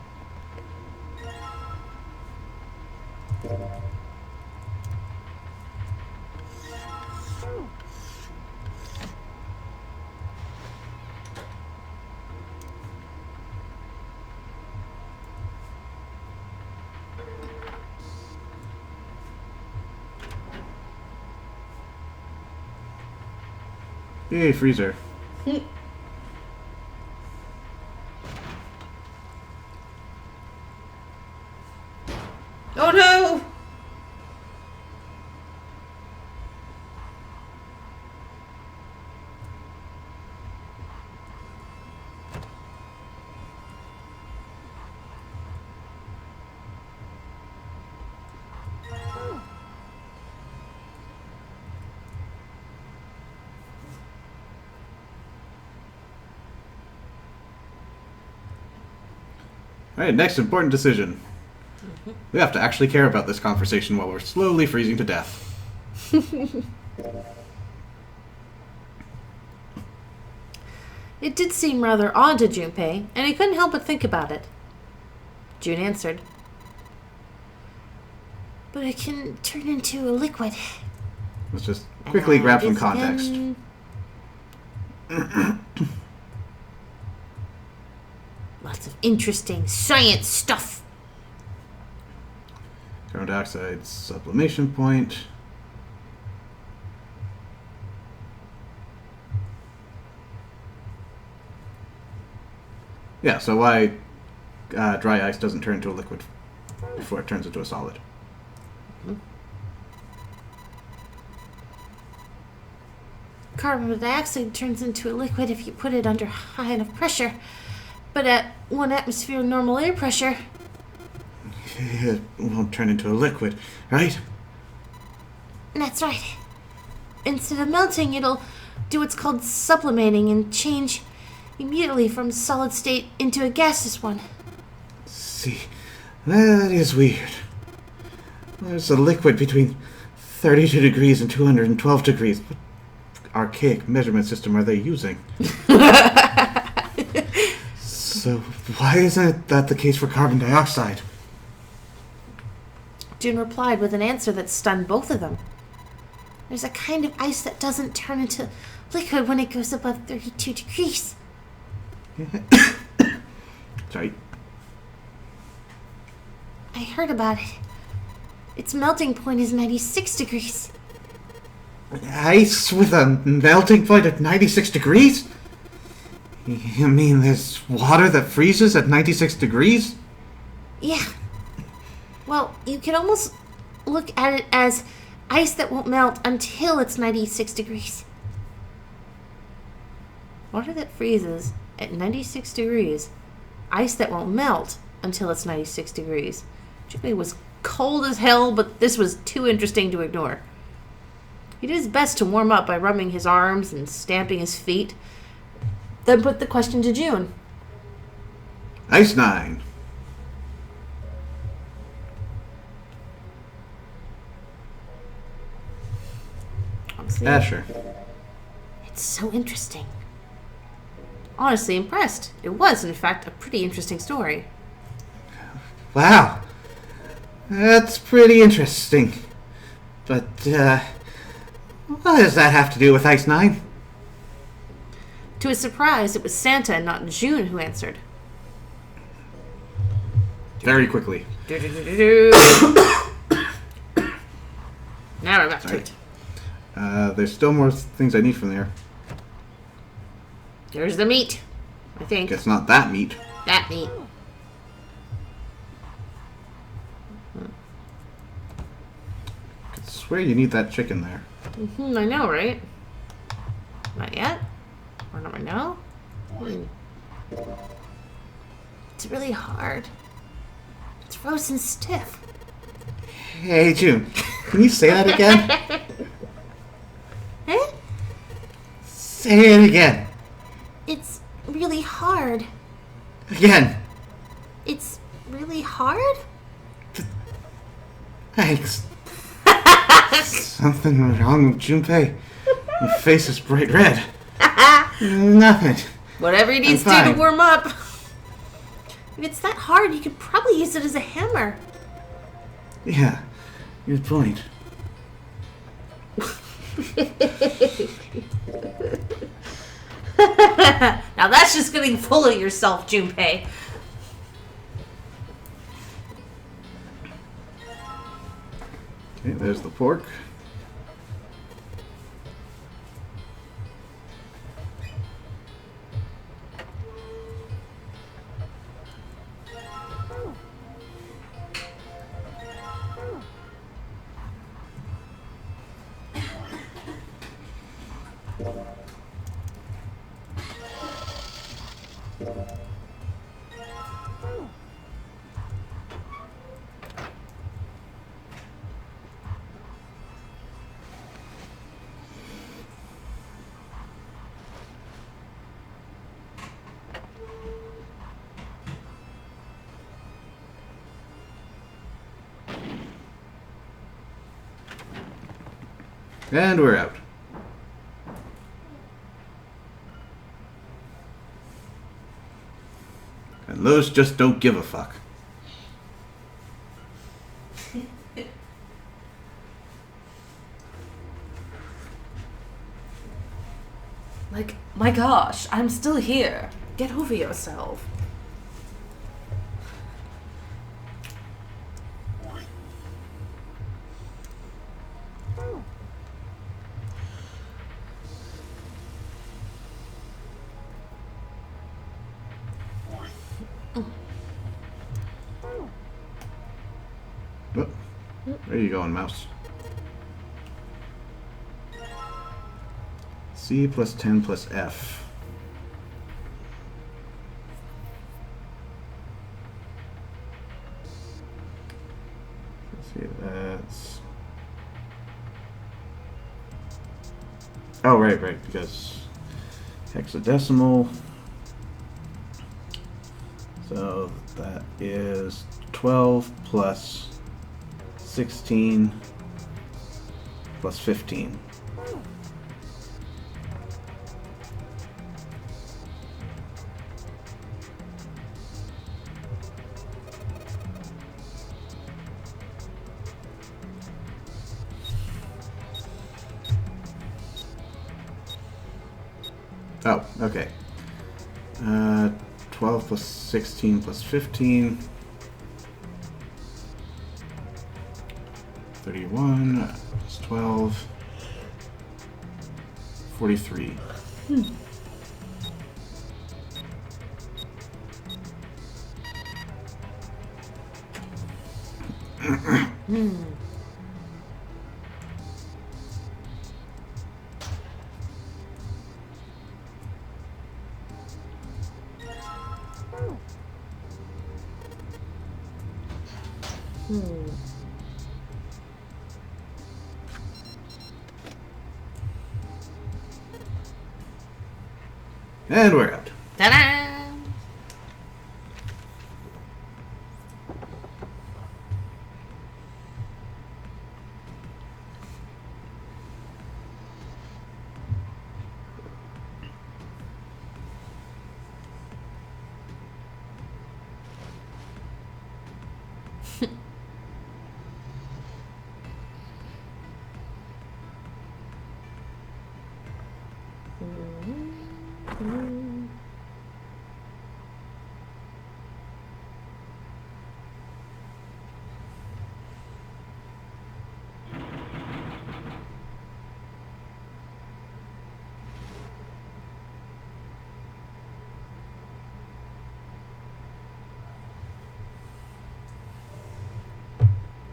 Yay, freezer. Oh no! Alright, next important decision. We have to actually care about this conversation while we're slowly freezing to death. It did seem rather odd to Junpei, and he couldn't help but think about it. June answered. But it can turn into a liquid. Let's just quickly grab some It's context. again- Lots of interesting science stuff. Carbon dioxide sublimation point. Yeah, so why dry ice doesn't turn into a liquid before it turns into a solid. Carbon dioxide turns into a liquid if you put it under high enough pressure. But at 1 atmosphere normal air pressure, it won't turn into a liquid, right? That's right. Instead of melting, it'll do what's called sublimating and change immediately from solid state into a gaseous one. See, that is weird. There's a liquid between 32 degrees and 212 degrees. What archaic measurement system are they using? So, why isn't that the case for carbon dioxide? June replied with an answer that stunned both of them. There's a kind of ice that doesn't turn into liquid when it goes above 32 degrees. Sorry. I heard about it. Its melting point is 96 degrees. Ice with a melting point at 96 degrees? You mean there's water that freezes at 96 degrees? Yeah. Well, you can almost look at it as ice that won't melt until it's 96 degrees. Water that freezes at 96 degrees. Ice that won't melt until it's 96 degrees. Jimmy was cold as hell, but this was too interesting to ignore. He did his best to warm up by rubbing his arms and stamping his feet, then put the question to June. Ice 9. Honestly, Asher. It's so interesting. honestly impressed. It was, in fact, a pretty interesting story. Wow. That's pretty interesting. But, what does that have to do with Ice 9? To his surprise, it was Santa and not June who answered. Very quickly. Now we're back to Sorry. it. There's still more things I need from there. There's the meat, I think. Guess not that meat. That meat. I swear you need that chicken there. I know, right? Not yet? Or not right now? It's really hard. It's frozen stiff. Hey, June. Can you say that again? Eh? Say it again. It's really hard. Again. It's really hard? Thanks. Something wrong with Junpei? Your face is bright red. Nothing. Whatever he needs to I'm do fine. to warm up. If it's that hard, you could probably use it as a hammer. Yeah, good point. Now that's just getting full of yourself, Junpei. Okay, there's the pork. And we're out. And those just don't give a fuck. Like, my gosh, I'm still here. Get over yourself. Oh, where are you going, mouse? C plus 10 plus F. see, that's... Oh, right, because hexadecimal. So that is 12 plus 16 plus 15. Oh, okay. 12 plus 16 plus 15. 31 plus 12. 43. And we're out. Ta-da!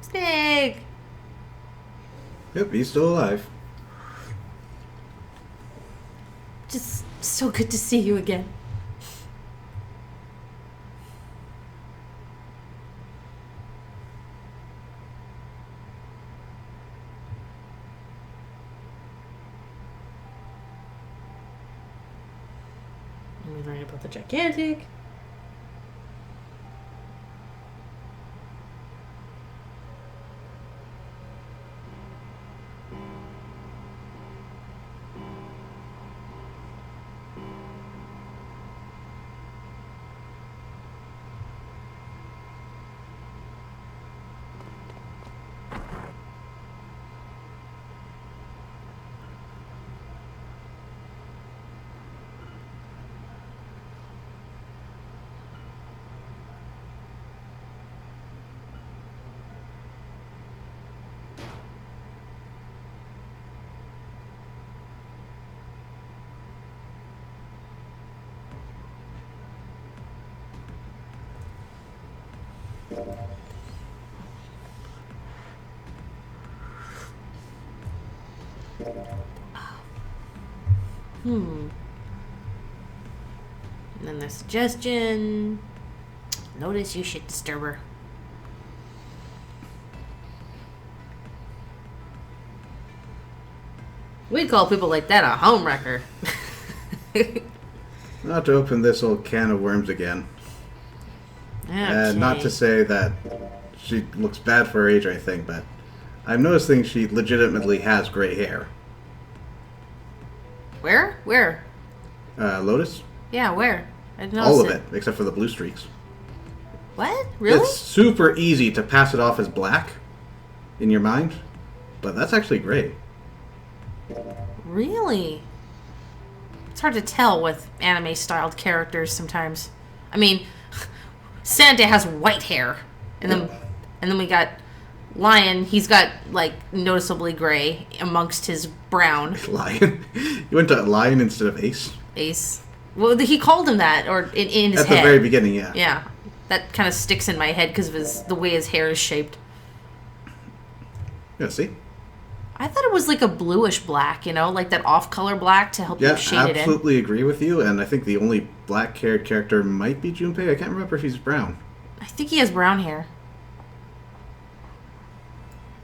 Snake! Yep, he's still alive. Just so good to see you again. And we learned about the gigantic. And then the suggestion. Notice you should disturb her. We call people like that a homewrecker. Not to open this old can of worms again. And not to say that she looks bad for her age or anything, but I'm noticing she legitimately has gray hair. Where? Where? Lotus? Yeah, where? I didn't All of notice it, except for the blue streaks. What? Really? It's super easy to pass it off as black in your mind, but that's actually gray. Really? It's hard to tell with anime-styled characters sometimes. I mean, Santa has white hair, and then we got Lion. He's got like noticeably gray amongst his brown. Lion? You went to Lion instead of Ace? Ace. Well, he called him that, or in his At head. the very beginning, yeah. Yeah, that kind of sticks in my head because of the way his hair is shaped. Yeah, see? I thought it was like a bluish black, like that off-color black to help you shade it in. Yeah, absolutely agree with you, and I think the only black-haired character might be Junpei. I can't remember if he's brown. I think he has brown hair.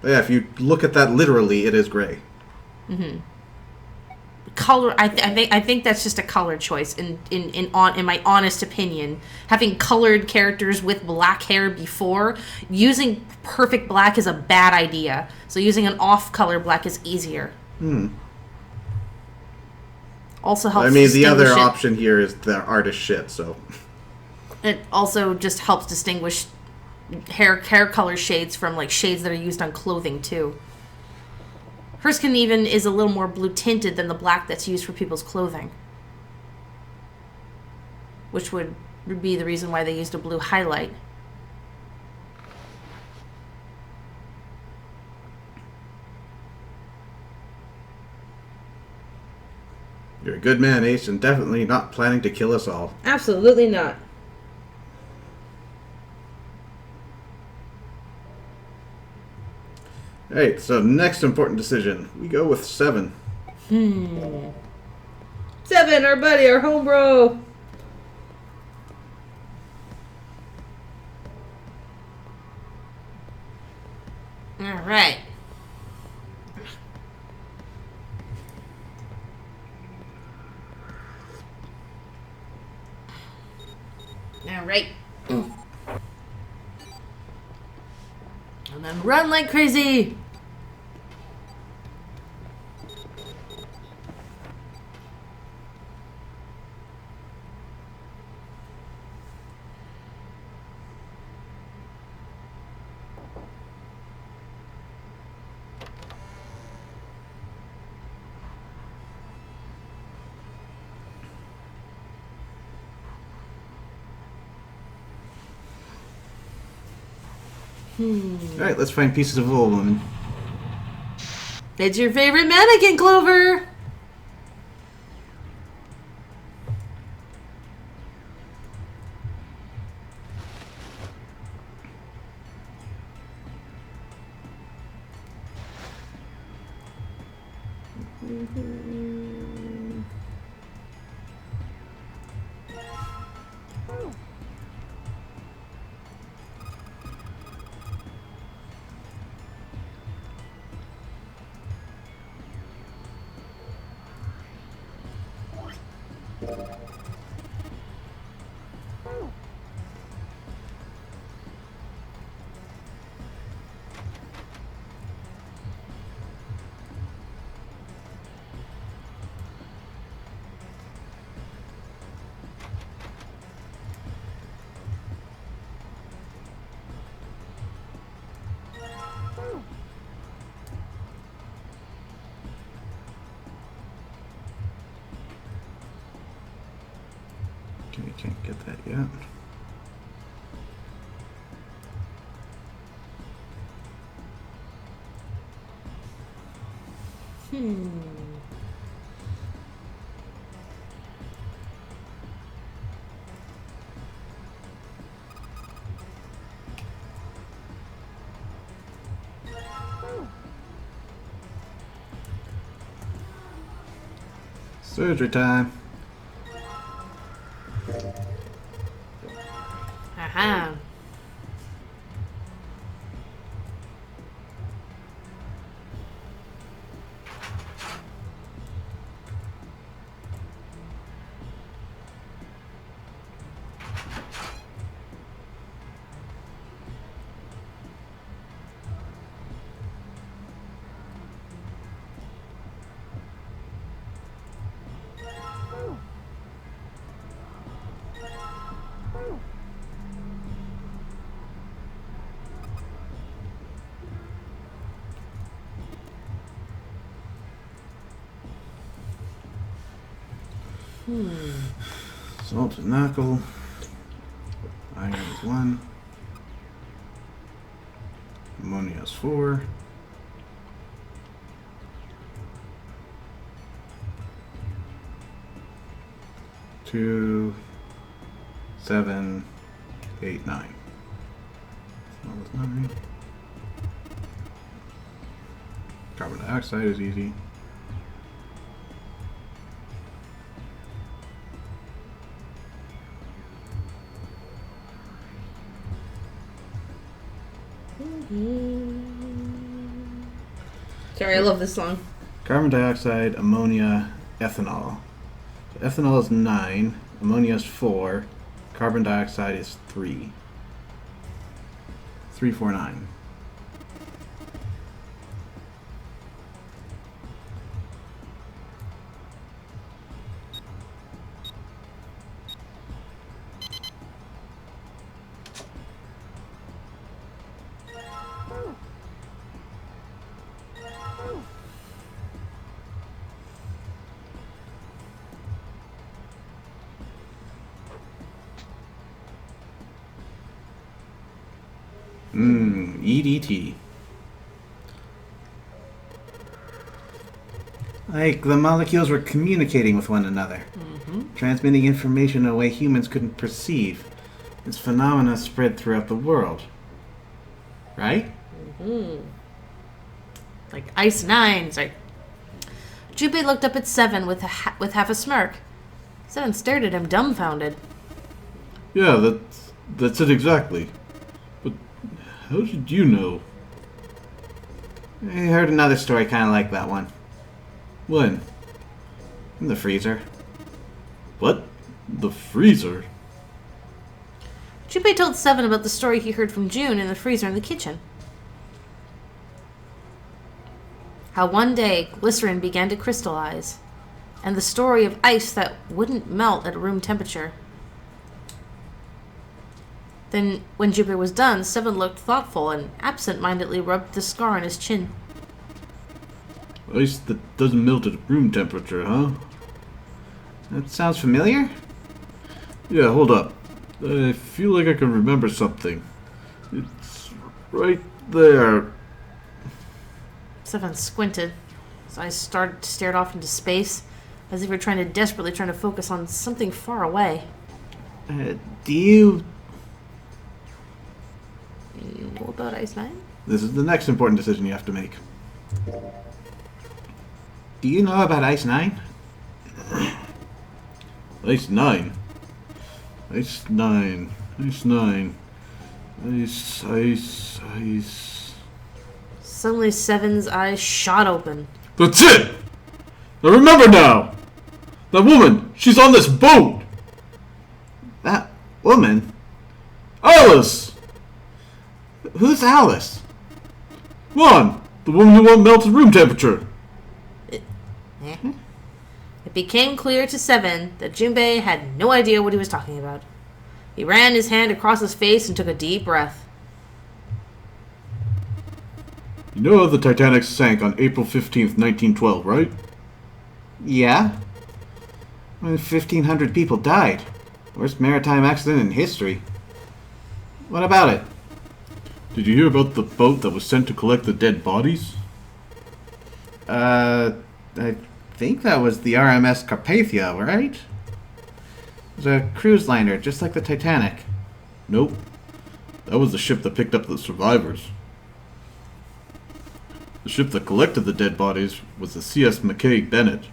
Yeah, if you look at that literally, it is gray. Color. I think that's just a color choice. In my honest opinion, having colored characters with black hair before, using perfect black is a bad idea. So using an off-color black is easier. Also helps. I mean, the other distinguish it. option here is the art is shit, so. It also just helps distinguish hair color shades from like shades that are used on clothing too. Hers is a little more blue tinted than the black that's used for people's clothing, which would be the reason why they used a blue highlight. You're a good man, Ace, and definitely not planning to kill us all. Absolutely not. Alright, so next important decision. We go with 7. 7, our buddy, our homebro. All right. All right. And then run like crazy. Alright, let's find pieces of wool, woman. It's your favorite mannequin, Clover. Okay, can't get that yet. Surgery time. Aha. Salt and knuckle. Iron is 1. Ammonia is 4. Two, 7, 8, 9. Small is 9. Carbon dioxide is easy. Sorry, I love this song. Carbon dioxide, ammonia, ethanol. So ethanol is 9, ammonia is 4, carbon dioxide is 3. 349. EDT. Like the molecules were communicating with one another, transmitting information in a way humans couldn't perceive. This phenomena spread throughout the world. Right? Like Ice 9. Sorry. Junpei looked up at 7 with half a smirk. 7 stared at him, dumbfounded. Yeah, that's it exactly. But how did you know? I heard another story kind of like that one. When? In the freezer. What? The freezer? Junpei told 7 about the story he heard from June in the freezer in the kitchen. How one day glycerin began to crystallize, and the story of ice that wouldn't melt at room temperature. Then, when Junpei was done, 7 looked thoughtful and absent-mindedly rubbed the scar on his chin. Ice that doesn't melt at room temperature, huh? That sounds familiar? Yeah, hold up. I feel like I can remember something. It's right there. 7 squinted. His eyes stared off into space, as if he were desperately trying to focus on something far away. Do you... What about Ice 9? This is the next important decision you have to make. Do you know about Ice 9? Ice 9. Ice 9. Ice 9. Ice. Suddenly 7's eyes shot open. That's it! I remember now! That woman! She's on this boat! That woman? Alice! Who's Alice? Come on! The woman who won't melt at room temperature! It became clear to 7 that Junpei had no idea what he was talking about. He ran his hand across his face and took a deep breath. You know how the Titanic sank on April 15th, 1912, right? Yeah. 1,500 people died. Worst maritime accident in history. What about it? Did you hear about the boat that was sent to collect the dead bodies? I think that was the RMS Carpathia, right? It was a cruise liner, just like the Titanic. Nope. That was the ship that picked up the survivors. The ship that collected the dead bodies was the CS McKay Bennett.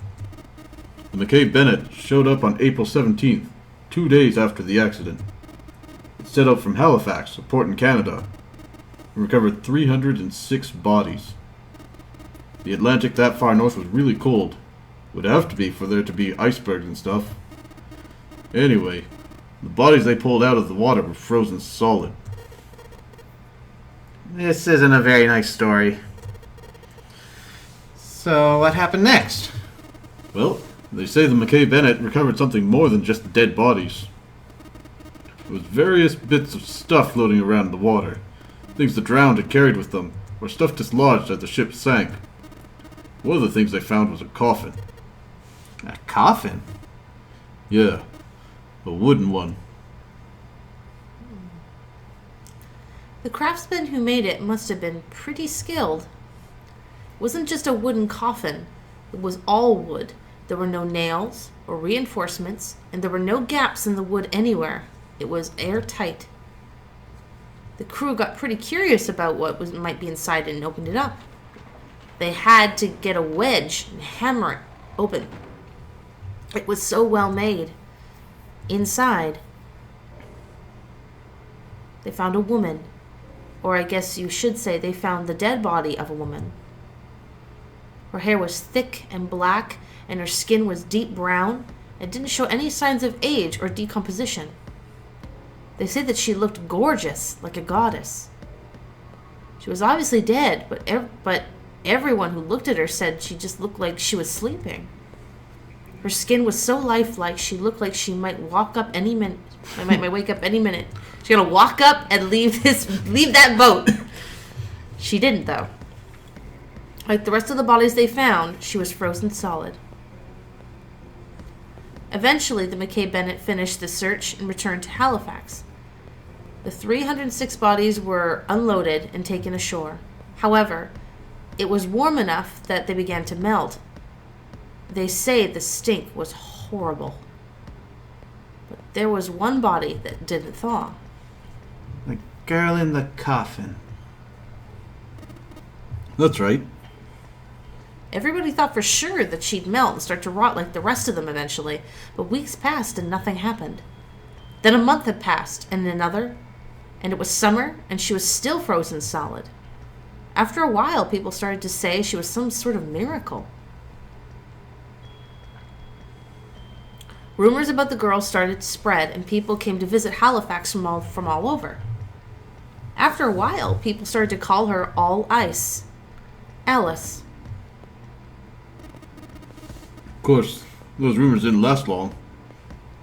The McKay Bennett showed up on April 17th, 2 days after the accident. It set out from Halifax, a port in Canada, and recovered 306 bodies. The Atlantic that far north was really cold. Would have to be for there to be icebergs and stuff. Anyway, the bodies they pulled out of the water were frozen solid. This isn't a very nice story. So, what happened next? Well, they say the McKay Bennett recovered something more than just dead bodies. There was various bits of stuff floating around in the water. Things the drowned had carried with them, or stuff dislodged as the ship sank. One of the things they found was a coffin. A coffin? Yeah, a wooden one. The craftsman who made it must have been pretty skilled. It wasn't just a wooden coffin. It was all wood. There were no nails or reinforcements, and there were no gaps in the wood anywhere. It was airtight. The crew got pretty curious about what might be inside and opened it up. They had to get a wedge and hammer it open. It was so well made. Inside, they found a woman. Or I guess you should say they found the dead body of a woman. Her hair was thick and black, and her skin was deep brown and didn't show any signs of age or decomposition. They say that she looked gorgeous, like a goddess. She was obviously dead, but everyone who looked at her said she just looked like she was sleeping. Her skin was so lifelike, she looked like she might walk up any minute. Might wake up any minute. She's gonna walk up and leave that boat. She didn't, though. Like the rest of the bodies they found, she was frozen solid. Eventually, the McKay Bennett finished the search and returned to Halifax. The 306 bodies were unloaded and taken ashore. However, it was warm enough that they began to melt. They say the stink was horrible. But there was one body that didn't thaw. The girl in the coffin. That's right. Everybody thought for sure that she'd melt and start to rot like the rest of them eventually, but weeks passed and nothing happened. Then a month had passed, and another, and it was summer, and she was still frozen solid. After a while, people started to say she was some sort of miracle. Rumors about the girl started to spread, and people came to visit Halifax from all over. After a while, people started to call her All Ice. Alice. Of course, those rumors didn't last long.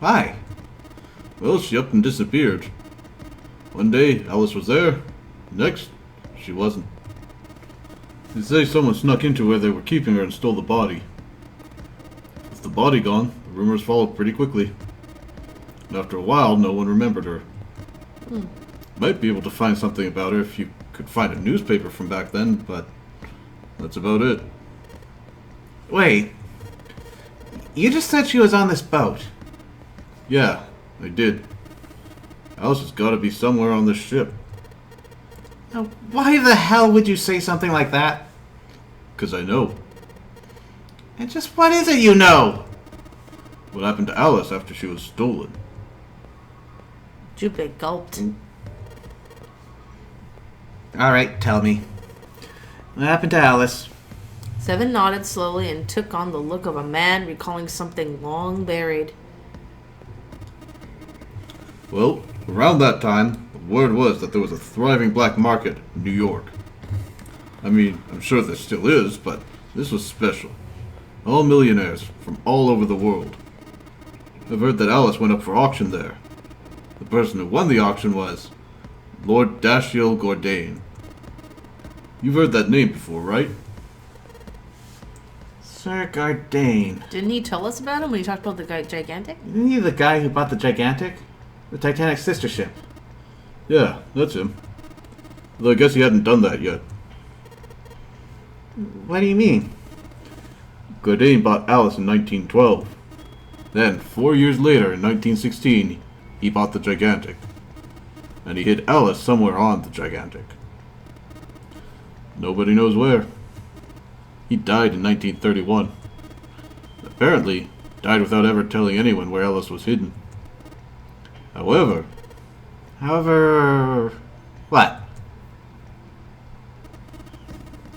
Why? Well, she up and disappeared. One day, Alice was there. Next, she wasn't. They say someone snuck into where they were keeping her and stole the body. With the body gone, the rumors followed pretty quickly. And after a while, no one remembered her. Might be able to find something about her if you could find a newspaper from back then, but that's about it. Wait. You just said she was on this boat. Yeah, I did. Alice has got to be somewhere on this ship. Now, why the hell would you say something like that? 'Cause I know. And just what is it you know? What happened to Alice after she was stolen? Junpei gulped. Alright, tell me. What happened to Alice? Seven nodded slowly and took on the look of a man recalling something long buried. Well, around that time, the word was that there was a thriving black market in New York. I mean, I'm sure there still is, but this was special. All millionaires from all over the world. I've heard that Alice went up for auction there. The person who won the auction was Lord Dashiell Gordain. You've heard that name before, right? Sir Gardain. Didn't he tell us about him when he talked about the guy gigantic? Isn't he the guy who bought the Gigantic? The Titanic's sister ship. Yeah, that's him. Though I guess he hadn't done that yet. What do you mean? Gordain bought Alice in 1912. Then, 4 years later, in 1916, he bought the Gigantic. And he hid Alice somewhere on the Gigantic. Nobody knows where. He died in 1931. Apparently, died without ever telling anyone where Alice was hidden. However, What?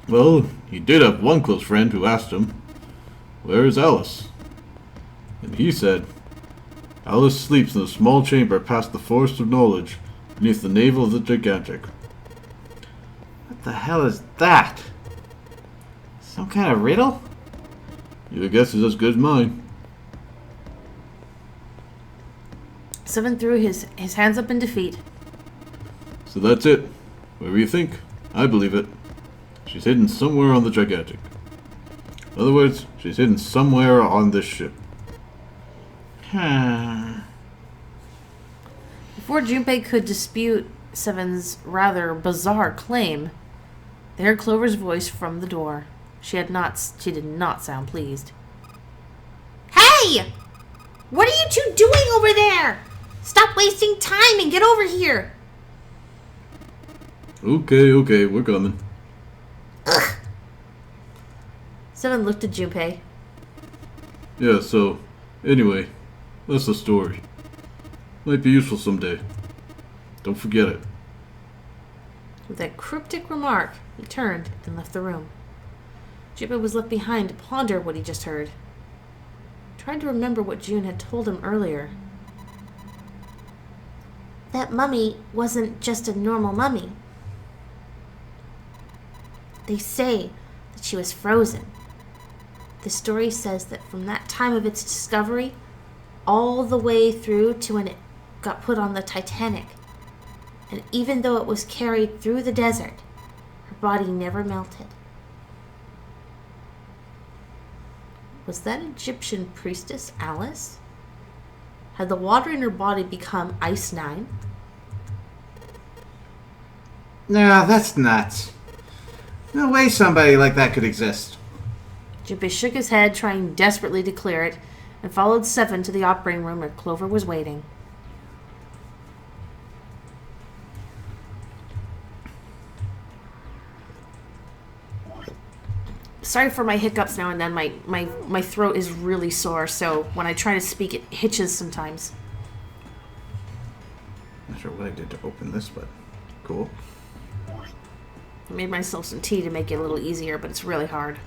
well, he did have one close friend who asked him, "Where is Alice?" And he said, "Alice sleeps in a small chamber past the Forest of Knowledge, beneath the navel of the Gigantic." What the hell is that? Some kind of riddle? Your guess is as good as mine. Seven threw his hands up in defeat. So that's it. Whatever you think, I believe it. She's hidden somewhere on the Gigantic. In other words, she's hidden somewhere on this ship. Before Junpei could dispute Seven's rather bizarre claim, they heard Clover's voice from the door. She did not sound pleased. Hey! What are you two doing over there? Stop wasting time and get over here. Okay, we're coming. Ugh. Seven looked at Junpei. Yeah, so, anyway, that's the story. Might be useful someday. Don't forget it. With that cryptic remark, he turned and left the room. Junpei was left behind to ponder what he just heard. Tried to remember what June had told him earlier. That mummy wasn't just a normal mummy. They say that she was frozen. The story says that from that time of its discovery, all the way through to when it got put on the Titanic, and even though it was carried through the desert, her body never melted. Was that Egyptian priestess Alice? Had the water in her body become Ice 9? No, that's nuts. No way somebody like that could exist. Junpei shook his head, trying desperately to clear it, and followed Seven to the operating room where Clover was waiting. Sorry for my hiccups now and then. My throat is really sore, so when I try to speak, it hitches sometimes. Not sure what I did to open this, but cool. I made myself some tea to make it a little easier, but it's really hard.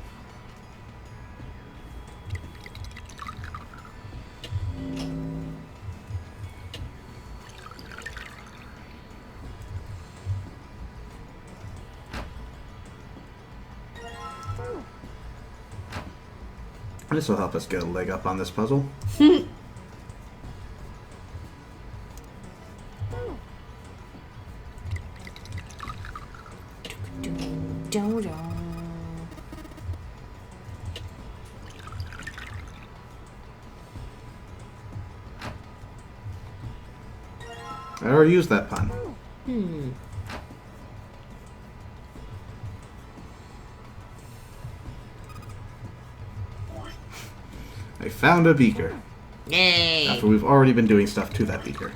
This will help us get a leg up on this puzzle. I already used that pun. I found a beaker. Yay! After we've already been doing stuff to that beaker.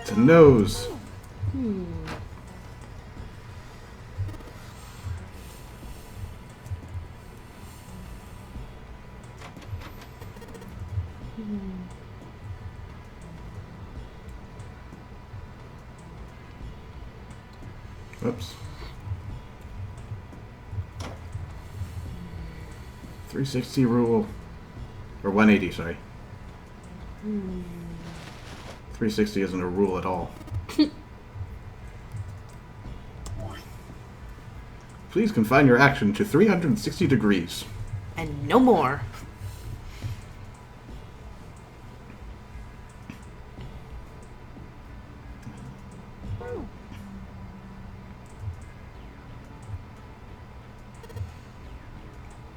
It's a nose. Oops. 360 rule. Or 180, sorry. 360 isn't a rule at all. Please confine your action to 360 degrees. And no more.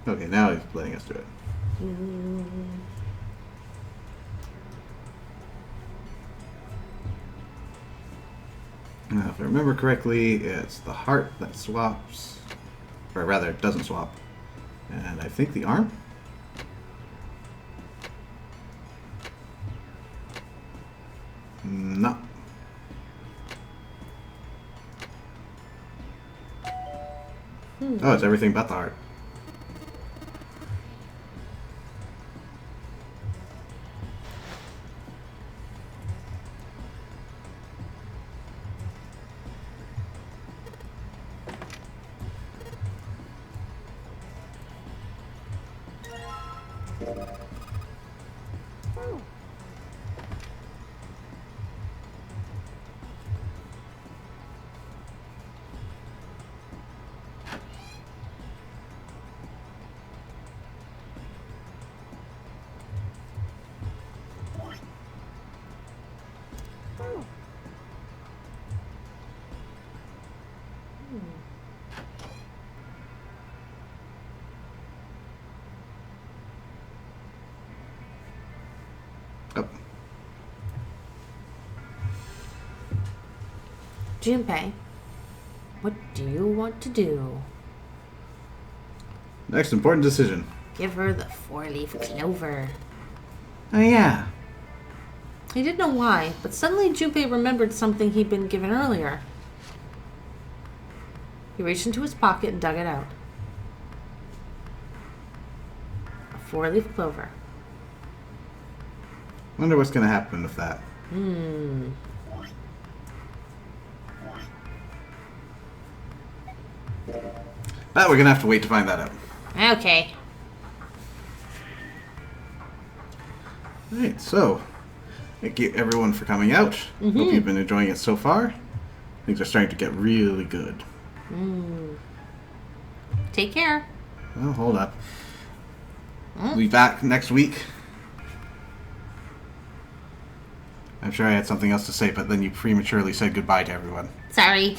Okay, now he's letting us do it. Now, if I remember correctly, it's the heart that swaps. Or rather, it doesn't swap. And I think the arm? No. Oh, it's everything but the heart. Oh. Junpei, what do you want to do? Next important decision. Give her the 4-leaf clover. Oh, yeah. He didn't know why, but suddenly Junpei remembered something he'd been given earlier. He reached into his pocket and dug it out. 4-leaf clover. Wonder what's gonna happen with that. But we're gonna have to wait to find that out. Okay. Alright, so thank you everyone for coming out. Hope you've been enjoying it so far. Things are starting to get really good. Take care. Well, hold up. We'll be back next week. I'm sure I had something else to say, but then you prematurely said goodbye to everyone. Sorry.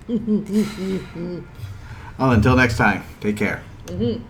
Well, until next time, take care. Mm-hmm.